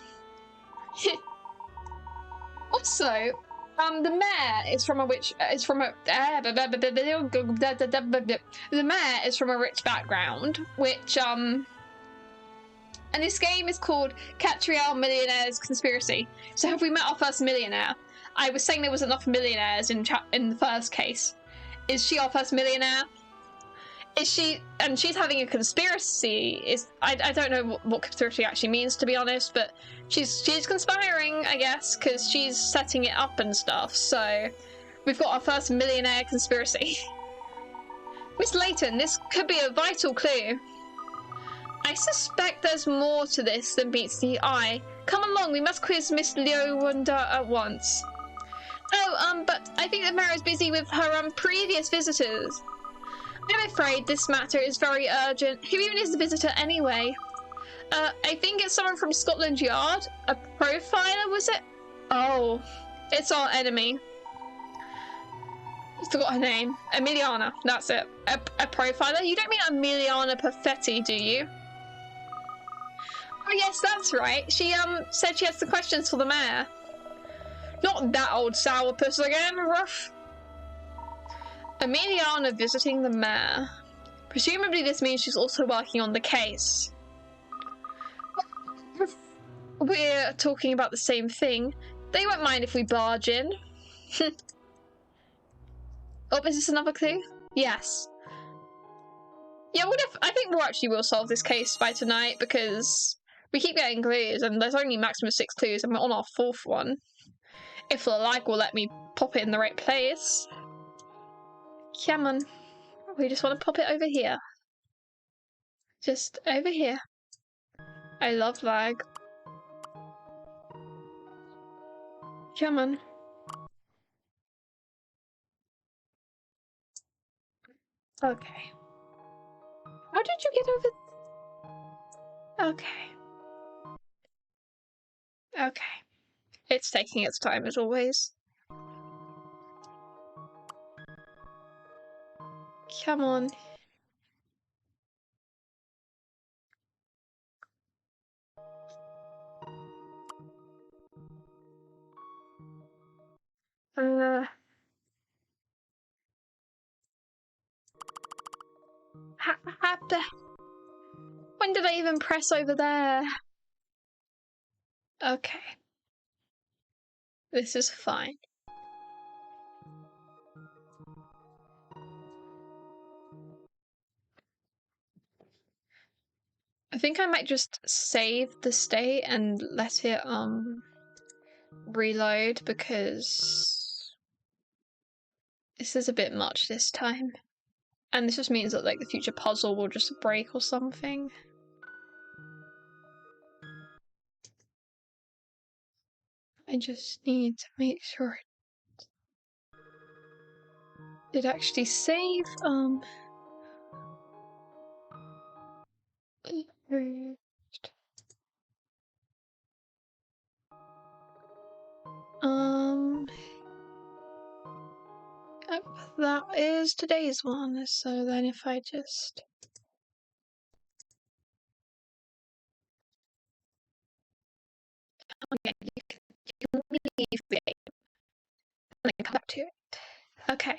Also, the mayor is from a rich background, which, and this game is called Katrielle Millionaires Conspiracy. So have we met our first millionaire? I was saying there was enough millionaires in the first case. Is she our first millionaire? Is she? And she's having a conspiracy. I don't know what conspiracy actually means, to be honest, but she's conspiring, I guess, because she's setting it up and stuff. So we've got our first millionaire conspiracy. Miss Layton, this could be a vital clue. I suspect there's more to this than meets the eye. Come along, we must quiz Miss Luanda at once. Oh, but I think the mayor is busy with her, previous visitors. I'm afraid this matter is very urgent. Who even is the visitor anyway? I think it's someone from Scotland Yard. A profiler, was it? Oh, it's our enemy. I forgot her name. Emiliana, that's it. A profiler? You don't mean Emiliana Perfetti, do you? Oh yes, that's right. She, said she has the questions for the mayor. Not that old sourpuss again, rough. Emiliana visiting the mayor. Presumably this means she's also working on the case. We're talking about the same thing. They won't mind if we barge in. Oh, is this another clue? Yes. Yeah, I think we actually will solve this case by tonight because we keep getting clues and there's only maximum 6 clues and we're on our 4th one. If the lag will let me pop it in the right place. Come on. We just want to pop it over here. Just over here. I love lag. Come on. Okay. How did you get over? Okay. Okay. It's taking its time as always. Come on. When did I even press over there? Okay. This is fine. I think I might just save the state and let it reload because this is a bit much this time. And this just means that like the future puzzle will just break or something. I just need to make sure it actually save that is today's one, so then if I just okay, you can leave the game and then come back to it. Okay.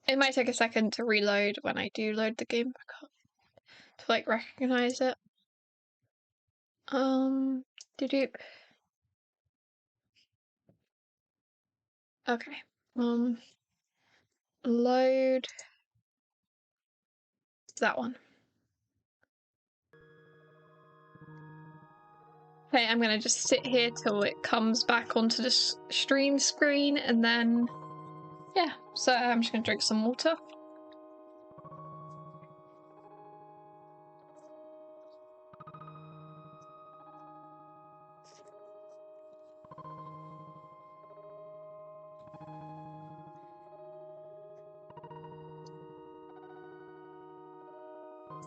It might take a second to reload when I do load the game back up to like recognize it. Did you? Okay. Load that one. Okay, I'm gonna just sit here till it comes back onto the stream screen and then, yeah, so I'm just gonna drink some water.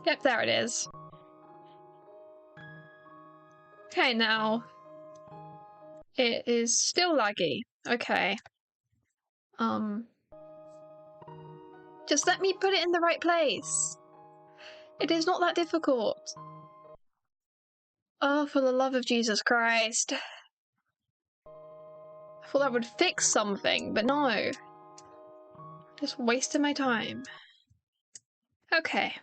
Yep, there it is. Okay, now it is still laggy. Okay. Just let me put it in the right place. It is not that difficult. Oh, for the love of Jesus Christ. I thought that would fix something, but no. Just wasted my time. Okay.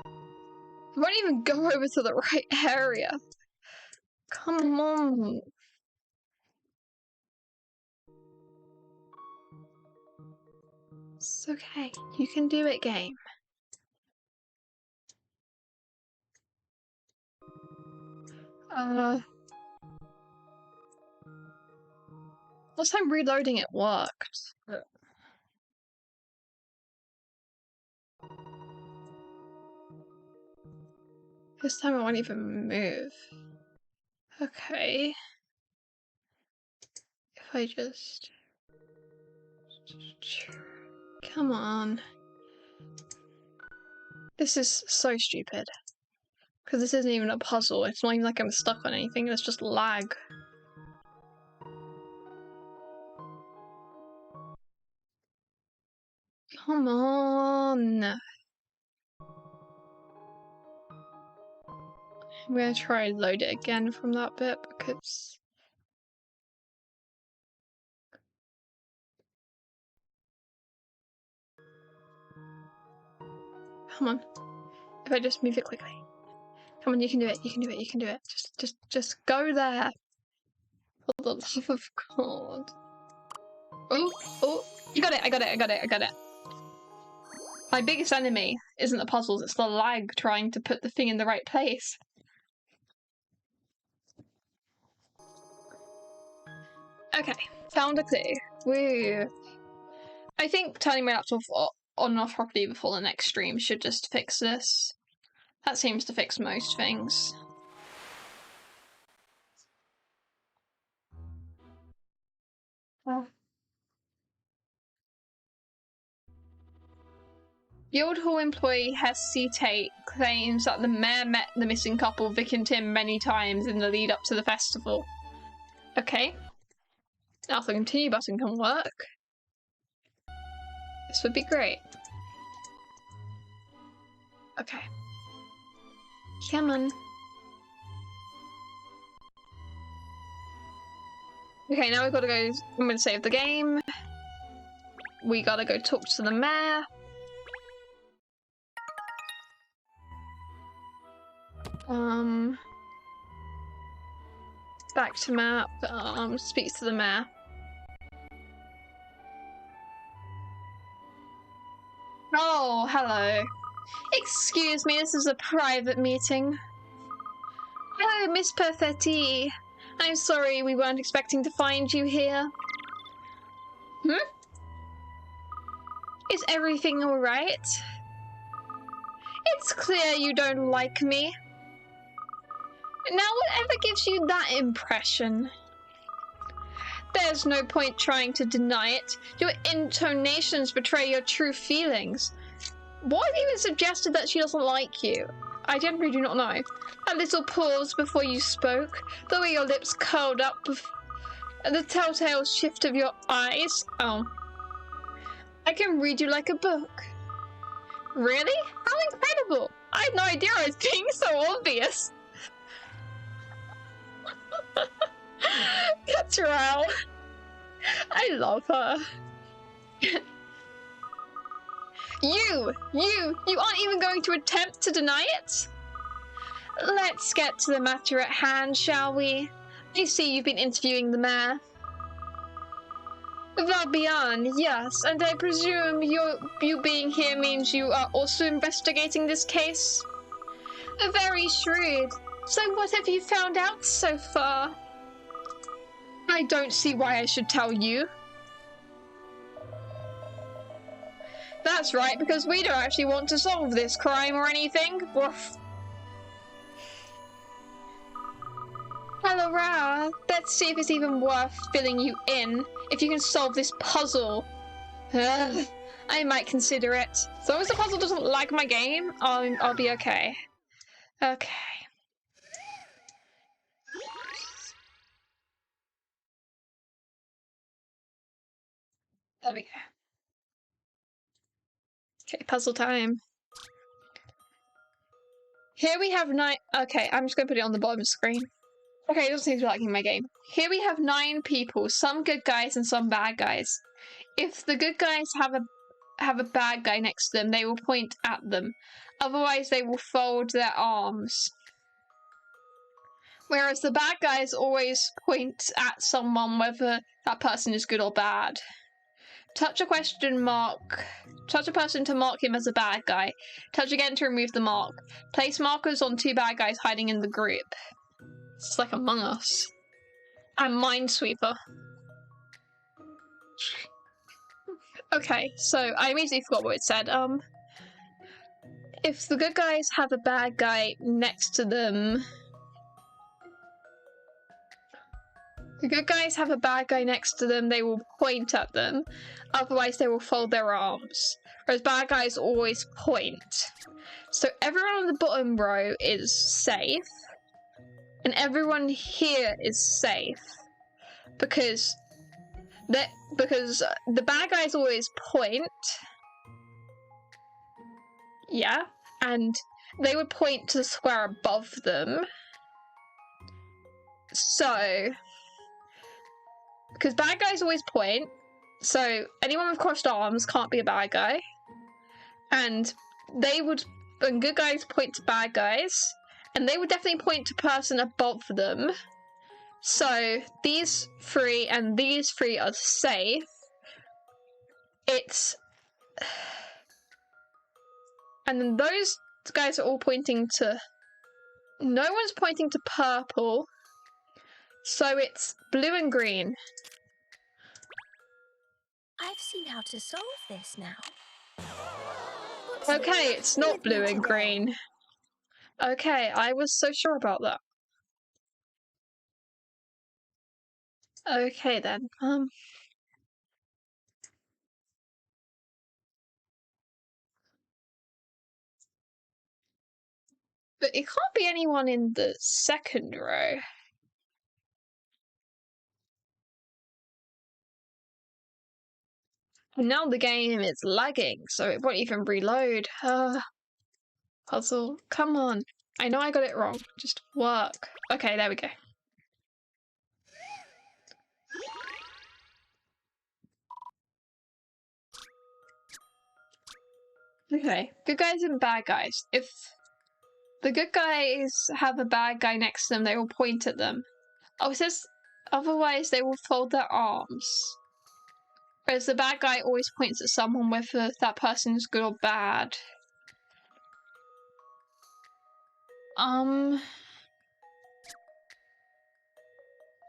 I won't even go over to the right area. Come on. It's okay. You can do it, game. Last time reloading it worked. This time I won't even move. Okay. If I just... Come on. This is so stupid. Because this isn't even a puzzle. It's not even like I'm stuck on anything. It's just lag. Come on. I'm gonna try and load it again from that bit because Come on. If I just move it quickly. Come on, you can do it. You can do it. You can do it. Just go there. For the love of God. Oh, you got it. I got it. My biggest enemy isn't the puzzles, it's the lag trying to put the thing in the right place. Okay, found a clue. Woo. I think turning my laptop on and off properly before the next stream should just fix this. That seems to fix most things. Guildhall employee Hesse Tate claims that the mayor met the missing couple Vic and Tim many times in the lead up to the festival. Okay. Now the continue button can work. This would be great. Okay. Come on. Okay, now we've got to go. I'm going to save the game. We gotta go talk to the mayor. Back to map. Speak to the mayor. Oh, hello. Excuse me, this is a private meeting. Hello, Miss Perfetti. I'm sorry we weren't expecting to find you here. Is everything alright? It's clear you don't like me. Now, whatever gives you that impression? There's no point trying to deny it. Your intonations betray your true feelings. What have you even suggested that she doesn't like you? I generally do not know. A little pause before you spoke, the way your lips curled up, and the telltale shift of your eyes. Oh. I can read you like a book. Really? How incredible! I had no idea I was being so obvious. Katrielle. I love her. You aren't even going to attempt to deny it? Let's get to the matter at hand, shall we? I see you've been interviewing the mayor. Fabian, yes, and I presume you being here means you are also investigating this case? Very shrewd. So what have you found out so far? I don't see why I should tell you. That's right, because we don't actually want to solve this crime or anything. Woof. Hello, Ra. Let's see if it's even worth filling you in. If you can solve this puzzle. I might consider it. As long as the puzzle doesn't lag my game, I'll be okay. Okay. There we go. Okay, puzzle time. Here we have 9. Okay, I'm just gonna put it on the bottom of the screen. Okay, it doesn't seem to be liking my game. Here we have 9 people, some good guys and some bad guys. If the good guys have a bad guy next to them, they will point at them. Otherwise, they will fold their arms. Whereas the bad guys always point at someone, whether that person is good or bad. Touch a question mark. Touch a person to mark him as a bad guy. Touch again to remove the mark. Place markers on 2 bad guys hiding in the group. It's like Among Us. And Minesweeper. Okay, so I immediately forgot what it said. If the good guys have a bad guy next to them... The good guys have a bad guy next to them, they will point at them. Otherwise, they will fold their arms. Whereas bad guys always point. So everyone on the bottom row is safe. And everyone here is safe. Because the bad guys always point. Yeah. And they would point to the square above them. So... Because bad guys always point, so anyone with crossed arms can't be a bad guy. And and good guys point to bad guys, and they would definitely point to person above them. So these three and these three are safe. And then those guys are all pointing to... No one's pointing to purple. So it's blue and green. I've seen how to solve this now. Okay, it's not blue and green. Okay, I was so sure about that. Okay then, but it can't be anyone in the second row. Now the game is lagging, so it won't even reload. Puzzle, come on. I know I got it wrong. Just work. Okay, there we go. Okay, good guys and bad guys. If the good guys have a bad guy next to them, they will point at them. Oh, it says otherwise they will fold their arms. Whereas the bad guy always points at someone, whether that person is good or bad. I'm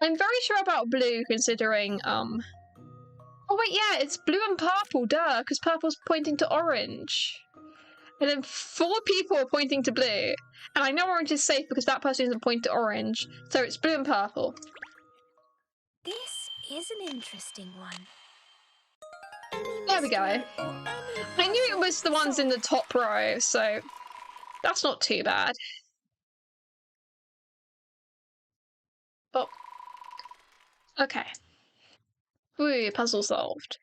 very sure about blue, considering, Oh wait, yeah, it's blue and purple, duh, because purple's pointing to orange. And then 4 people are pointing to blue. And I know orange is safe because that person isn't pointing to orange, so it's blue and purple. This is an interesting one. There we go. I knew it was the ones in the top row, so that's not too bad. Oh. Okay. Ooh, puzzle solved.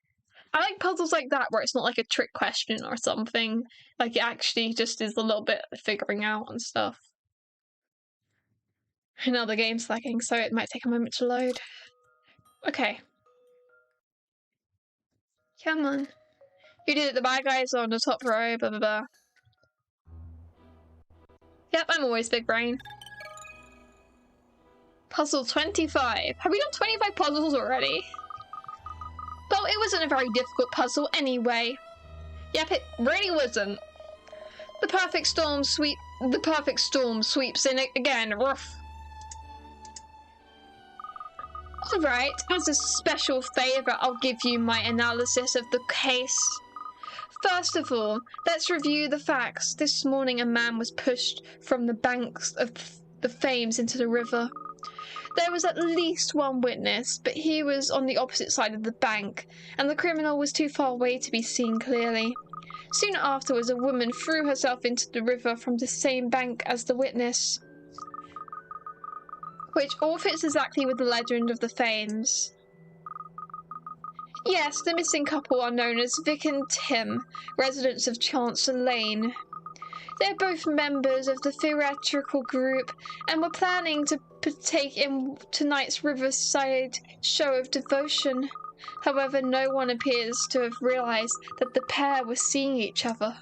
I like puzzles like that where it's not like a trick question or something. Like it actually just is a little bit of figuring out and stuff. And now the game's lagging, so it might take a moment to load. Okay. Come on. You did it, the bad guys are on the top row, blah blah blah. Yep, I'm always big brain. Puzzle 25. Have we done 25 puzzles already? Well, it wasn't a very difficult puzzle anyway. Yep, it really wasn't. The perfect storm sweeps in again. Ruff. Alright, as a special favour, I'll give you my analysis of the case. First of all, let's review the facts. This morning a man was pushed from the banks of the Thames into the river. There was at least one witness, but he was on the opposite side of the bank, and the criminal was too far away to be seen clearly. Soon afterwards, a woman threw herself into the river from the same bank as the witness, which all fits exactly with the legend of the Thames. Yes, the missing couple are known as Vic and Tim, residents of Chancellor Lane. They're both members of the theatrical group and were planning to partake in tonight's Riverside show of devotion. However, no one appears to have realised that the pair were seeing each other.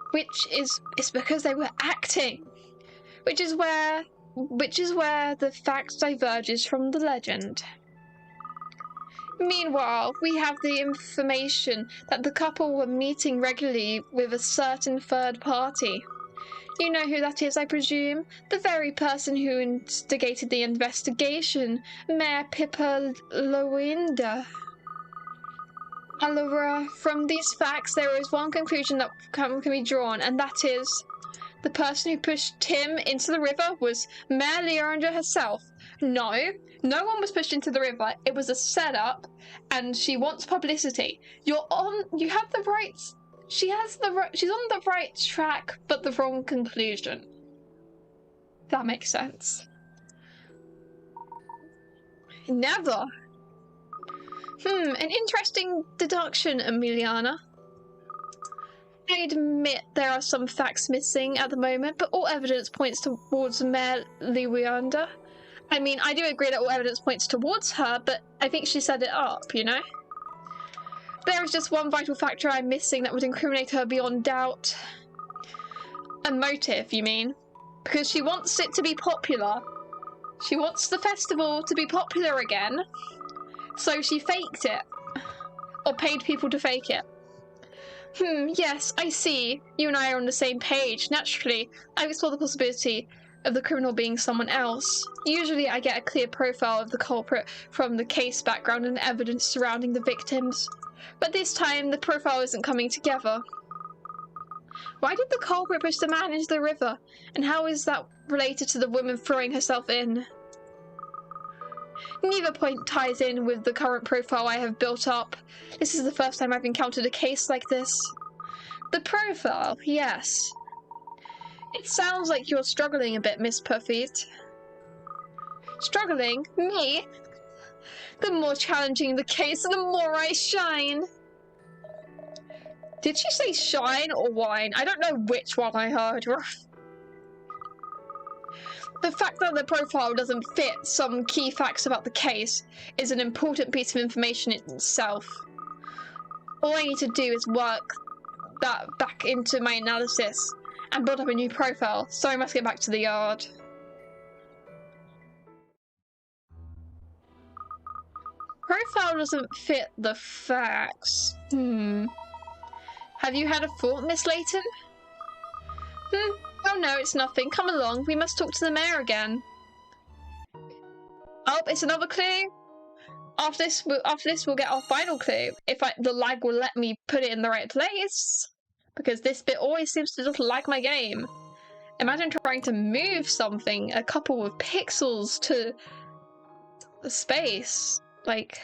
Which is because they were acting. Which is where the fact diverges from the legend. Meanwhile, we have the information that the couple were meeting regularly with a certain third party. You know who that is, I presume? The very person who instigated the investigation, Mayor Pippa Loinda. However, from these facts, there is one conclusion that can be drawn, and that is the person who pushed Tim into the river was Mayor Leander herself. No one was pushed into the river. It was a setup, and she wants publicity. You have the rights. She's on the right track, but the wrong conclusion. That makes sense. Never. An interesting deduction, Emiliana. I admit there are some facts missing at the moment, but all evidence points towards Mayor Leander. I mean, I do agree that all evidence points towards her, but I think she set it up, you know? There is just one vital factor I'm missing that would incriminate her beyond doubt. A motive, you mean? Because she wants it to be popular. She wants the festival to be popular again. So she faked it. Or paid people to fake it. Yes, I see. You and I are on the same page. Naturally, I explore the possibility of the criminal being someone else. Usually I get a clear profile of the culprit from the case background and the evidence surrounding the victims. But this time, the profile isn't coming together. Why did the culprit push the man into the river? And how is that related to the woman throwing herself in? Neither point ties in with the current profile I have built up. This is the first time I've encountered a case like this. The profile, yes. It sounds like you're struggling a bit, Miss Perfect. Struggling? Me? The more challenging the case, the more I shine. Did she say shine or whine? I don't know which one I heard. The fact that the profile doesn't fit some key facts about the case is an important piece of information in itself. All I need to do is work that back into my analysis and build up a new profile, so I must get back to the yard. Profile doesn't fit the facts. Have you had a thought, Miss Layton? Oh no, it's nothing. Come along, we must talk to the mayor again. Oh, it's another clue? After this, we'll get our final clue. If the lag will let me put it in the right place. Because this bit always seems to just lag my game. Imagine trying to move something a couple of pixels to the space. Like,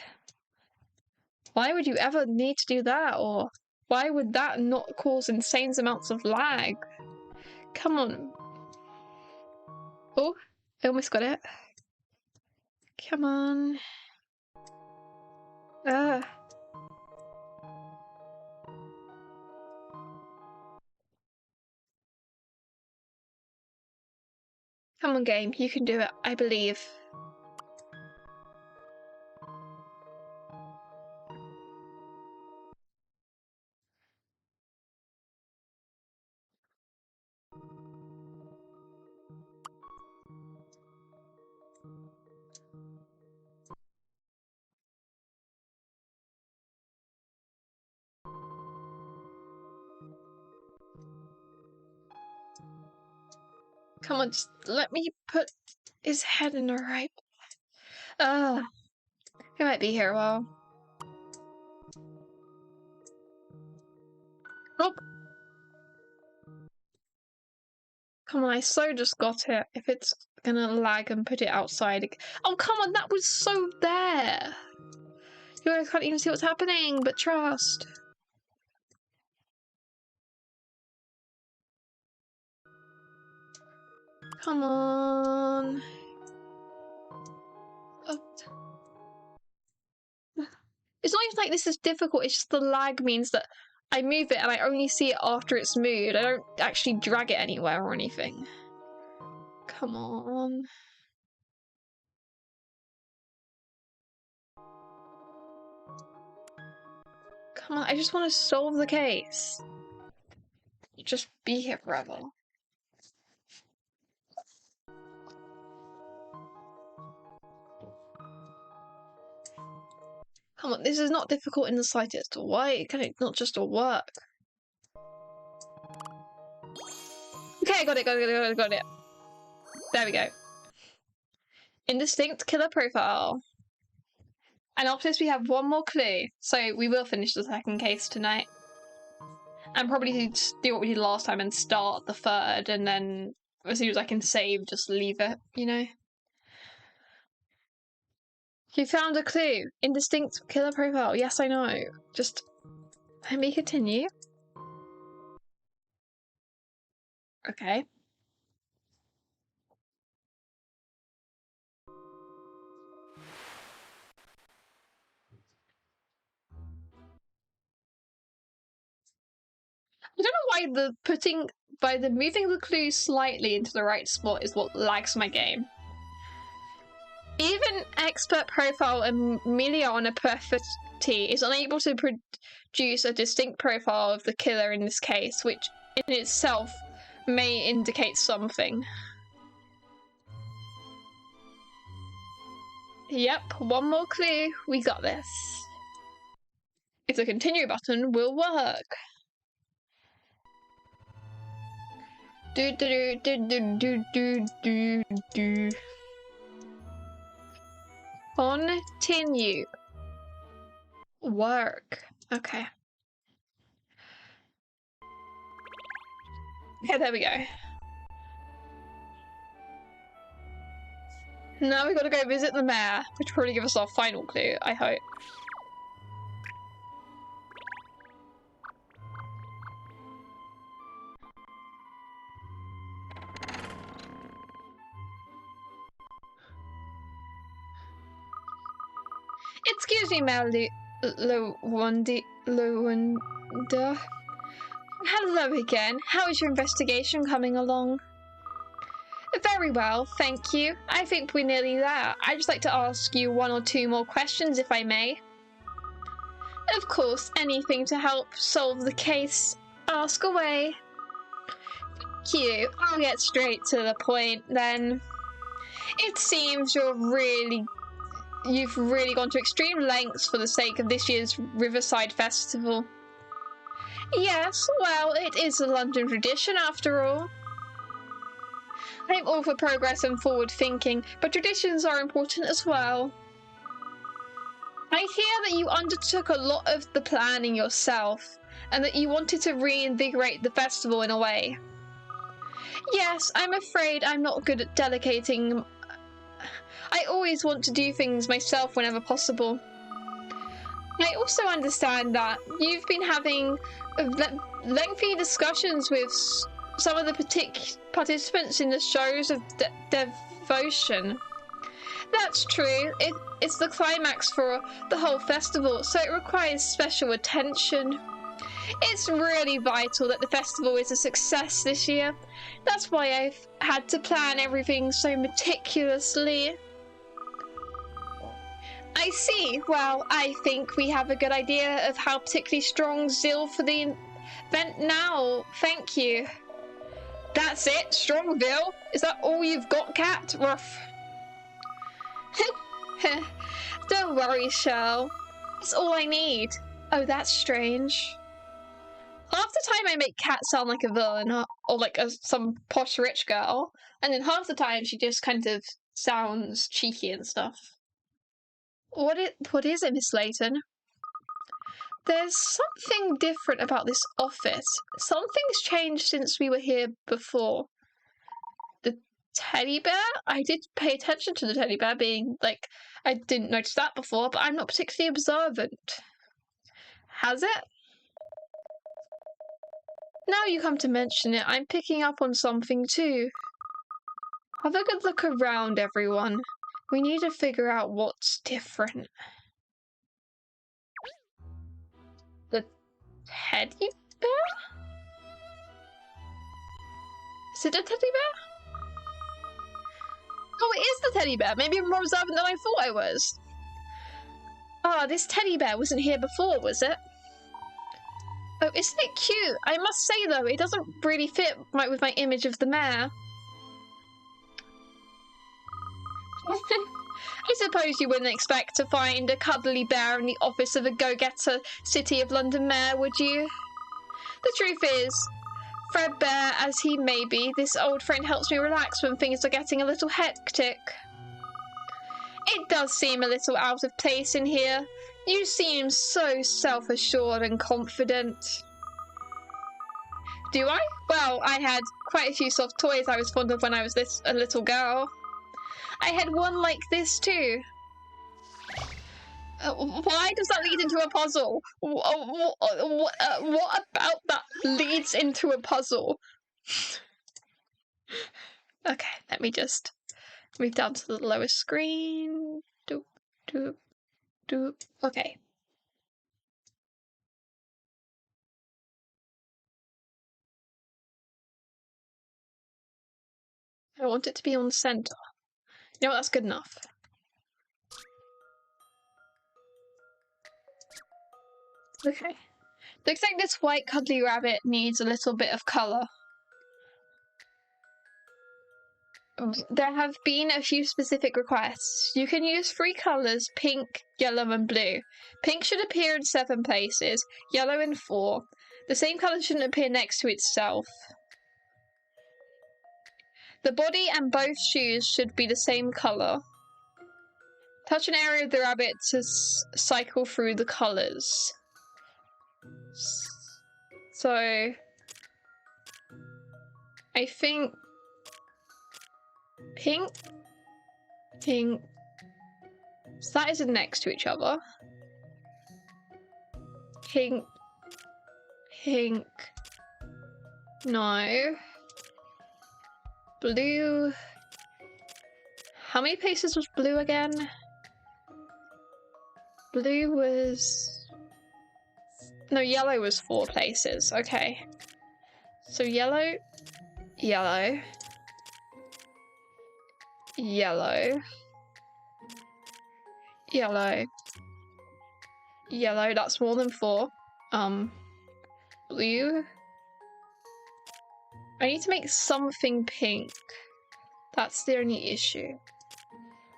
why would you ever need to do that? Or why would that not cause insane amounts of lag? Come on. Oh, I almost got it. Come on. Come on, game. You can do it. I believe. Come on, just let me put his head in the right. He might be here a while. Oh! Come on, I so just got it. If it's gonna lag and put it outside. Oh, come on, that was so there! You guys can't even see what's happening, but trust. Come on. Oh. It's not even like this is difficult, it's just the lag means that I move it and I only see it after it's moved. I don't actually drag it anywhere or anything. Come on. Come on, I just want to solve the case. Just be here forever. Come on, this is not difficult in the slightest. Why can it not just work? Okay, I got it. There we go. Indistinct killer profile. And after this we have one more clue. So we will finish the second case tonight. And probably do what we did last time and start the third, and then as soon as I can save, just leave it, you know? You found a clue. Indistinct killer profile. Yes, I know. Just let me continue. Okay. I don't know why the moving the clue slightly into the right spot is what lags my game. Even expert profile and Amelia on a T is unable to produce a distinct profile of the killer in this case, which in itself may indicate something. Yep, one more clue. We got this. If the continue button will work. Do do do do do do do do. Continue. Work. Okay. Okay, there we go. Now we gotta go visit the mayor, which will probably give us our final clue, I hope. Excuse me, Lowanda. Hello again. How is your investigation coming along? Very well, thank you. I think we're nearly there. I'd just like to ask you one or two more questions, if I may. Of course, anything to help solve the case. Ask away. Thank you. I'll get straight to the point then. It seems you've really gone to extreme lengths for the sake of this year's Riverside Festival. Yes, well, it is a London tradition after all. I'm all for progress and forward thinking, but traditions are important as well. I hear that you undertook a lot of the planning yourself, and that you wanted to reinvigorate the festival in a way. Yes, I'm afraid I'm not good at delegating. I always want to do things myself whenever possible. I also understand that you've been having lengthy discussions with some of the participants in the shows of devotion. That's true. It's the climax for the whole festival, so it requires special attention. It's really vital that the festival is a success this year. That's why I've had to plan everything so meticulously. I see. Well, I think we have a good idea of how particularly strong zeal for the event now. Thank you. That's it? Strong will? Is that all you've got, Cat? Ruff. Don't worry, Shell. It's all I need. Oh, that's strange. Half the time I make Cat sound like a villain, or like some posh rich girl, and then half the time she just kind of sounds cheeky and stuff. What is it, Miss Layton? There's something different about this office. Something's changed since we were here before. The teddy bear? I did pay attention to the teddy bear being, like, I didn't notice that before, but I'm not particularly observant. Has it? Now you come to mention it, I'm picking up on something too. Have a good look around, everyone. We need to figure out what's different. The teddy bear? Is it a teddy bear? Oh, it is the teddy bear. Maybe I'm more observant than I thought I was. Ah, this teddy bear wasn't here before, was it? Oh, isn't it cute? I must say, though, it doesn't really fit right with my image of the mayor. I suppose you wouldn't expect to find a cuddly bear in the office of a go-getter City of London mayor, would you? The truth is, threadbare as he may be, this old friend helps me relax when things are getting a little hectic. It does seem a little out of place in here. You seem so self-assured and confident. Do I? Well, I had quite a few soft toys I was fond of when I was a little girl. I had one like this too. Why does that lead into a puzzle? What about that leads into a puzzle? Okay, let me just move down to the lower screen. Doop, doop, doop. Okay. I want it to be on the center. You know what, that's good enough. Okay. Looks like this white cuddly rabbit needs a little bit of colour. There have been a few specific requests. You can use 3 colours, pink, yellow and blue. Pink should appear in 7 places, yellow in 4. The same colour shouldn't appear next to itself. The body and both shoes should be the same colour. Touch an area of the rabbit to cycle through the colours. So, I think pink, pink, so that isn't next to each other. Pink, pink, no. Blue, how many places was blue again? Blue was... no, yellow was 4 places, okay. So yellow, yellow, yellow, yellow, yellow, that's more than 4. Blue. I need to make something pink. That's the only issue.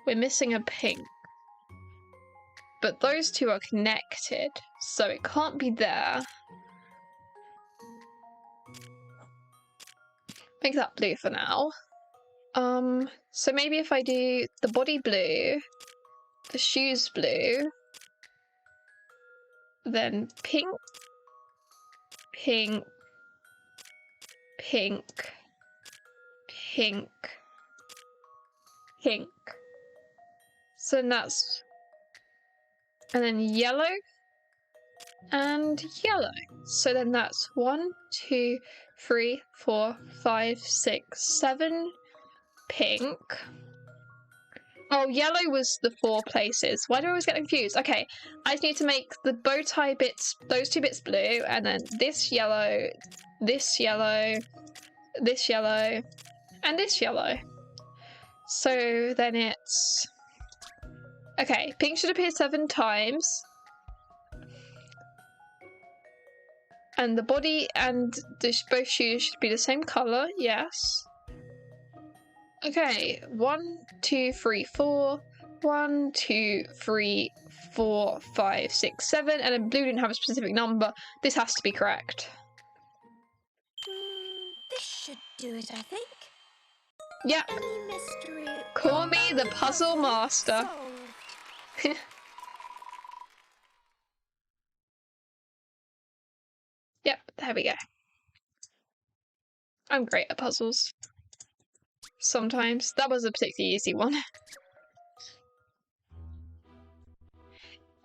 We're missing a pink. But those two are connected, so it can't be there. Make that blue for now. So maybe if I do the body blue, the shoes blue, then pink, pink, pink, pink, pink. So then that's... and then yellow and yellow. So then that's 1, 2, 3, 4, 5, 6, 7 pink. Oh, yellow was the 4 places. Why do I always get confused? Okay, I just need to make the bow tie bits, those 2 bits blue, and then this yellow, this yellow, this yellow, and this yellow. So then it's... okay, pink should appear 7 times. And the body and both shoes should be the same colour, yes. Okay, 1, 2, 3, 4. 1, 2, 3, 4, 5, 6, 7. And then blue didn't have a specific number. This has to be correct. This should do it, I think. Yep. Any mystery? Call me the puzzle master. Solved. Yep, there we go. I'm great at puzzles. Sometimes. That was a particularly easy one.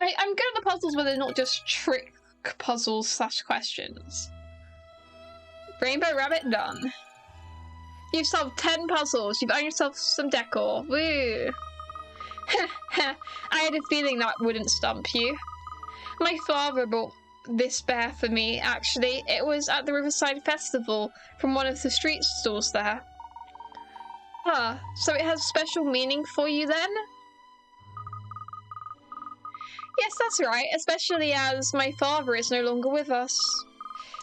I'm good at the puzzles where they're not just trick puzzles / questions. Rainbow rabbit done. You've solved 10 puzzles. You've earned yourself some decor. Woo! I had a feeling that wouldn't stump you. My father bought this bear for me, actually. It was at the Riverside Festival from one of the street stalls there. Ah, so it has special meaning for you then? Yes, that's right, especially as my father is no longer with us.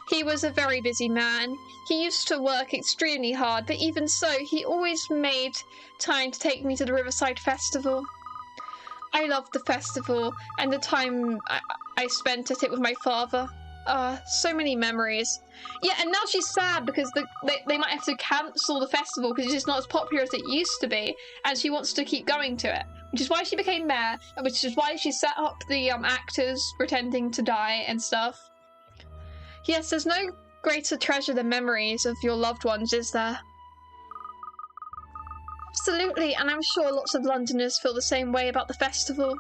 He was a very busy man. He used to work extremely hard, but even so, he always made time to take me to the Riverside Festival. I loved the festival and the time I spent at it with my father. So many memories. Yeah, and now she's sad because they might have to cancel the festival because it's just not as popular as it used to be, and she wants to keep going to it. Which is why she became mayor, and which is why she set up the actors pretending to die and stuff. Yes, there's no greater treasure than memories of your loved ones, is there? Absolutely, and I'm sure lots of Londoners feel the same way about the festival.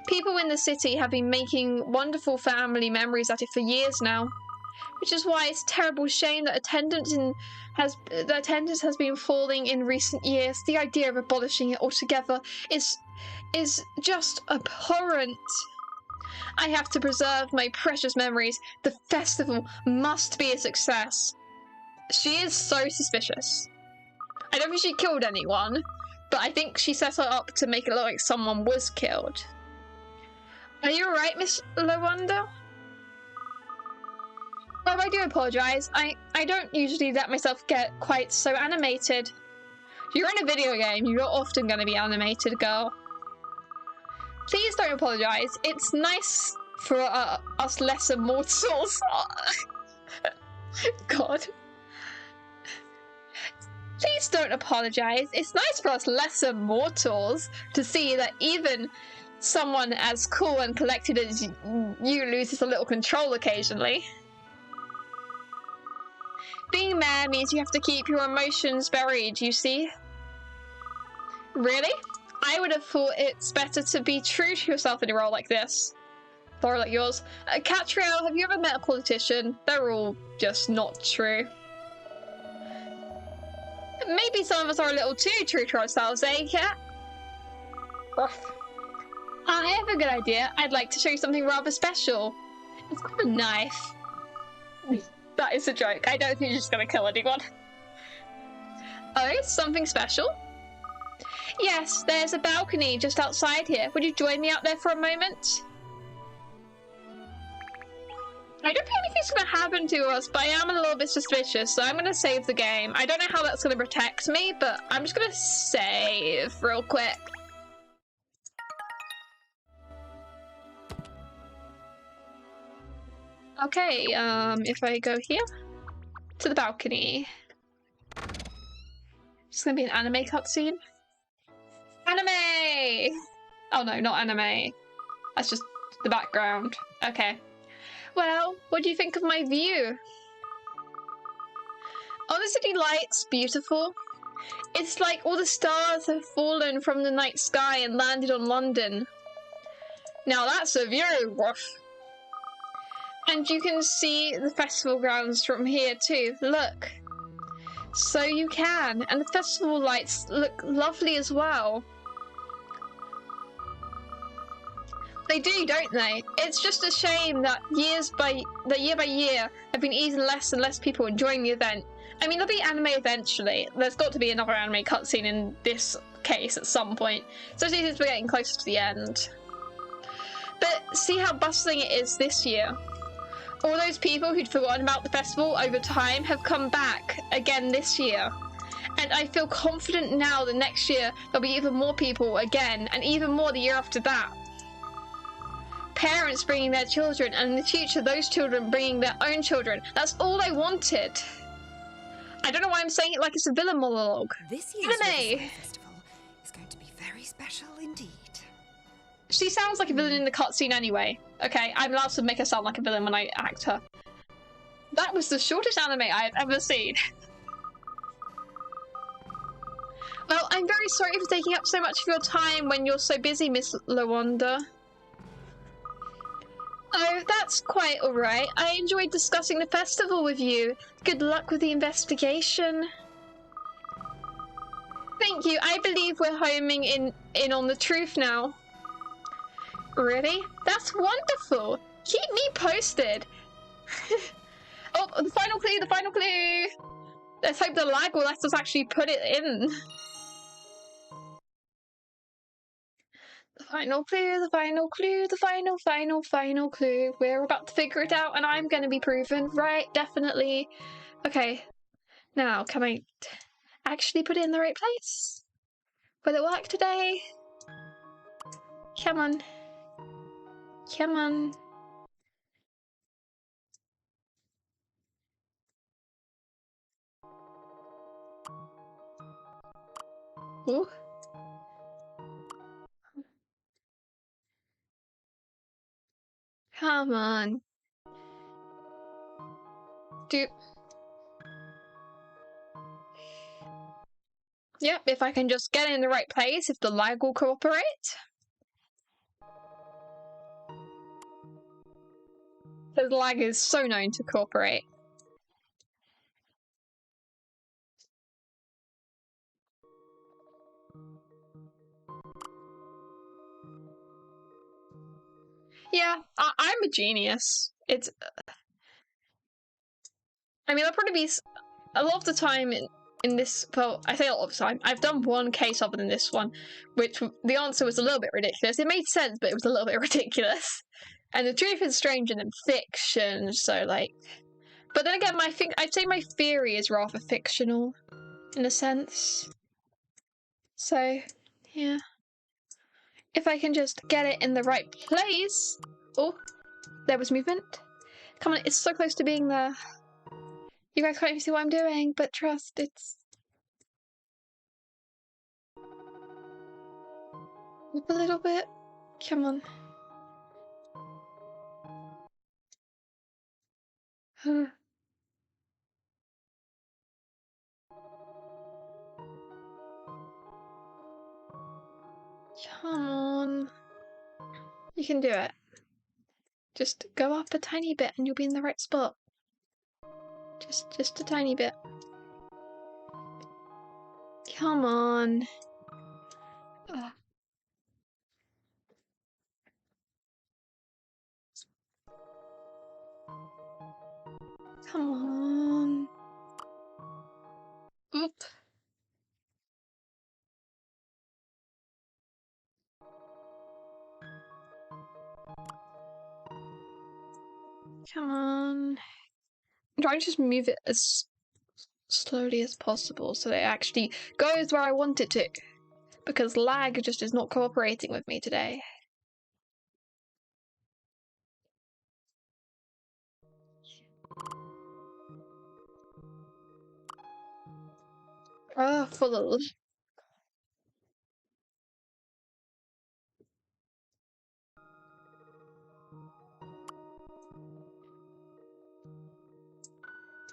People in the city have been making wonderful family memories at it for years now, which is why it's a terrible shame that attendance has been falling in recent years. The idea of abolishing it altogether is just abhorrent. I have to preserve my precious memories. The festival must be a success. She is so suspicious. I don't think she killed anyone, but I think she set her up to make it look like someone was killed. Are you alright, Miss Lawanda? Oh, I do apologise. I don't usually let myself get quite so animated. You're in a video game, you're often going to be animated, girl. Please don't apologise. It's nice for us lesser mortals. God. Please don't apologise. It's nice for us lesser mortals to see that even someone as cool and collected as you loses a little control occasionally. Being mayor means you have to keep your emotions buried, you see? Really? I would have thought it's better to be true to yourself in a role like this. A role like yours. Katrielle, have you ever met a politician? They're all just not true. Maybe some of us are a little too true to ourselves, eh, Kat? I have a good idea. I'd like to show you something rather special. It's got a knife. That is a joke. I don't think you're just gonna kill anyone. Oh, something special? Yes, there's a balcony just outside here. Would you join me out there for a moment? I don't think anything's gonna happen to us, but I am a little bit suspicious, so I'm gonna save the game. I don't know how that's gonna protect me, but I'm just gonna save real quick. Okay, if I go here to the balcony, it's gonna be an anime cutscene. Anime! Oh no, not anime. That's just the background. Okay. Well, what do you think of my view? Oh, the city light's beautiful. It's like all the stars have fallen from the night sky and landed on London. Now that's a view. And you can see the festival grounds from here too. Look. So you can. And the festival lights look lovely as well. They do, don't they? It's just a shame that year by year have been even less and less people enjoying the event. I mean, there'll be anime eventually. There's got to be another anime cutscene in this case at some point, especially since we're getting closer to the end. But see how bustling it is this year. All those people who'd forgotten about the festival over time have come back again this year. And I feel confident now that next year there'll be even more people again, and even more the year after that. Parents bringing their children, and in the future those children bringing their own children. That's all I wanted. I don't know why I'm saying it like it's a villain monologue. This year's Anime! festival is going to be very special indeed. She sounds like a villain in the cutscene anyway. Okay, I'm allowed to make her sound like a villain when I act her. That was the shortest anime I have ever seen. Well, I'm very sorry for taking up so much of your time when you're so busy, Miss Lawanda. Oh, that's quite alright. I enjoyed discussing the festival with you. Good luck with the investigation. Thank you. I believe we're homing in on the truth now. Really? That's wonderful. Keep me posted. Oh, the final clue, the final clue. Let's hope the lag will let us actually put it in. The final clue, the final clue, the final clue. We're about to figure it out and I'm gonna be proven right, definitely. Okay, now can I actually put it in the right place? Will it work today? Come on. Come on. Ooh. Come on. Yep, if I can just get in the right place, if the lag will cooperate. The lag is so known to cooperate. Yeah, I'm a genius. It's... I mean, I'll probably be... A lot of the time in this... Well, I say a lot of the time. I've done one case other than this one, which the answer was a little bit ridiculous. It made sense, but it was a little bit ridiculous. And the truth is stranger than fiction, so, like... But then again, I'd say my theory is rather fictional, in a sense. So, yeah. If I can just get it in the right place. Oh, there was movement. Come on, it's so close to being there. You guys can't even see what I'm doing, but trust, it's... Up a little bit. Come on. Come on. You can do it. Just go up a tiny bit and you'll be in the right spot. Just a tiny bit. Come on. Ugh. Come on. Oop. Come on. I'm trying to just move it as slowly as possible so that it actually goes where I want it to. Because lag just is not cooperating with me today. Oh, full.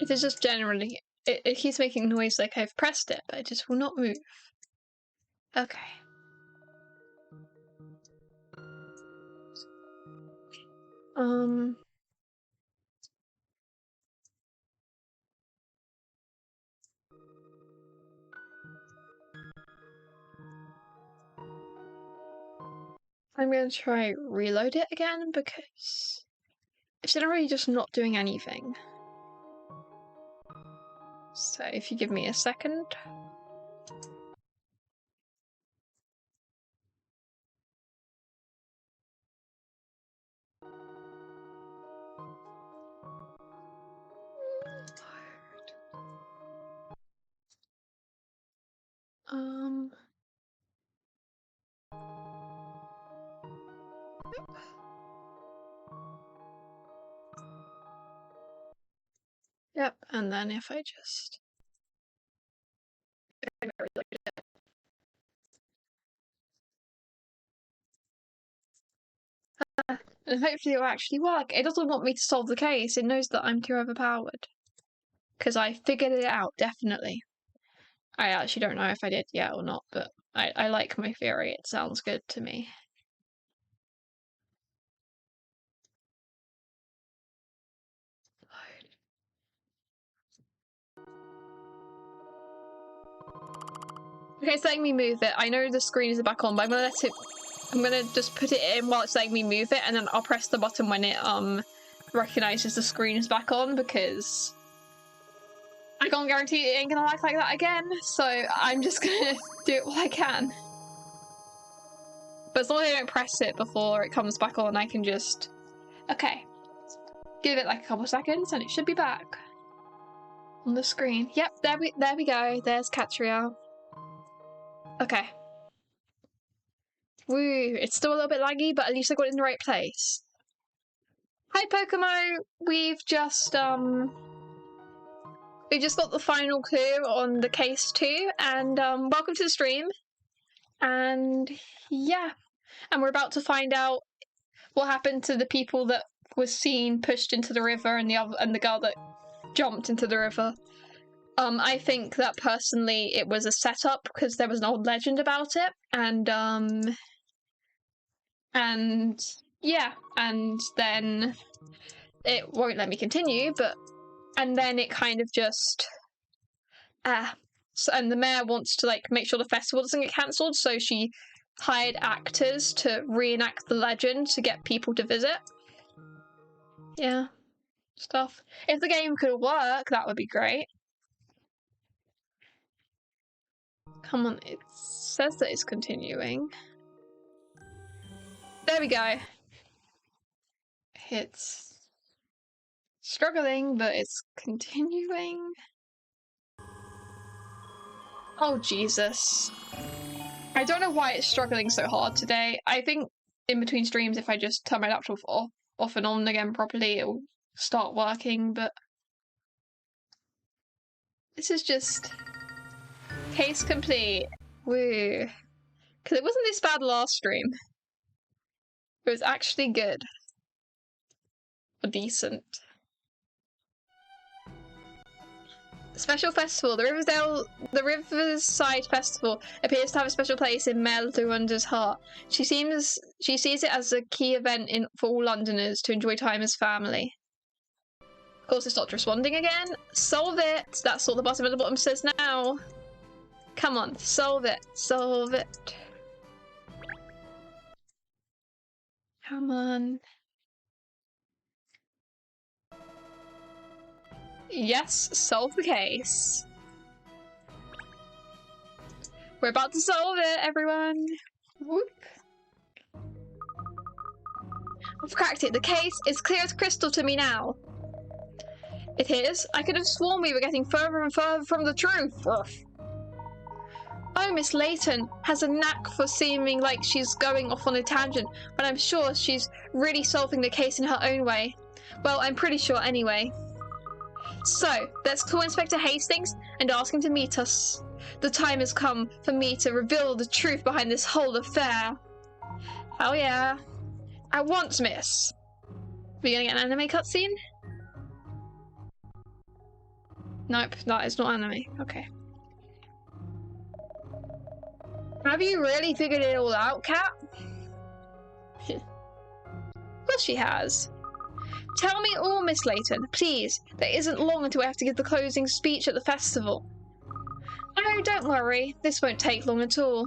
If it's just generally... It keeps making noise like I've pressed it, but it just will not move. Okay. I'm gonna try reload it again because it's generally just not doing anything. So if you give me a second. Yep, and then if I just... And hopefully it'll actually work. It doesn't want me to solve the case, it knows that I'm too overpowered. Because I figured it out, definitely. I actually don't know if I did yet or not, but I like my theory, it sounds good to me. Okay, it's letting me move it. I know the screen is back on, but I'm gonna just put it in while it's letting me move it, and then I'll press the button when it recognizes the screen is back on, because I can't guarantee it ain't gonna lag like that again, so I'm just gonna do it while I can. But as long as I don't press it before it comes back on, I can just... Okay. Give it like a couple seconds and it should be back on the screen. Yep, there we go. There's Katrielle. Okay. Woo, it's still a little bit laggy, but at least I got it in the right place. Hi Pokémo! We've just got the final clue on the case too, and welcome to the stream. And yeah, and we're about to find out what happened to the people that was seen pushed into the river and the girl that jumped into the river. I think that personally it was a setup because there was an old legend about it, and yeah, and then it won't let me continue, and then it kind of just so, and the mayor wants to like make sure the festival doesn't get cancelled, so she hired actors to reenact the legend to get people to visit. Yeah, stuff. If the game could work, that would be great. Come on, it says that it's continuing. There we go. It's struggling, but it's continuing. Oh, Jesus. I don't know why it's struggling so hard today. I think in between streams, if I just turn my laptop off and on again properly, it'll start working, but this is just case complete. Woo. Because it wasn't this bad last stream. It was actually good. Or decent. Special festival. The Riverside Festival appears to have a special place in Mel Luanda's heart. She sees it as a key event for all Londoners to enjoy time as family. Of course, it stopped responding again. Solve it! That's what the bottom at the bottom says now. Come on, solve it. Solve it. Come on. Yes, solve the case. We're about to solve it, everyone. Whoop. I've cracked it. The case is clear as crystal to me now. It is. I could have sworn we were getting further and further from the truth. Oh, Miss Layton has a knack for seeming like she's going off on a tangent, but I'm sure she's really solving the case in her own way. Well, I'm pretty sure anyway. So, let's call Inspector Hastings and ask him to meet us. The time has come for me to reveal the truth behind this whole affair. Hell yeah. At once, miss. We gonna get an anime cutscene? Nope, that is not anime. Okay. Have you really figured it all out, Cat? Of course she has. Tell me all, Miss Layton, please. There isn't long until I have to give the closing speech at the festival. Oh, don't worry. This won't take long at all.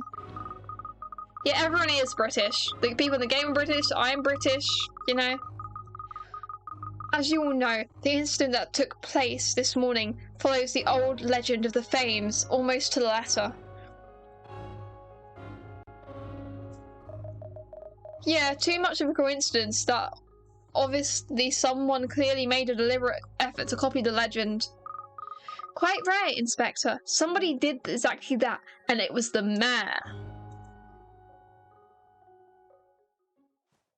Yeah, everyone is British. The people in the game are British, I'm British, you know. As you all know, the incident that took place this morning follows the old legend of the Fames, almost to the letter. Yeah, too much of a coincidence that obviously someone clearly made a deliberate effort to copy the legend. Quite right, Inspector. Somebody did exactly that, and it was the mayor.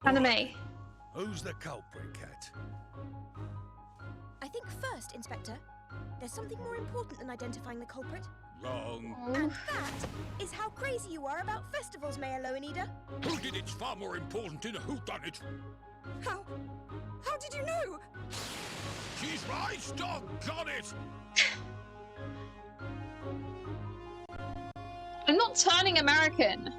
Anime. Who's the culprit, Cat? I think first, Inspector, there's something more important than identifying the culprit. Wrong. And that is how crazy you are about festivals, Mayor Loanida. Who did it's far more important in a whodunit. How did you know? She's right, doggone it! I'm not turning American.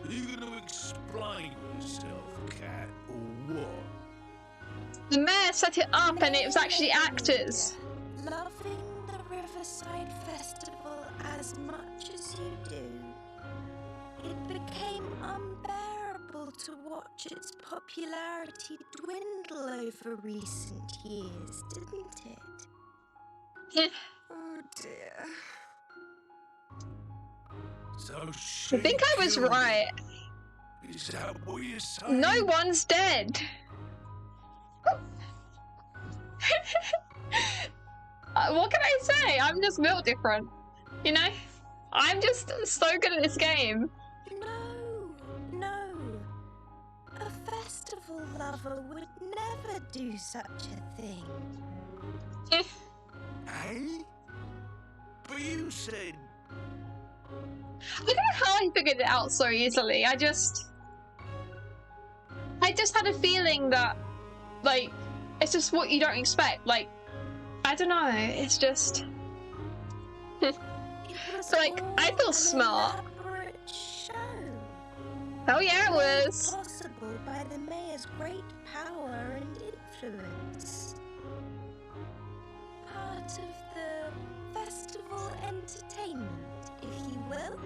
Are you going to explain yourself, Cat, or what? The mayor set it up and it was actually actors. Loving the Riverside Festival as much as you do, it became unbearable to watch its popularity dwindle over recent years, didn't it? Yeah. Oh dear. So she I think I was killed right. him. Is that what you're saying? No one's dead. What can I say? I'm just built different. You know? I'm just so good at this game. No. A festival lover would never do such a thing. Hey? But you said... I don't know how I figured it out so easily. I just had a feeling that, like, it's just what you don't expect. Like, I don't know. It's just... like, I feel smart. Show. Oh yeah, it was. Possible by the mayor's great power and influence. Part of the festival entertainment, if you will.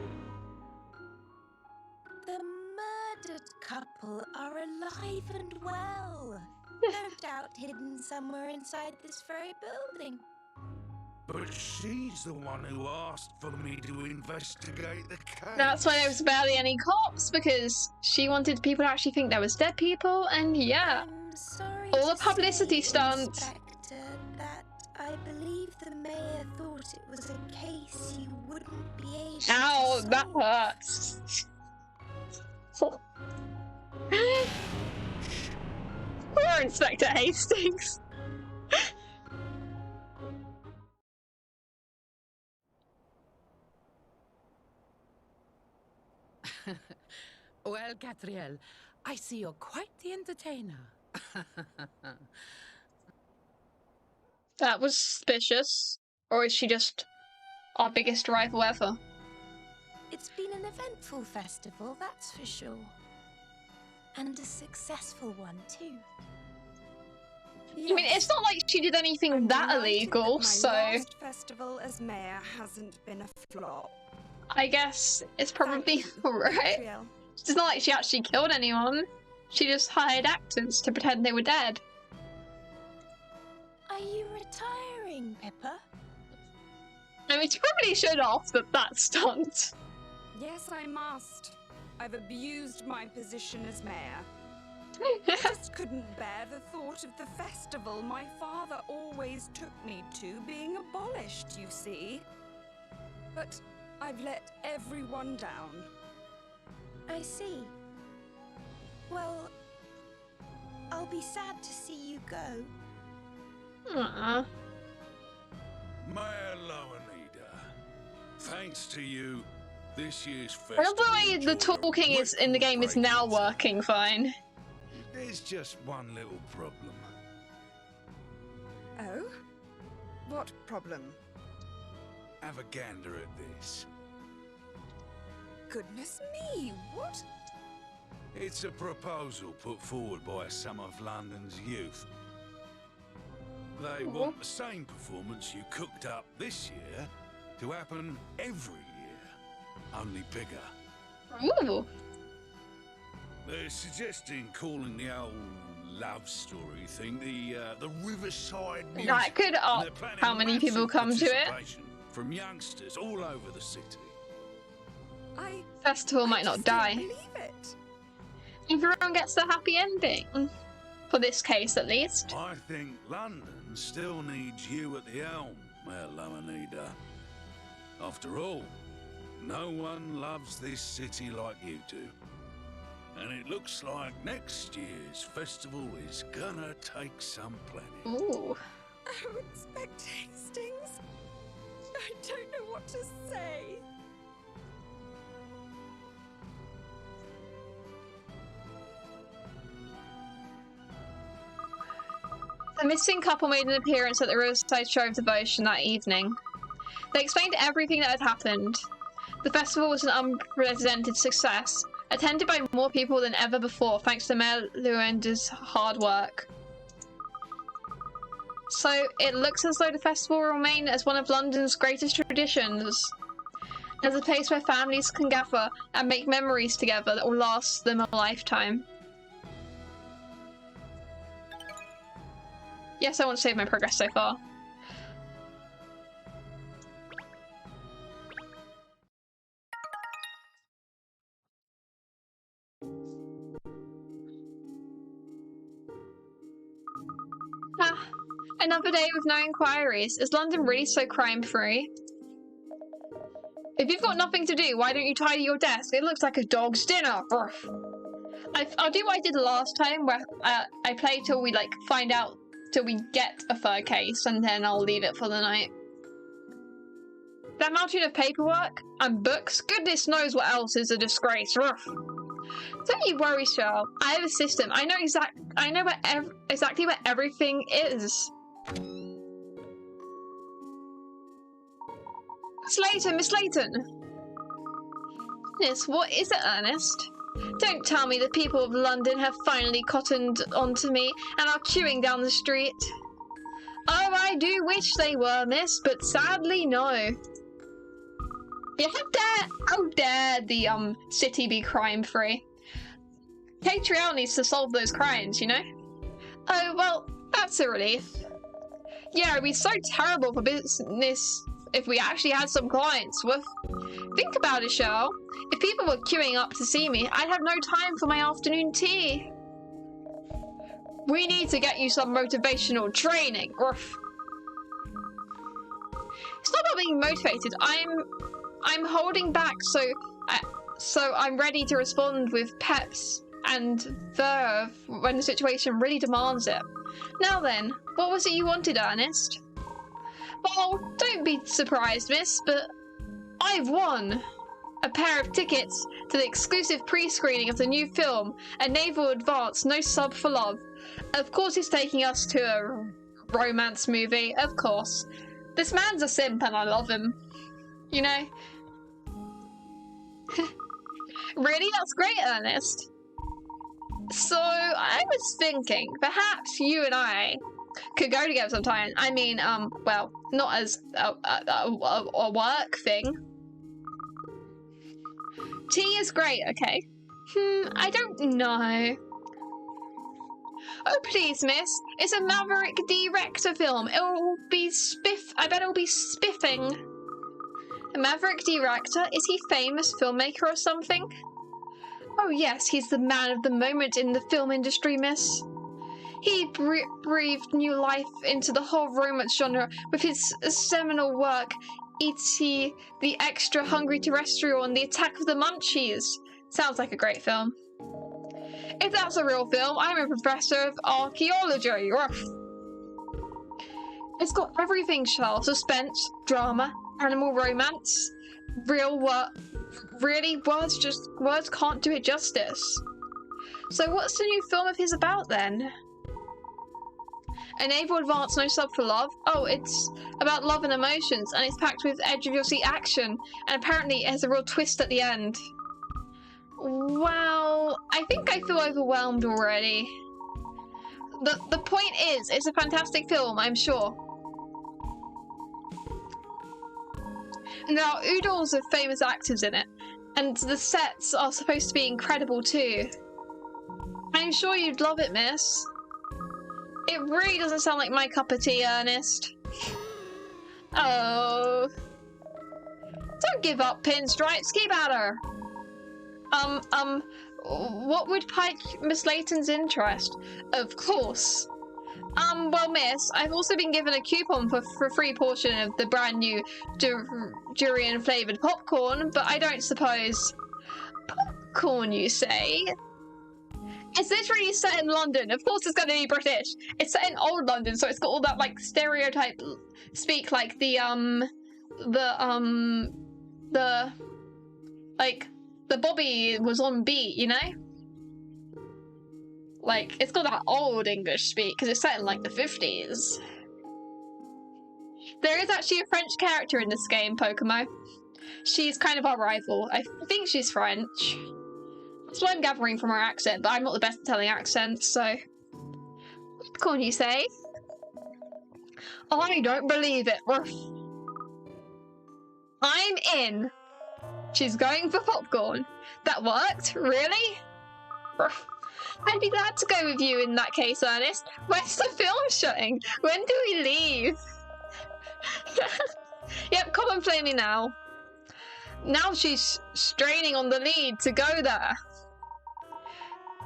The murdered couple are alive and well. No doubt hidden somewhere inside this very building. But she's the one who asked for me to investigate the case. That's why there was barely any cops, because she wanted people to actually think there was dead people, and yeah. I'm sorry All to the publicity say, stunt. Inspector, Ow, that hurts. Poor Inspector Hastings. Well, Katrielle, I see you're quite the entertainer. That was suspicious. Or is she just our biggest rival ever? It's been an eventful festival, that's for sure. And a successful one, too. I mean, it's not like she did anything that illegal, my so last festival as mayor hasn't been a flop. I guess it's probably alright. Katrielle. It's not like she actually killed anyone. She just hired actors to pretend they were dead. Are you retiring, Pippa? I mean, she probably should have that stunt. Yes, I must. I've abused my position as mayor. I just couldn't bear the thought of the festival my father always took me to being abolished, you see. But I've let everyone down. I see. Well, I'll be sad to see you go. Aww. Mayor Lowenida, thanks to you, this year's I festival love the way the enjoyed a talking is in the game is now record-breaking working fine. There's just one little problem. Oh? What problem? Have a gander at this. Goodness me, what? It's a proposal put forward by some of London's youth. They want the same performance you cooked up this year to happen every year, only bigger. Ooh. They're suggesting calling the old love story thing the Riverside Music. That could And up they're planning how many people massive come to it. participation from youngsters all over the city. Festival might I not just die. don't believe it. Everyone gets the happy ending. For this case, at least. I think London still needs you at the helm, Mayor Lowenida. After all, no one loves this city like you do. And it looks like next year's festival is gonna take some planning. Ooh. Oh, Inspector Hastings. I don't know what to say. The missing couple made an appearance at the Riverside Show of Devotion that evening. They explained everything that had happened. The festival was an unprecedented success, attended by more people than ever before thanks to Mayor Luenda's hard work. So it looks as though the festival will remain as one of London's greatest traditions, as a place where families can gather and make memories together that will last them a lifetime. Yes, I want to save my progress so far. Another day with no inquiries. Is London really so crime-free? If you've got nothing to do, why don't you tidy your desk? It looks like a dog's dinner. I'll do what I did last time, where I play till we find out, till we get a third case, and then I'll leave it for the night. That mountain of paperwork and books, goodness knows what else is a disgrace. Don't you worry, Cheryl. I have a system. I know exactly where everything is. Miss Layton. Yes, what is it, Ernest? Don't tell me the people of London have finally cottoned onto me and are queuing down the street. Oh, I do wish they were, miss, but sadly no. Yeah, how dare the city be crime-free? Katrielle needs to solve those crimes, you know? Oh, well, that's a relief. Yeah, it'd be so terrible for business if we actually had some clients. Woof. Think about it, Cheryl. If people were queuing up to see me, I'd have no time for my afternoon tea. We need to get you some motivational training. Woof. It's not about being motivated. I'm holding back so I'm ready to respond with peps and verve when the situation really demands it. Now then, what was it you wanted, Ernest? Well, don't be surprised, miss, but I've won a pair of tickets to the exclusive pre-screening of the new film, A Naval Advance No Sub for Love. Of course he's taking us to a romance movie, of course. This man's a simp and I love him. You know? Really? That's great, Ernest. So, I was thinking, perhaps you and I could go together sometime. I mean, well, not as a work thing. Tea is great, okay? I don't know. Oh, please, miss. It's a Maverick director film. It'll be I bet it'll be spiffing. A Maverick director? Is he famous filmmaker or something? Oh, yes, he's the man of the moment in the film industry, miss. He breathed new life into the whole romance genre with his seminal work, E.T., The Extra Hungry Terrestrial, and The Attack of the Munchies. Sounds like a great film. If that's a real film, I'm a professor of archaeology. It's got everything, Charles. Suspense, drama, animal romance, real work. Really, words can't do it justice. So what's the new film of his about then? A Naval Advance No Sub for Love? Oh, it's about love and emotions, and it's packed with edge-of-your-seat action, and apparently it has a real twist at the end. Well, I think I feel overwhelmed already. The point is, it's a fantastic film, I'm sure. And there are oodles of famous actors in it, and the sets are supposed to be incredible too. I'm sure you'd love it, miss. It really doesn't sound like my cup of tea, Ernest. Oh. Don't give up, Pinstripes. Keep at her. What would pique Miss Layton's interest? Of course. Well, miss, I've also been given a coupon for a free portion of the brand new durian-flavoured popcorn, but I don't suppose... Popcorn, you say? It's literally set in London. Of course it's going to be British. It's set in old London, so it's got all that, like, stereotype speak, like the Bobby was on beat, you know? Like, it's got that old English speak, because it's set in, like, the 50s. There is actually a French character in this game, Pokémon. She's kind of our rival. I think she's French. That's what I'm gathering from her accent, but I'm not the best at telling accents, so... Popcorn, you say? I don't believe it. I'm in. She's going for popcorn. That worked? Really? I'd be glad to go with you in that case, Ernest. When's the film shutting? When do we leave? Yep, come and play me now. Now she's straining on the lead to go there.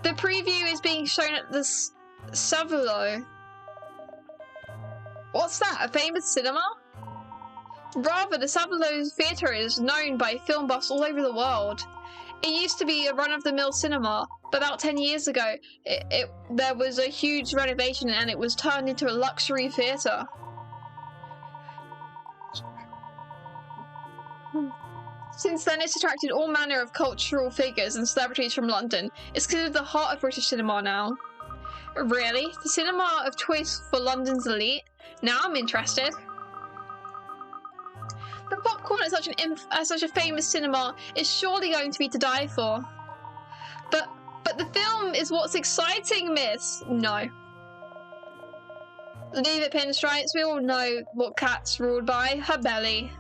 The preview is being shown at the Savilo. What's that, a famous cinema? Rather, the Savilo Theatre is known by film buffs all over the world. It used to be a run-of-the-mill cinema, but about 10 years ago, there was a huge renovation and it was turned into a luxury theatre. Since then, it's attracted all manner of cultural figures and celebrities from London. It's considered the heart of British cinema now. Really? The cinema of choice for London's elite? Now I'm interested. The popcorn at such a famous cinema is surely going to be to die for. But the film is what's exciting, miss. No. Leave it, Pinstripes. We all know what Kat's ruled by. Her belly.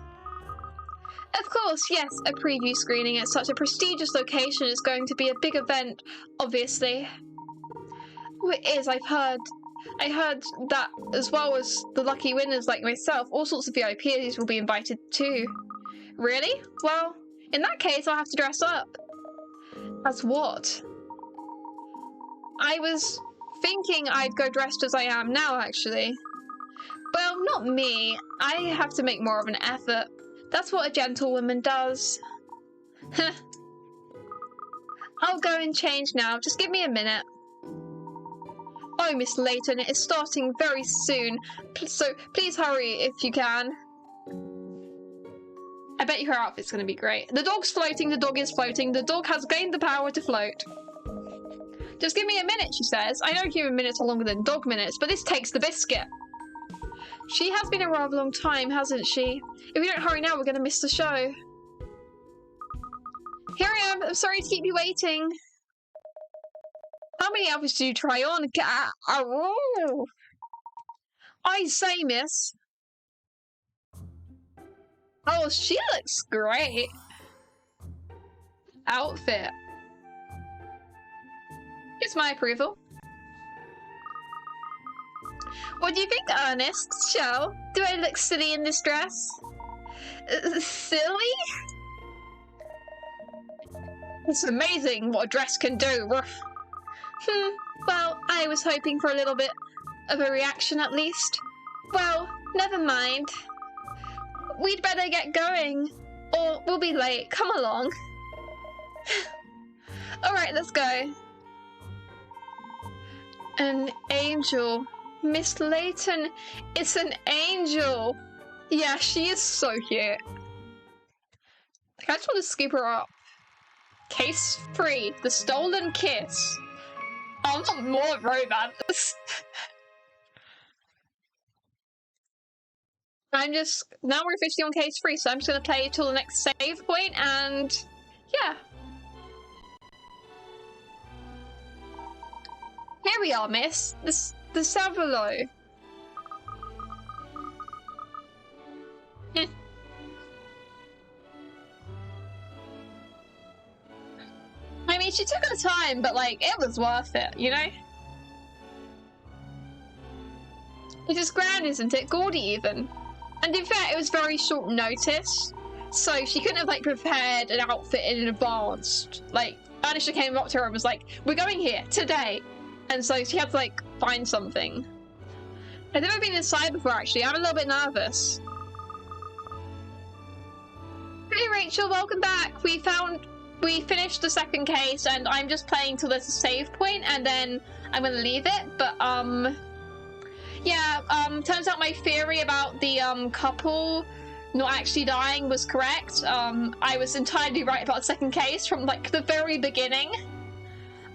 Of course, yes, a preview screening at such a prestigious location is going to be a big event, obviously. Oh, it is, I heard that as well as the lucky winners like myself, all sorts of VIPs will be invited too. Really? Well, in that case, I'll have to dress up. As what? I was thinking I'd go dressed as I am now, actually. Well, not me. I have to make more of an effort. That's what a gentlewoman does. I'll go and change now. Just give me a minute. Oh, Miss Layton, it is starting very soon. So please hurry if you can. I bet you her outfit's going to be great. The dog's floating. The dog is floating. The dog has gained the power to float. Just give me a minute, she says. I know human minutes are longer than dog minutes, but this takes the biscuit. She has been a rather long time, hasn't she? If we don't hurry now, we're going to miss the show. Here I am. I'm sorry to keep you waiting. How many outfits do you try on? I say, miss. Oh, she looks great. Outfit. It's my approval. What do you think, Ernest? Shell? Do I look silly in this dress? Silly? It's amazing what a dress can do. Well, I was hoping for a little bit of a reaction at least. Well, never mind. We'd better get going, or we'll be late. Come along. Alright, let's go. An angel. Miss Layton, it's an angel. Yeah, she is so cute. I just want to scoop her up. Case 3, the stolen kiss. I want more romance. Now we're officially on case 3, so I'm just going to play till the next save point, and yeah. Here we are, miss. The Savalo. I mean, she took her time, but like, it was worth it, you know? It is grand, isn't it? Gaudy, even. And in fact, it was very short notice, so she couldn't have like prepared an outfit in advance. Like, Anisha came up to her and was like, "We're going here today," and so she had to like find something. I've never been inside before, actually. I'm a little bit nervous. Hey, Rachel, welcome back. We finished the second case, and I'm just playing till there's a save point, and then I'm gonna leave it. But yeah, turns out my theory about the couple not actually dying was correct. I was entirely right about the second case from like the very beginning.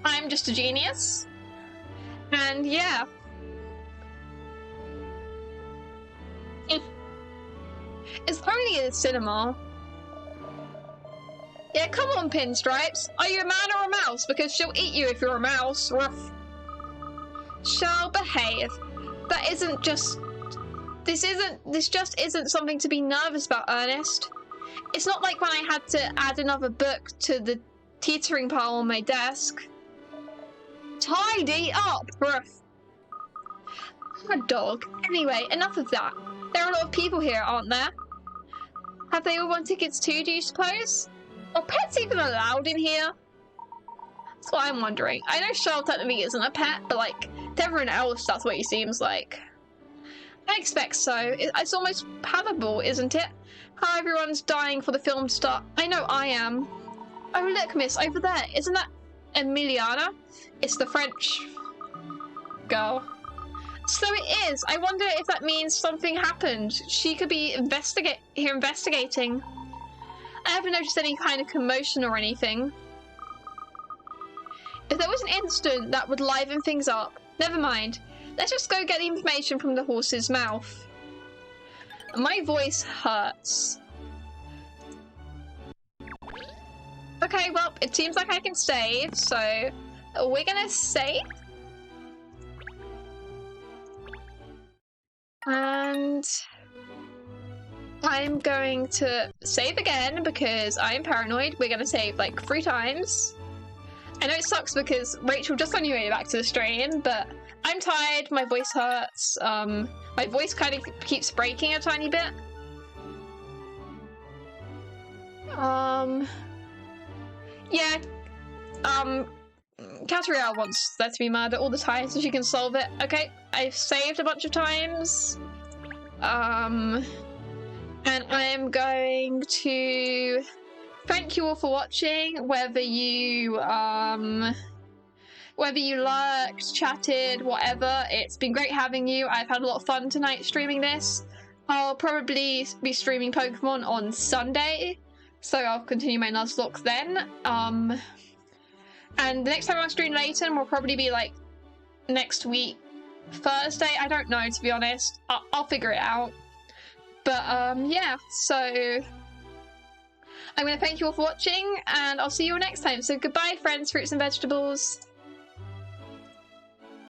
I'm just a genius. And yeah. It's only in the cinema. Yeah, come on, Pinstripes. Are you a man or a mouse? Because she'll eat you if you're a mouse. Ruff. Shall behave. That isn't just... This just isn't something to be nervous about, Ernest. It's not like when I had to add another book to the teetering pile on my desk. Tidy up, Ruff. A dog. Anyway, enough of that. There are a lot of people here, aren't there? Have they all won tickets too, do you suppose? Are pets even allowed in here? That's what I'm wondering. I know Charles technically isn't a pet, but like, to everyone else, that's what he seems like. I expect so. It's almost palatable, isn't it? How everyone's dying for the film to start. I know I am. Oh look, miss, over there. Isn't that Emiliana? It's the French girl. So it is. I wonder if that means something happened. She could be investigating. I haven't noticed any kind of commotion or anything. If there was an incident that would liven things up, never mind. Let's just go get the information from the horse's mouth. My voice hurts. Okay, well, it seems like I can save, so we're gonna save. And I'm going to save again because I'm paranoid. We're going to save like 3 times. I know it sucks because Rachel just on your way back to the stream, but I'm tired, my voice hurts, my voice kind of keeps breaking a tiny bit. Yeah, Katrielle wants there to be murder all the time so she can solve it. Okay, I've saved a bunch of times. And I am going to thank you all for watching, whether you lurked, chatted, whatever. It's been great having you. I've had a lot of fun tonight streaming this. I'll probably be streaming Pokemon on Sunday, so I'll continue my Nuzlocke then. And the next time I stream Layton will probably be like next week, Thursday. I don't know, to be honest. I'll figure it out. But yeah, so I'm going to thank you all for watching, and I'll see you all next time. So goodbye, friends, fruits and vegetables.